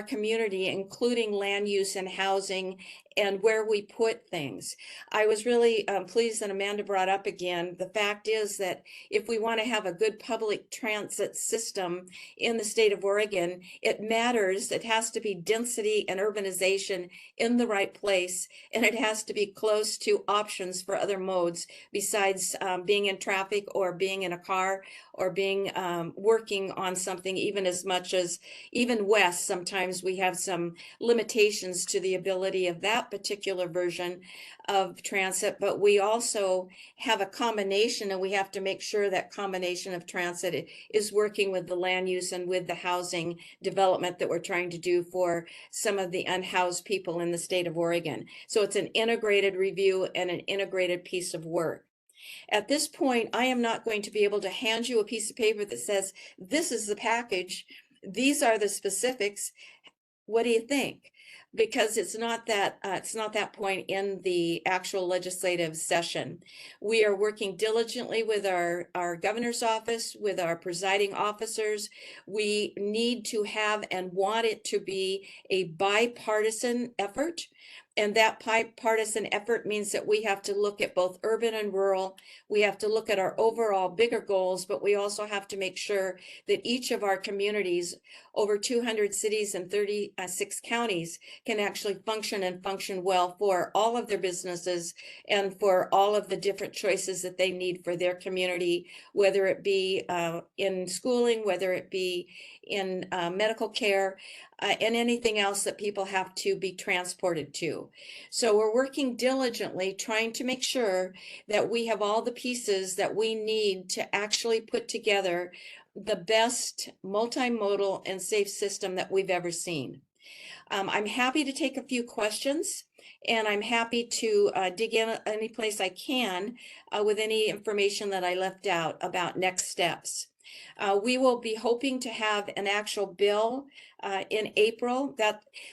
community, including land use and housing and where we put things. I was really pleased that Amanda brought up again, the fact is that if we want to have a good public transit system in the state of Oregon, it matters. It has to be density and urbanization in the right place, and it has to be close to options for other modes besides being in traffic or being in a car or being working on something, even as much as even west. Sometimes we have some limitations to the ability of that particular version of transit, but we also have a combination, and we have to make sure that combination of transit is working with the land use and with the housing development that we're trying to do for some of the unhoused people in the state of Oregon. So it's an integrated review and an integrated piece of work. At this point, I am not going to be able to hand you a piece of paper that says, this is the package, these are the specifics, what do you think? Because it's not that point in the actual legislative session. We are working diligently with our governor's office, with our presiding officers. We need to have and want it to be a bipartisan effort. And that bipartisan effort means that we have to look at both urban and rural. We have to look at our overall bigger goals, but we also have to make sure that each of our communities, over 200 cities and 36 counties, can actually function and function well for all of their businesses and for all of the different choices that they need for their community, whether it be in schooling, whether it be in medical care, and anything else that people have to be transported to. So we're working diligently trying to make sure that we have all the pieces that we need to actually put together the best multimodal and safe system that we've ever seen. I'm happy to take a few questions, and I'm happy to dig in any place I can with any information that I left out about next steps. We will be hoping to have an actual bill in April.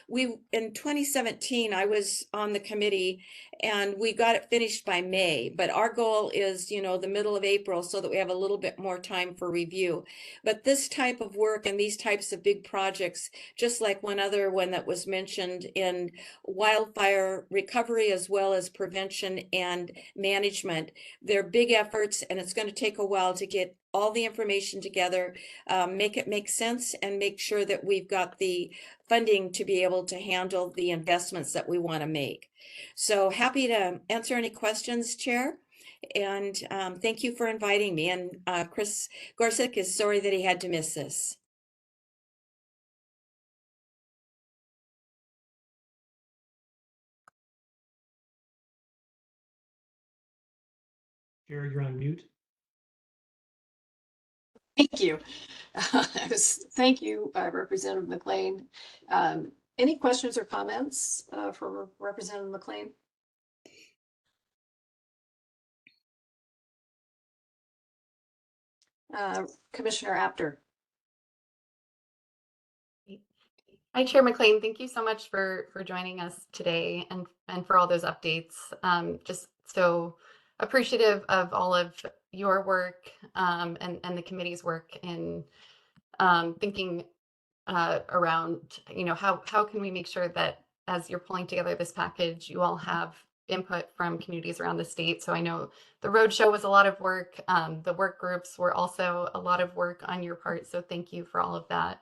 In 2017, I was on the committee and we got it finished by May, but our goal is, the middle of April so that we have a little bit more time for review. But this type of work and these types of big projects, just like one other one that was mentioned in wildfire recovery as well as prevention and management, they're big efforts, and it's going to take a while to get all the information together, make it make sense, and make sure that we've got the funding to be able to handle the investments that we want to make. So happy to answer any questions, Chair. And thank you for inviting me. And Chris Gorsuch is sorry that he had to miss this. Chair, you're on mute. Thank you. Thank you, Representative McLean. Any questions or comments for Representative McLean? Commissioner Apter. Hi, Chair McLean. Thank you so much for joining us today and for all those updates. Just so appreciative of all of your work and the committee's work in thinking around, how can we make sure that as you're pulling together this package, you all have input from communities around the state. So I know the roadshow was a lot of work. The work groups were also a lot of work on your part. So thank you for all of that.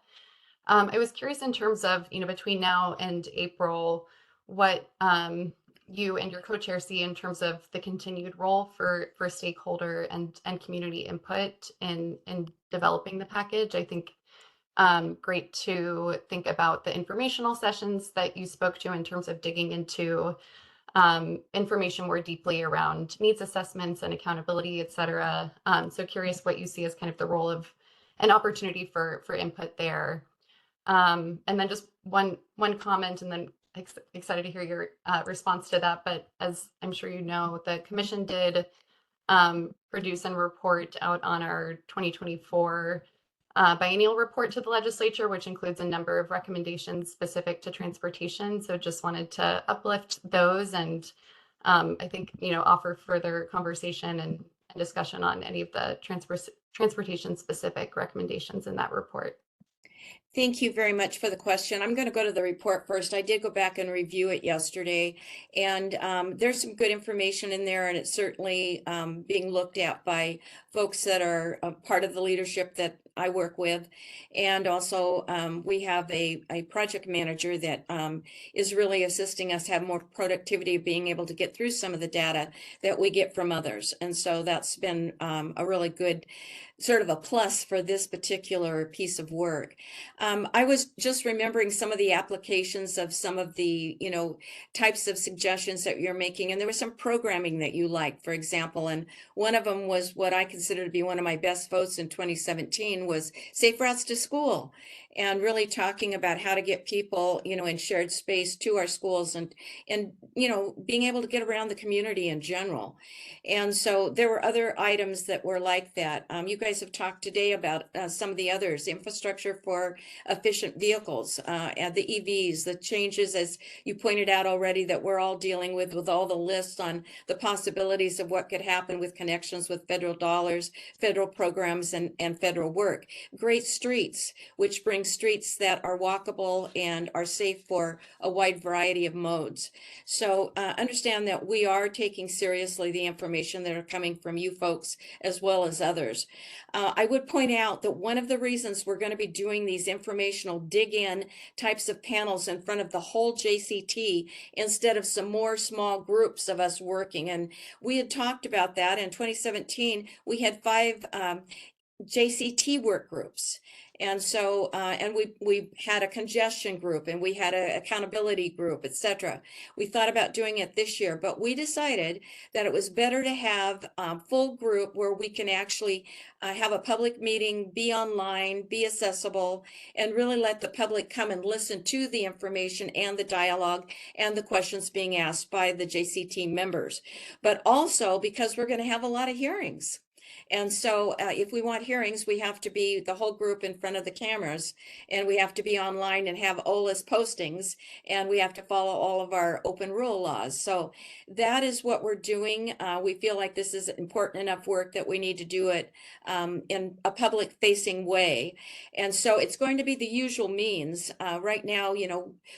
I was curious in terms of, between now and April, what you and your co-chair see in terms of the continued role for stakeholder and community input in developing the package. I think great to think about the informational sessions that you spoke to in terms of digging into information more deeply around needs assessments and accountability, et cetera. So curious what you see as kind of the role of an opportunity for input there. And then just one comment, and then excited to hear your response to that. But as I'm sure you know, the commission did produce and report out on our 2024 biennial report to the legislature, which includes a number of recommendations specific to transportation. So just wanted to uplift those and I think, offer further conversation and discussion on any of the transportation specific recommendations in that report. Thank you very much for the question. I'm going to go to the report first. I did go back and review it yesterday, and there's some good information in there, and it's certainly being looked at by folks that are part of the leadership that I work with. And also we have a project manager that is really assisting us have more productivity of being able to get through some of the data that we get from others. And so that's been a really good sort of a plus for this particular piece of work. I was just remembering some of the applications of some of the, types of suggestions that you're making. And there was some programming that you liked, for example, and one of them was what I consider to be one of my best votes in 2017 was Safe Routes to School, and really talking about how to get people, in shared space to our schools and being able to get around the community in general. And so there were other items that were like that. You guys have talked today about some of the others, infrastructure for efficient vehicles, and the EVs, the changes, as you pointed out already, that we're all dealing with all the lists on the possibilities of what could happen with connections with federal dollars, federal programs, and federal work. Great streets, which bring streets that are walkable and are safe for a wide variety of modes. So understand that we are taking seriously the information that are coming from you folks as well as others. I would point out that one of the reasons we're going to be doing these informational dig-in types of panels in front of the whole JCT instead of some more small groups of us working. And we had talked about that in 2017. We had 5 JCT work groups. And so, and we had a congestion group, and we had an accountability group, et cetera. We thought about doing it this year, but we decided that it was better to have a full group where we can actually have a public meeting, be online, be accessible, and really let the public come and listen to the information and the dialogue and the questions being asked by the JCT members. But also because we're going to have a lot of hearings. And so if we want hearings, we have to be the whole group in front of the cameras, and we have to be online and have OLS postings, and we have to follow all of our open rule laws. So that is what we're doing. We feel like this is important enough work that we need to do it in a public facing way. And so it's going to be the usual means. Right now,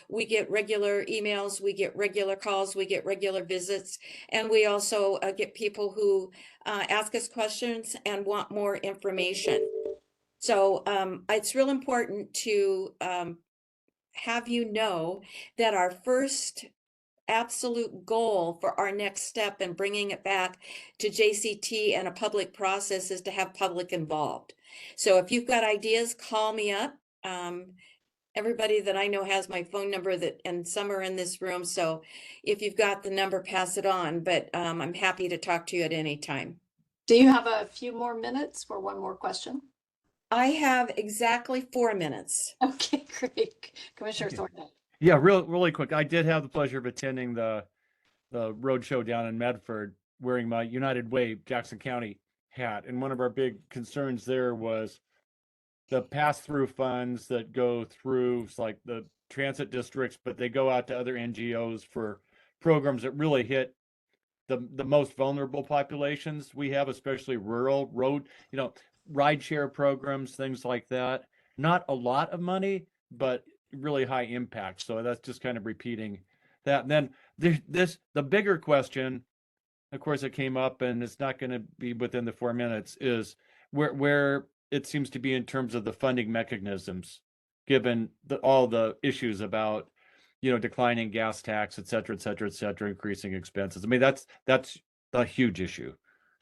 we get regular emails, we get regular calls, we get regular visits, and we also get people who ask us questions and want more information. So it's real important to have you know that our first absolute goal for our next step in bringing it back to JCT and a public process is to have public involved. So if you've got ideas, call me up. Everybody that I know has my phone number, and some are in this room. So if you've got the number, pass it on, but I'm happy to talk to you at any time. Do you have a few more minutes for one more question? I have exactly 4 minutes. Okay, great. Commissioner Thornhill. Yeah, really quick. I did have the pleasure of attending the road show down in Medford, wearing my United Way Jackson County hat. And one of our big concerns there was the pass-through funds that go through like the transit districts, but they go out to other NGOs for programs that really hit the most vulnerable populations we have, especially rural road, ride share programs, things like that. Not a lot of money, but really high impact. So that's just kind of repeating that. And then the bigger question, of course, it came up, and it's not going to be within the 4 minutes, is where it seems to be in terms of the funding mechanisms, given all the issues about declining gas tax, et cetera, increasing expenses. I mean, that's a huge issue.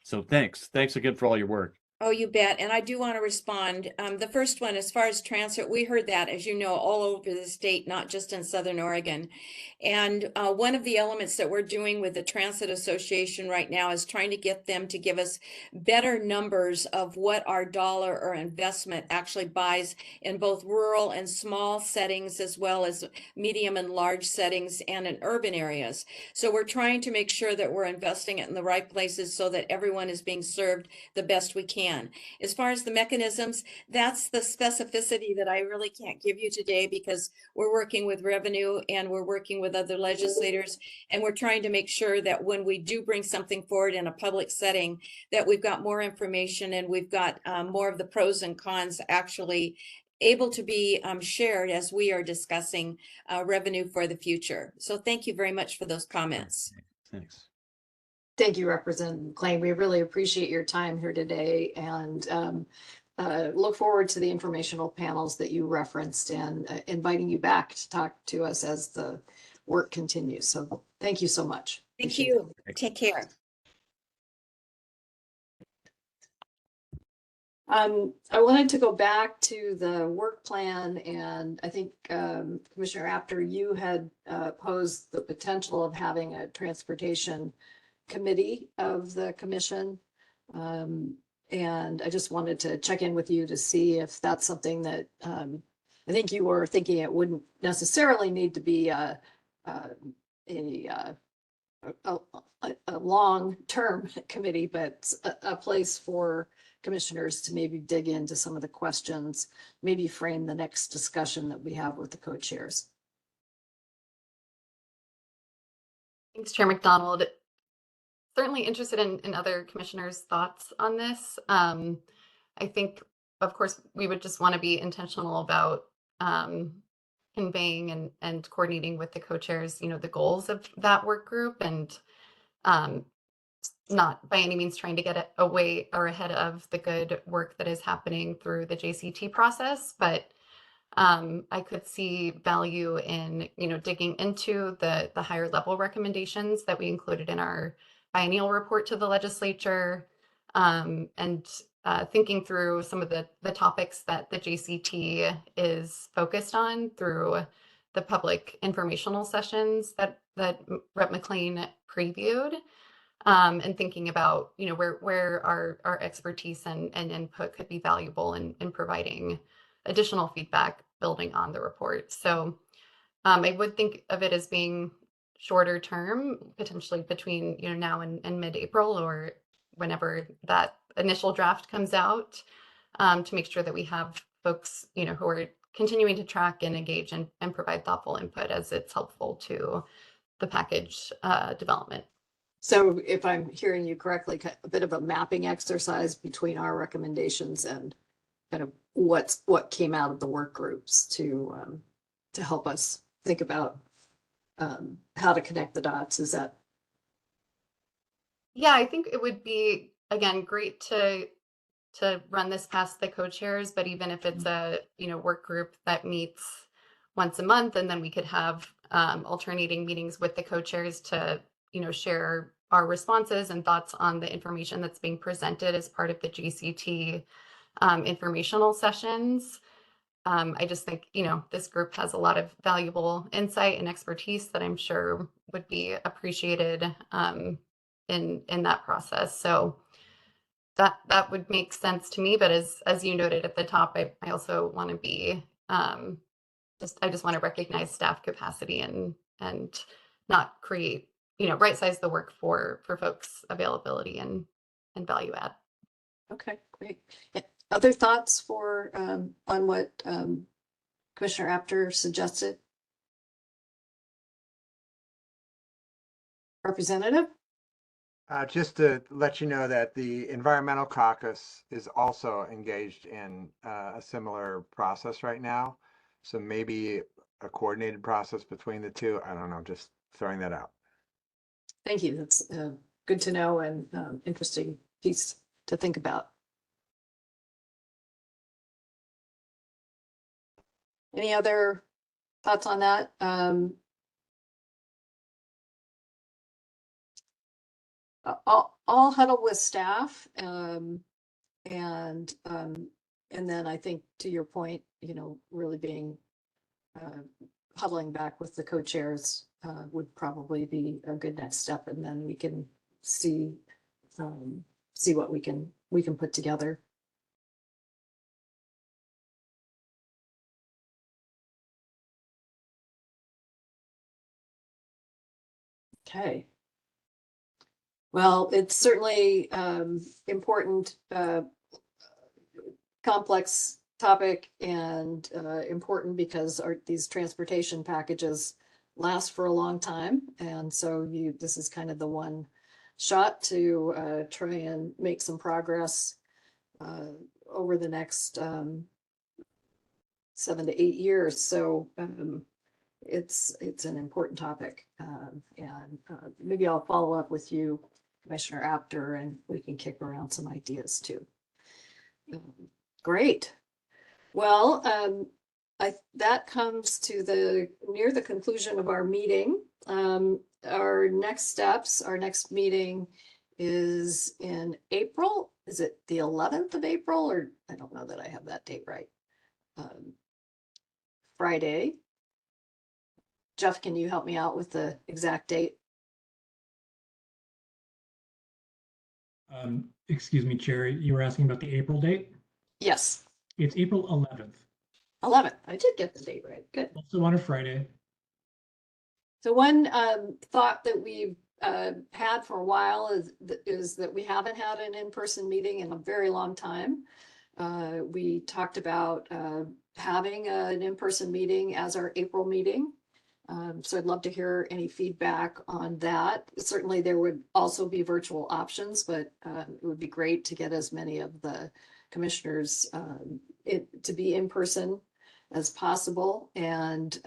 So thanks again for all your work. Oh, you bet. And I do want to respond. The first one, as far as transit, we heard that, as you know, all over the state, not just in Southern Oregon. And one of the elements that we're doing with the Transit Association right now is trying to get them to give us better numbers of what our dollar or investment actually buys in both rural and small settings, as well as medium and large settings and in urban areas. So we're trying to make sure that we're investing it in the right places so that everyone is being served the best we can. As far as the mechanisms, that's the specificity that I really can't give you today, because we're working with revenue and we're working with other legislators, and we're trying to make sure that when we do bring something forward in a public setting, that we've got more information and we've got more of the pros and cons actually able to be shared as we are discussing revenue for the future. So thank you very much for those comments. Thanks. Thank you, Representative McLean. We really appreciate your time here today, and look forward to the informational panels that you referenced, and inviting you back to talk to us as the work continues. So thank you so much. Thank you. Take care. I wanted to go back to the work plan, and I think Commissioner Apter, you had posed the potential of having a transportation committee of the commission. And I just wanted to check in with you to see if that's something that I think you were thinking it wouldn't necessarily need to be a long-term committee, but a place for commissioners to maybe dig into some of the questions, maybe frame the next discussion that we have with the co-chairs. Thanks, Chair McDonald. Certainly interested in other commissioners' thoughts on this. I think, of course, we would just want to be intentional about conveying and coordinating with the co-chairs, the goals of that work group, and not by any means trying to get away or ahead of the good work that is happening through the JCT process. But I could see value in, digging into the higher level recommendations that we included in our biennial report to the legislature, and thinking through some of the topics that the JCT is focused on through the public informational sessions that Rep. McLean previewed, and thinking about where our expertise and input could be valuable in providing additional feedback building on the report. So I would think of it as being shorter term, potentially between now and mid-April, or whenever that initial draft comes out, to make sure that we have folks who are continuing to track and engage and provide thoughtful input as it's helpful to the package development. So if I'm hearing you correctly, a bit of a mapping exercise between our recommendations and kind of what came out of the work groups to help us think about how to connect the dots. Is that? Yeah, I think it would be, again, great to run this past the co-chairs, but even if it's a work group that meets once a month, and then we could have alternating meetings with the co-chairs to share our responses and thoughts on the information that's being presented as part of the JCT informational sessions. I just think, this group has a lot of valuable insight and expertise that I'm sure would be appreciated in that process. So that would make sense to me. But as you noted at the top, I also want to be I just want to recognize staff capacity and not create, right size the work for folks' availability and value add. Okay, great. Other thoughts for on what Commissioner Apter suggested? Representative? Just to let you know that the Environmental Caucus is also engaged in a similar process right now. So maybe a coordinated process between the two. I don't know, just throwing that out. Thank you. That's good to know and interesting piece to think about. Any other thoughts on that? I'll huddle with staff, and then I think to your point, really being huddling back with the co-chairs would probably be a good next step, and then we can see what we can put together. Okay. Well, it's certainly important, complex topic, and important because these transportation packages last for a long time. And so this is kind of the one shot to try and make some progress over the next 7 to 8 years. So it's an important topic, and maybe I'll follow up with you, Commissioner Apter, and we can kick around some ideas too. Great. Well, that comes to near the conclusion of our meeting. Our next steps, our next meeting is in April. Is it the 11th of April, or I don't know that I have that date right. Friday. Jeff, can you help me out with the exact date? Excuse me, Chair, you were asking about the April date? Yes. It's April 11th. 11th. I did get the date right. Good. Also on a Friday. So one thought that we've had for a while is that we haven't had an in-person meeting in a very long time. We talked about having an in-person meeting as our April meeting. So I'd love to hear any feedback on that. Certainly there would also be virtual options, but it would be great to get as many of the commissioners to be in person as possible, and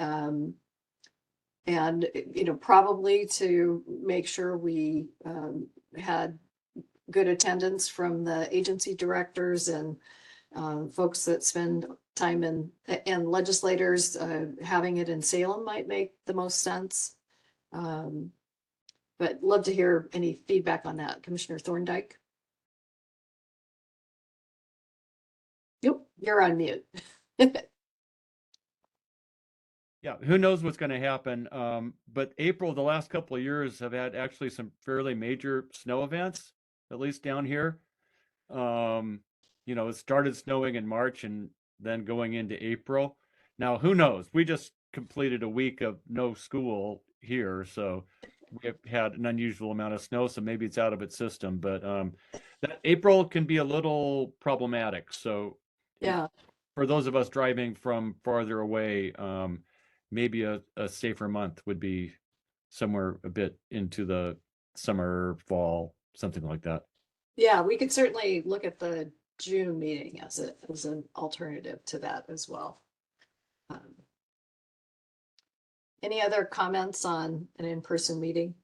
probably to make sure we had good attendance from the agency directors and folks that spend time and legislators. Having it in Salem might make the most sense. But love to hear any feedback on that. Commissioner Thorndike. Yep, you're on mute. Yeah, who knows what's going to happen? But April, the last couple of years have had actually some fairly major snow events, at least down here. It started snowing in March and then going into April. Now, who knows? We just completed a week of no school here, so we have had an unusual amount of snow, so maybe it's out of its system. But that April can be a little problematic. So yeah, for those of us driving from farther away, maybe a safer month would be somewhere a bit into the summer, fall, something like that. Yeah, we could certainly look at the June meeting as an alternative to that as well. Any other comments on an in-person meeting?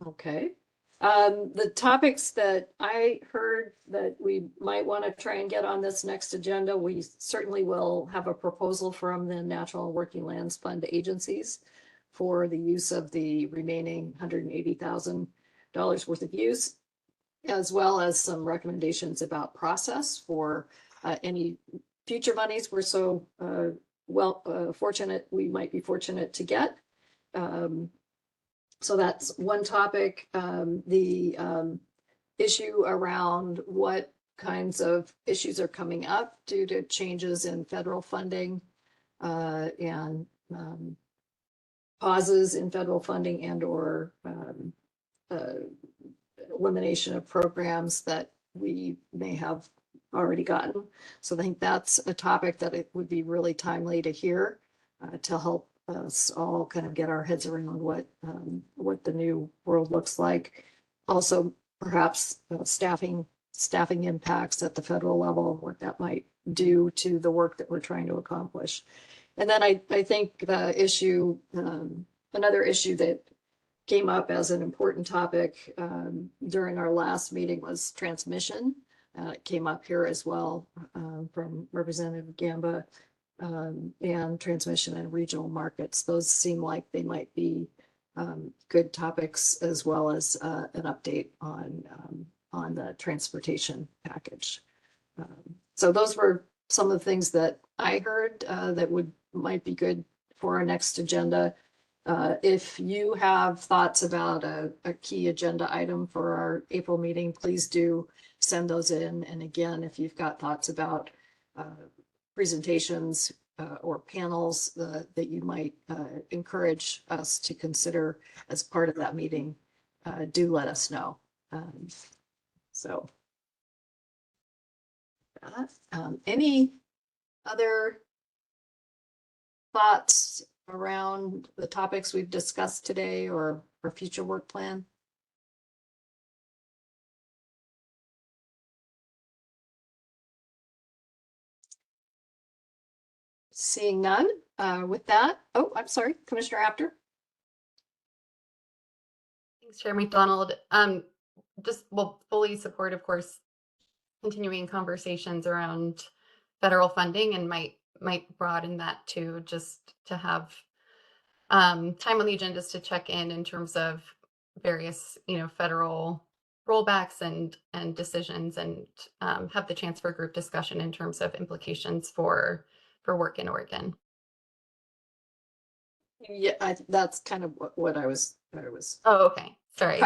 Okay. The topics that I heard that we might want to try and get on this next agenda, we certainly will have a proposal from the Natural Working Lands Fund agencies for the use of the remaining $180,000 worth of use, as well as some recommendations about process for any future monies we're so fortunate, we might be fortunate to get. So that's one topic. The issue around what kinds of issues are coming up due to changes in federal funding and pauses in federal funding and or elimination of programs that we may have already gotten. So I think that's a topic that it would be really timely to hear to help us all kind of get our heads around what the new world looks like. Also, perhaps staffing impacts at the federal level, what that might do to the work that we're trying to accomplish. And then I think the issue, another issue that came up as an important topic during our last meeting was transmission. It came up here as well from Representative Gamba, and transmission and regional markets. Those seem like they might be good topics, as well as an update on the transportation package. So those were some of the things that I heard that might be good for our next agenda. If you have thoughts about a key agenda item for our April meeting, please do send those in. And again, if you've got thoughts about presentations or panels that you might encourage us to consider as part of that meeting, do let us know. Any other thoughts around the topics we've discussed today or future work plan? Seeing none, with that, oh, I'm sorry, Commissioner Apter. Thanks, Chair McDonald. Just will fully support, of course, continuing conversations around federal funding, and might broaden that to just to have time on the agendas to check in terms of various, federal rollbacks and decisions, and have the chance for group discussion in terms of implications for work in Oregon. Yeah, that's kind of what I was. Oh, okay. Sorry.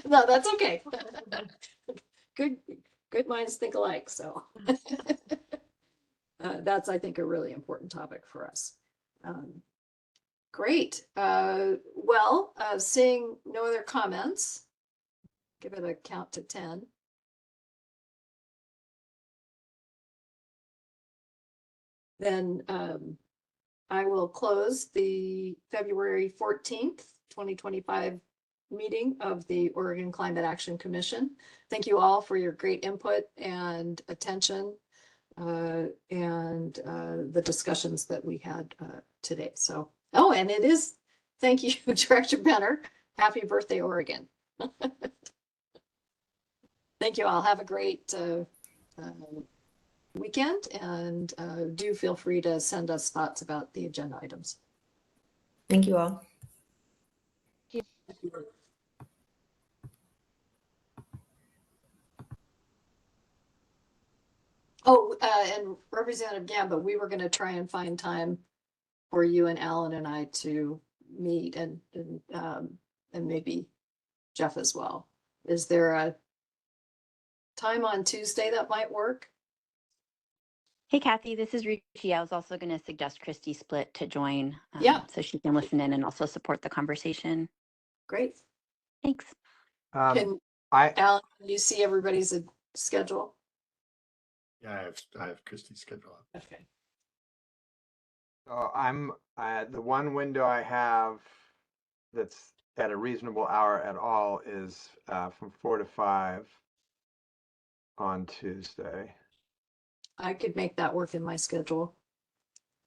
No, that's okay. Good minds think alike. So that's, I think, a really important topic for us. Great. Well, seeing no other comments, give it a count to 10. Then I will close the February 14th, 2025 meeting of the Oregon Climate Action Commission. Thank you all for your great input and attention and the discussions that we had today. So, oh, and it is, thank you, Director Benner. Happy birthday, Oregon. Thank you all. Have a great weekend, and do feel free to send us thoughts about the agenda items. Thank you all. Oh, and Representative Gamba, we were going to try and find time for you and Alan and I to meet, and maybe Jeff as well. Is there a time on Tuesday that might work? Hey, Kathy, this is Ruchi. I was also going to suggest Christy Split to join, yeah, so she can listen in and also support the conversation. Great. Thanks. Alan, can you see everybody's schedule? Yeah, I have Christy's schedule up. Okay. So I'm the one window I have that's at a reasonable hour at all is from 4 to 5 on Tuesday. I could make that work in my schedule.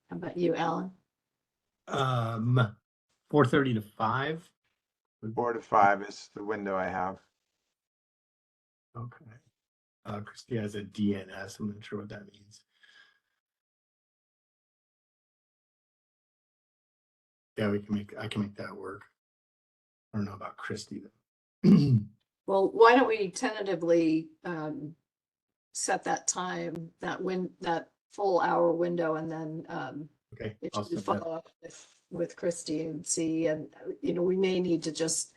How about you, Alan? 4:30 to 5. 4 to 5 is the window I have. Okay. Christy has a DNS. I'm not sure what that means. Yeah, I can make that work. I don't know about Christy though. Well, why don't we tentatively set that time, that full hour window, and then Okay. If I'll you send that. follow up with Christy and see, and, we may need to just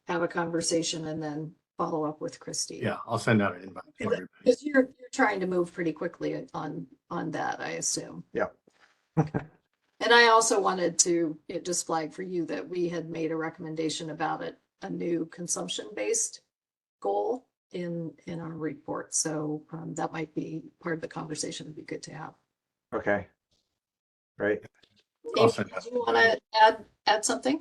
have a conversation and then follow up with Christy. Yeah, I'll send out an invite for everybody. Because you're trying to move pretty quickly on that, I assume. Yeah. And I also wanted to just flag for you that we had made a recommendation about it, a new consumption-based goal in our report. So that might be part of the conversation. It'd be good to have. Okay. Great. I'll Amy, send that. do you want to add something?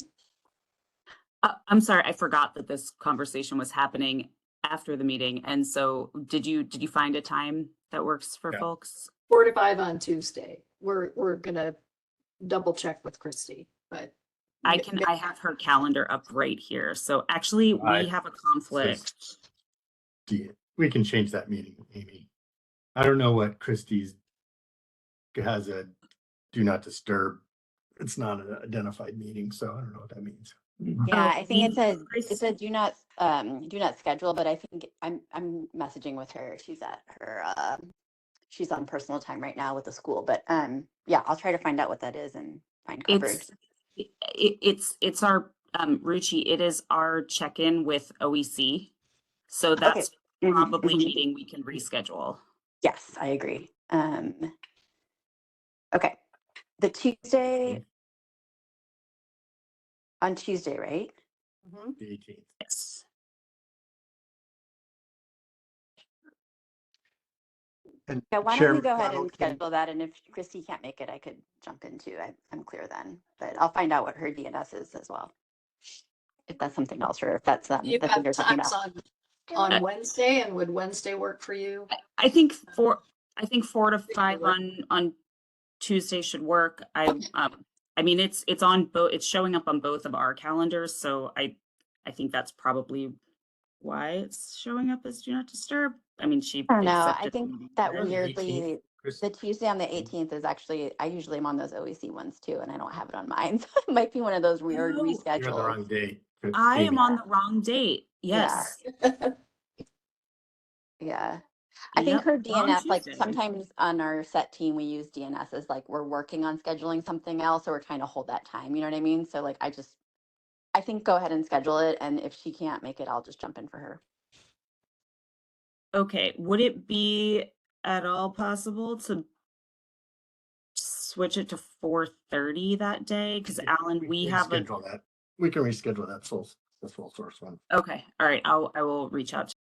I'm sorry, I forgot that this conversation was happening after the meeting. And so did you find a time that works for folks? 4 to 5 on Tuesday. We're gonna double check with Christy, but I have her calendar up right here. So actually we have a conflict. We can change that meeting, Amy. I don't know what Christie's has a do not disturb. It's not an identified meeting, so I don't know what that means. Yeah, I think it's a do not schedule, but I think I'm messaging with her. She's at her she's on personal time right now with the school, but yeah, I'll try to find out what that is and find coverage. It's our Ruchi, it is our check-in with OEC. So that's probably a meeting we can reschedule. Yes, I agree. Okay. The Tuesday on Tuesday, right? The 18th. Yes. And Yeah, why Chair don't we go ahead and McDonald, can- schedule that? And if Christy can't make it, I could jump in too. I'm clear then, but I'll find out what her DNS is as well. If that's something else, or if that's the You thing have you're talking times about. on Wednesday, and would Wednesday work for you? I think 4 to 5 on Tuesday should work. I mean it's on both, it's showing up on both of our calendars, so I think that's probably why it's showing up as do not disturb. I mean, she I don't know. I accepted think the that meeting. weirdly, the Tuesday on the 18th is actually, I usually am on those OEC ones too, and I don't have it on mine. So it might be one of those weird Oh. You're on the reschedules. wrong date. I am Amy. on the wrong date. Yes. Yeah. I think Yep, her on DNS, like Tuesday. sometimes on our set team, we use DNS as like we're working on scheduling something else, or we're trying to hold that time. You know what I mean? So like, I think go ahead and schedule it. And if she can't make it, I'll just jump in for her. Okay, would it be at all possible to switch it to 4:30 that day? Because Alan, we have a, Schedule that. We can reschedule that the full source one. okay, all right, I will reach out to